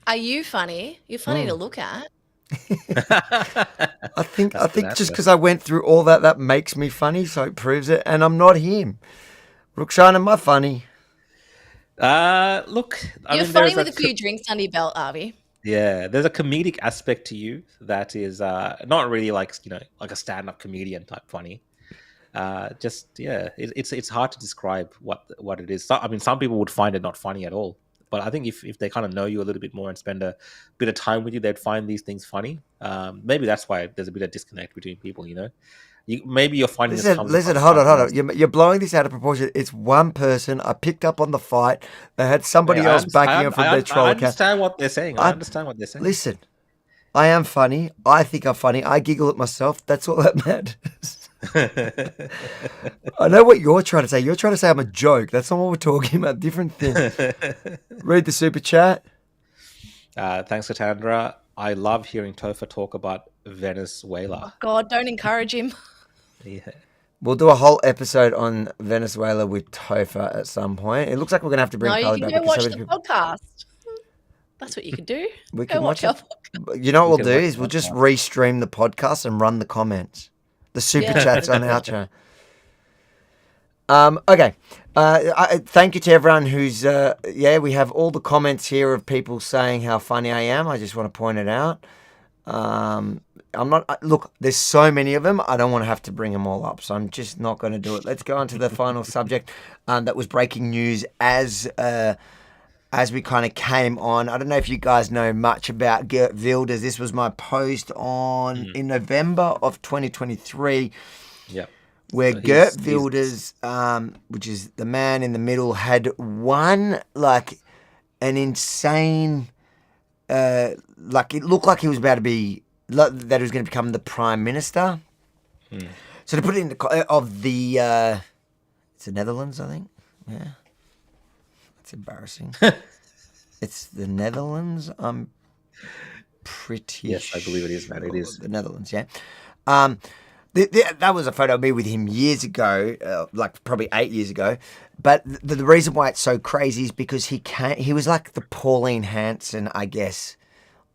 Are you funny? You're funny to look at. I think just because I went through all that makes me funny, so it proves it. And I'm not him. Rukshan, am I funny? Look, You're funny with a few drinks under your belt, Avi. Yeah, there's a comedic aspect to you that is not really like a stand-up comedian type funny. It's hard to describe what it is. Some people would find it not funny at all, but I think if they kind of know you a little bit more and spend a bit of time with you, they'd find these things funny. Maybe that's why there's a bit of disconnect between people. Maybe you're finding Listen, hold on. You're blowing this out of proportion. It's one person. I picked up on the fight. They had somebody else backing up from their troll account. I understand what they're saying. I understand what they're saying. Listen, I am funny. I think I'm funny. I giggle at myself. That's all that matters. I know what you're trying to say. You're trying to say I'm a joke. That's not what we're talking about. Different things. Read the super chat. Thanks, Katandra. I love hearing Topher talk about Venezuela. Oh, God, don't encourage him. Yeah. We'll do a whole episode on Venezuela with Topher at some point. It looks like we're going to have to bring Carly back. You can go watch the podcast. That's what you could do. We can watch it. You know what we'll do is we'll just restream the podcast and run the comments. The super chats on outro. Okay. Thank you to everyone who's, we have all the comments here of people saying how funny I am. I just want to point it out. Look, there's so many of them. I don't want to have to bring them all up, so I'm just not going to do it. Let's go on to the final subject that was breaking news as we kind of came on. I don't know if you guys know much about Geert Wilders. This was my post in November of 2023. Yep. Where Geert Wilders, which is the man in the middle, had won like an insane, it looked like he was about to be, that he was going to become the Prime Minister. So to put it in it's the Netherlands, I think. Yeah. That's embarrassing. It's the Netherlands, I'm pretty Yes, I believe it is, man. It is. The Netherlands, yeah. That was a photo of me with him years ago, probably 8 years ago. But the reason why it's so crazy is because he was like the Pauline Hanson, I guess,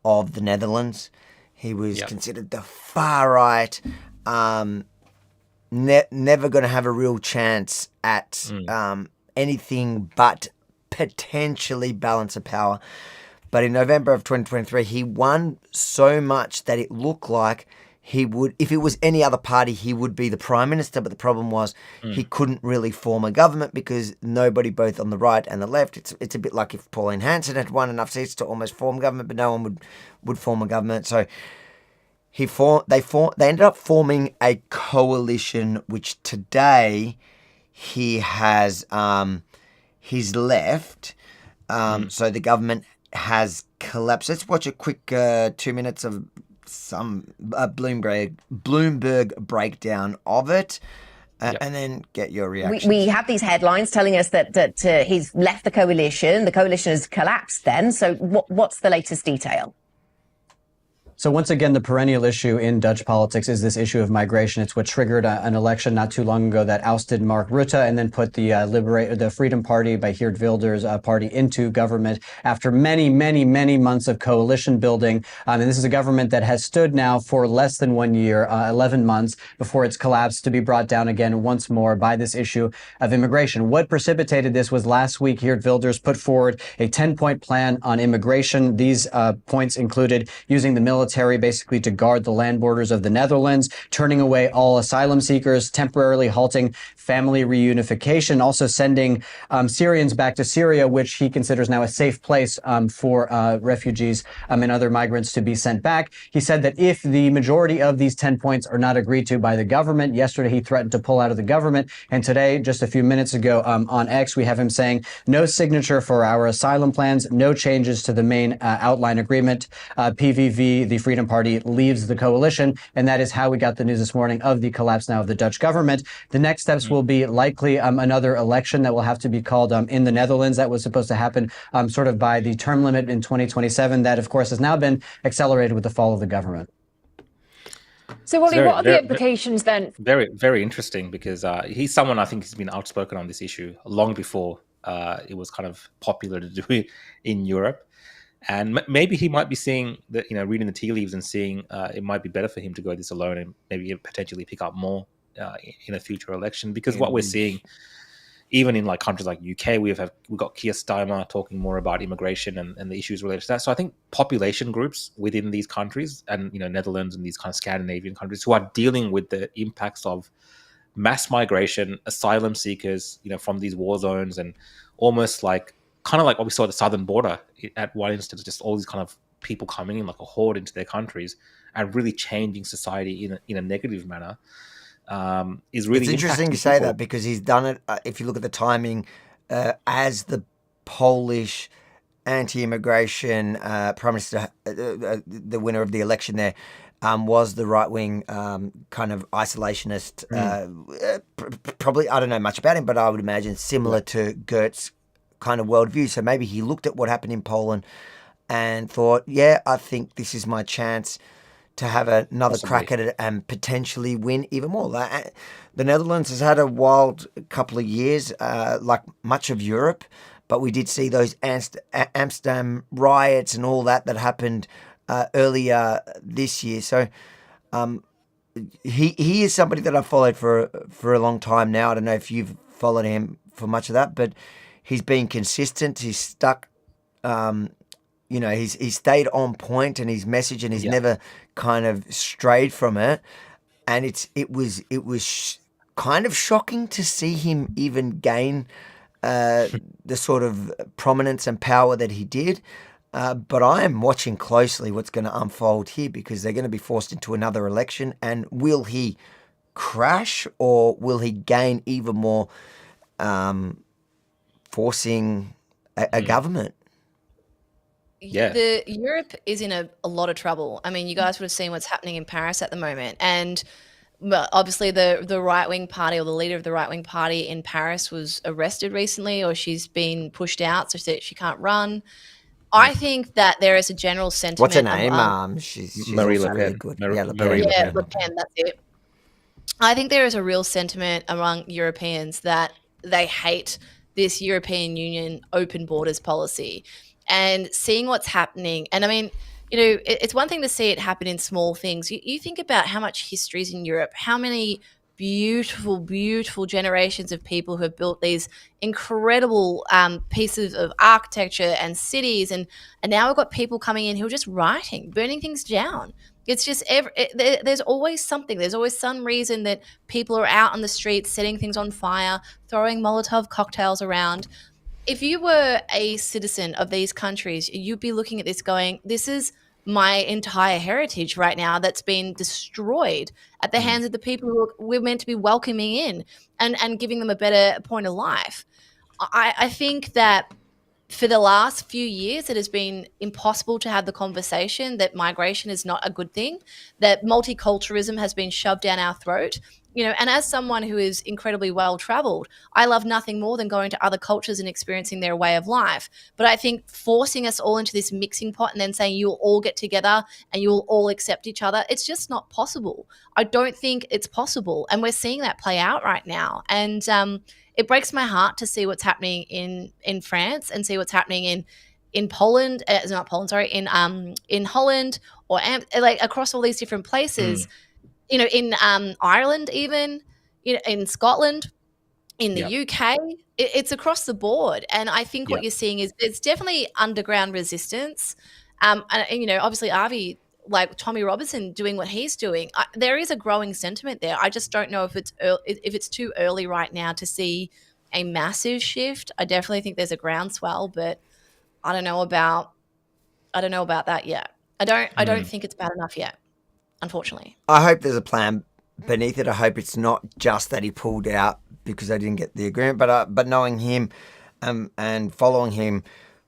of the Netherlands. He was considered the far right, never going to have a real chance at anything but potentially balance of power. But in November of 2023, he won so much that it looked like he would, if it was any other party, he would be the Prime Minister. But the problem was he couldn't really form a government because nobody, both on the right and the left, it's a bit like if Pauline Hanson had won enough seats to almost form government, but no one would form a government. So they ended up forming a coalition, which today he has he's left. So the government has collapsed. Let's watch a quick 2 minutes of some Bloomberg breakdown of it, and then get your reaction. We have these headlines telling us that he's left the coalition. The coalition has collapsed then. So what's the latest detail? So once again, the perennial issue in Dutch politics is this issue of migration. It's what triggered an election not too long ago that ousted Mark Rutte and then put the Freedom Party by Geert Wilders party into government after many, many, many months of coalition building. And this is a government that has stood now for less than 1 year, 11 months before it's collapsed, to be brought down again once more by this issue of immigration. What precipitated this was last week, Geert Wilders put forward a 10-point plan on immigration. These points included using the military basically to guard the land borders of the Netherlands, turning away all asylum seekers, temporarily halting family reunification, also sending Syrians back to Syria, which he considers now a safe place for refugees and other migrants to be sent back. He said that if the majority of these 10 points are not agreed to by the government, yesterday he threatened to pull out of the government, and today, just a few minutes ago on X, we have him saying no signature for our asylum plans, no changes to the main outline agreement, PVV, the Freedom Party leaves the coalition. And that is how we got the news this morning of the collapse now of the Dutch government. The next steps will be likely another election that will have to be called in the Netherlands. That was supposed to happen sort of by the term limit in 2027. That, of course, has now been accelerated with the fall of the government. So, Ollie, what are the implications then? Very, very interesting, because he's someone I think has been outspoken on this issue long before it was kind of popular to do it in Europe. And maybe he might be seeing that, reading the tea leaves and seeing it might be better for him to go this alone and maybe potentially pick up more in a future election. Because what we're seeing, even in like countries like UK, we've got Keir Starmer talking more about immigration and the issues related to that. So I think population groups within these countries and, Netherlands and these kind of Scandinavian countries who are dealing with the impacts of mass migration, asylum seekers, from these war zones, and almost kind of like what we saw at the southern border at one instance, just all these kind of people coming in like a horde into their countries and really changing society in a negative manner. Is really It's interesting you say that, because he's done it. If you look at the timing, as the Polish anti-immigration prime minister, the winner of the election there, was the right-wing kind of isolationist. Probably, I don't know much about him, but I would imagine similar to Gert's kind of worldview. So maybe he looked at what happened in Poland and thought, yeah, I think this is my chance to have another crack at it and potentially win even more. The Netherlands has had a wild couple of years, like much of Europe, but we did see those Amsterdam riots and all that happened earlier this year. So he is somebody that I've followed for a long time now. I don't know if you've followed him for much of that, but he's been consistent. He's stuck. He's stayed on point in his message, and he's never kind of strayed from it. And it was kind of shocking to see him even gain the sort of prominence and power that he did. But I am watching closely what's going to unfold here, because they're going to be forced into another election. And will he crash, or will he gain even more, forcing a government? Yeah. Europe is in a lot of trouble. I mean, you guys would have seen what's happening in Paris at the moment. And obviously the right-wing party, or the leader of the right-wing party in Paris, was arrested recently, or she's been pushed out so that she can't run. I think that there is a general sentiment. What's her name? She's Marie also Le Pen. really good. Marie Le Pen. Le Pen, that's it. I think there is a real sentiment among Europeans that they hate this European Union open borders policy. And seeing what's happening, and I mean, it's one thing to see it happen in small things. You think about how much history is in Europe, how many beautiful, beautiful generations of people who have built these incredible pieces of architecture and cities, and now we've got people coming in who are just rioting, burning things down. It's just there's always something. There's always some reason that people are out on the streets setting things on fire, throwing Molotov cocktails around. If you were a citizen of these countries, you'd be looking at this going, this is my entire heritage right now that's been destroyed at the hands of the people who we're meant to be welcoming in and giving them a better point of life. I think that for the last few years, it has been impossible to have the conversation that migration is not a good thing, that multiculturalism has been shoved down our throat. And as someone who is incredibly well-traveled, I love nothing more than going to other cultures and experiencing their way of life. But I think forcing us all into this mixing pot and then saying you'll all get together and you'll all accept each other, it's just not possible. I don't think it's possible. And we're seeing that play out right now. And it breaks my heart to see what's happening in France and see what's happening in Poland, in Holland, or across all these different places. In Ireland, even, in Scotland, in the UK, it's across the board. And I think what you're seeing is it's definitely underground resistance. And obviously, Avi, like Tommy Robinson doing what he's doing, there is a growing sentiment there. I just don't know if it's too early right now to see a massive shift. I definitely think there's a groundswell, but I don't know about that yet. I don't think it's bad enough yet, unfortunately. I hope there's a plan beneath it. I hope it's not just that he pulled out because they didn't get the agreement, but knowing him and following him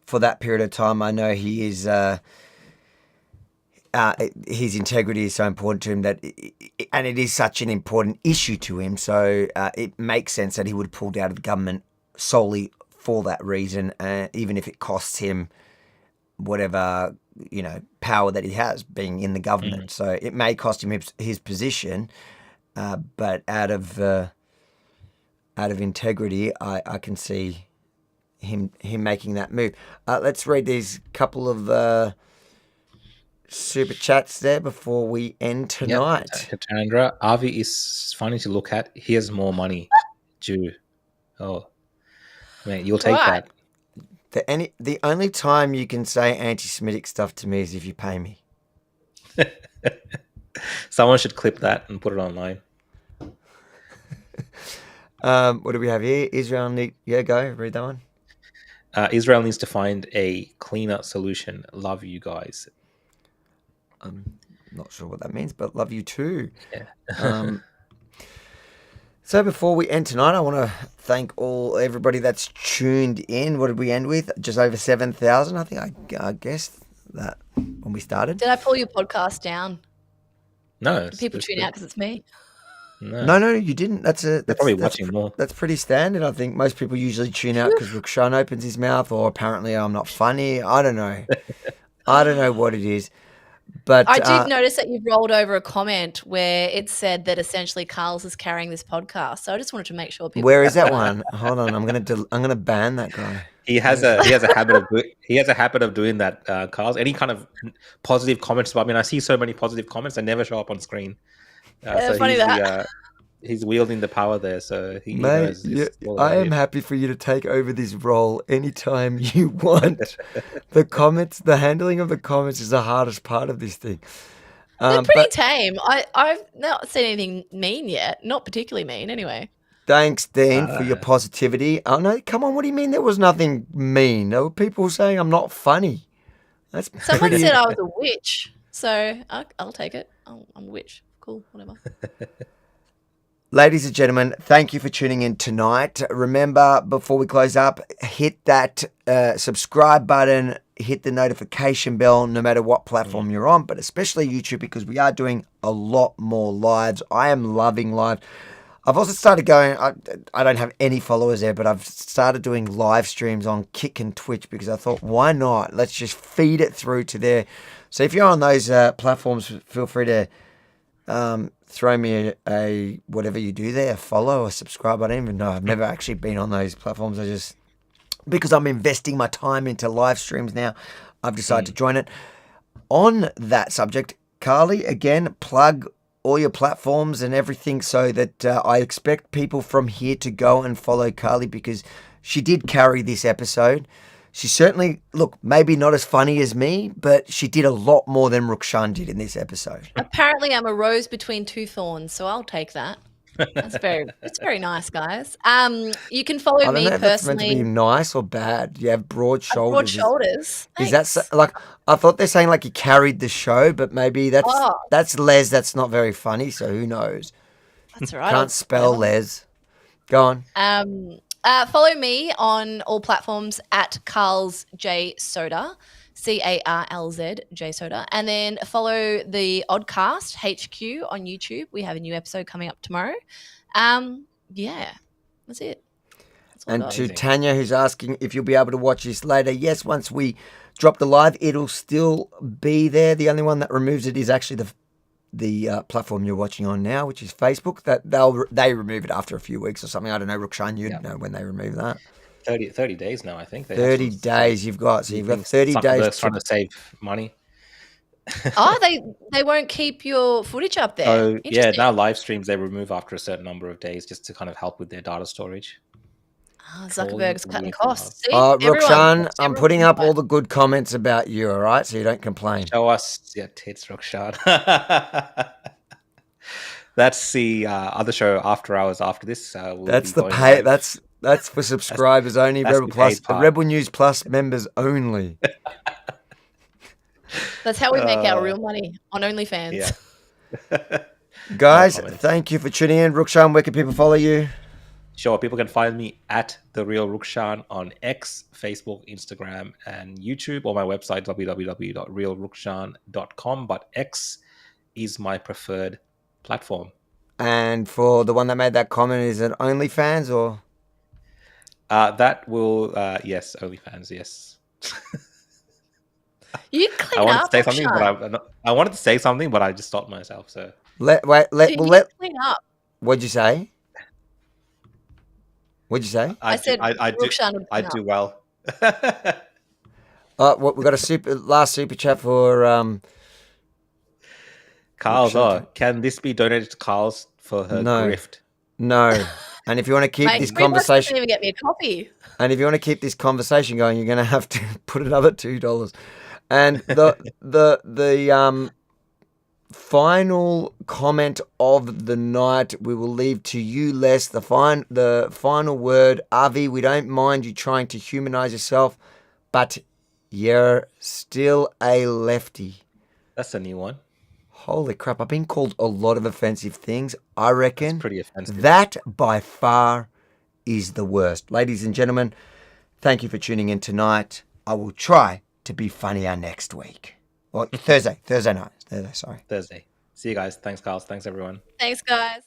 for that period of time, I know he is his integrity is so important to him and it is such an important issue to him. So it makes sense that he would have pulled out of the government solely for that reason, even if it costs him whatever power that he has being in the government. So it may cost him his position, but out of integrity, I can see him making that move. Let's read these couple of super chats there before we end tonight. Yep. Tandra, Avi is funny to look at. Here's more money. Jew. Oh, man, you'll take that. The only time you can say anti-Semitic stuff to me is if you pay me. Someone should clip that and put it online. What do we have here? Israel go read that one. Israel needs to find a cleaner solution. Love you guys. I'm not sure what that means, but love you too. Yeah. So before we end tonight, I want to thank everybody that's tuned in. What did we end with? Just over 7,000. I think I guessed that when we started. Did I pull your podcast down? No. Do people tune out because it's me? No, you didn't. That's probably watching more. That's pretty standard. I think most people usually tune out because Rukshan opens his mouth, or apparently I'm not funny. I don't know. I don't know what it is. But I did notice that you've rolled over a comment where it said that essentially Carl's is carrying this podcast. So I just wanted to make sure people. Where is that one? Hold on, I'm gonna ban that guy. He has a habit of doing that, Carl's. Any kind of positive comments about me. And I see so many positive comments, they never show up on screen. So funny that. He's wielding the power there, so he Mate, knows. I am happy for you to take over this role anytime you want. The handling of the comments is the hardest part of this thing. They're pretty tame. I've not said anything mean yet. Not particularly mean, anyway. Thanks, Dean, for your positivity. Oh no, come on, what do you mean there was nothing mean? There were people saying I'm not funny. Someone said I was a witch, so I'll take it. I'm a witch. Cool, whatever. Ladies and gentlemen, thank you for tuning in tonight. Remember, before we close up, hit that subscribe button, hit the notification bell, no matter what platform you're on, but especially YouTube, because we are doing a lot more lives. I am loving live. I've also started going, I don't have any followers there, but I've started doing live streams on Kick and Twitch because I thought, why not? Let's just feed it through to there. So if you're on those platforms, feel free to throw me a whatever you do there, a follow, a subscribe. I don't even know. I've never actually been on those platforms. Because I'm investing my time into live streams now, I've decided to join it. On that subject, Carly, again, plug all your platforms and everything so that I expect people from here to go and follow Carly because she did carry this episode. She certainly, look, maybe not as funny as me, but she did a lot more than Rukshan did in this episode. Apparently I'm a rose between two thorns, so I'll take that. It's very nice, guys. You can follow me I don't know if that's meant to personally. be nice or bad. You have broad shoulders. Broad shoulders. Is that like, I thought they're saying like you carried the show, but maybe that's Les. That's not very funny, so who knows? That's all right. Can't spell Les. Go on. Follow me on all platforms at Carl's J Soda, CARLZ J Soda, and then follow the Oddcast HQ on YouTube. We have a new episode coming up tomorrow. Yeah, that's it. That's all I And got. to Tanya, who's asking if you'll be able to watch this later. Yes, once we drop the live, it'll still be there. The only one that removes it is actually the platform you're watching on now, which is Facebook. That they remove it after a few weeks or something. I don't know, Rukshan, you'd know when they remove that. 30 days now, I think. 30 days you've got. So you've got 30 days. Trying to save money. Oh, they won't keep your footage up there. So yeah, Interesting. now live streams they remove after a certain number of days just to kind of help with their data storage. Oh, Zuckerberg's cutting costs. See, Rukshan, I'm putting up all the good comments about you, all right? So you don't complain. Show us your tits, Rukshan. That's the other show after hours after this. That's the pay. That's for subscribers only. That's Rebel Plus, part. Rebel News Plus members only. That's how we make our real money on OnlyFans. Yeah. Guys, thank you for tuning in. Rukshan, where can people follow you? Sure, people can find me at The Real Rukshan on X, Facebook, Instagram, and YouTube, or my website, www.realrukshan.com. But X is my preferred platform. And for the one that made that comment, is it OnlyFans or? That will, yes, OnlyFans, yes. You I clean wanted up, to say something, Rukshan. but I wanted to say something, but I just stopped myself. So Dude, you clean up. What'd you say? What'd you say? I said Rukshan would I clean do up. well. We got a last super chat for Carl's. Rukshan. Oh, can this be donated to Carl's for her No. grift? No. And if you want to keep Mate, this $3 conversation, doesn't even get me a coffee. and if you want to keep this conversation going, you're going to have to put another $2. And the final comment of the night we will leave to you, Les. The final word, Avi. We don't mind you trying to humanize yourself, but you're still a lefty. That's a new one. Holy crap! I've been called a lot of offensive things. I reckon That's pretty offensive. that by far is the worst. Ladies and gentlemen, thank you for tuning in tonight. I will try to be funnier next week. Well, Thursday night. Sorry. Thursday. See you guys. Thanks, Carl. Thanks, everyone. Thanks, guys.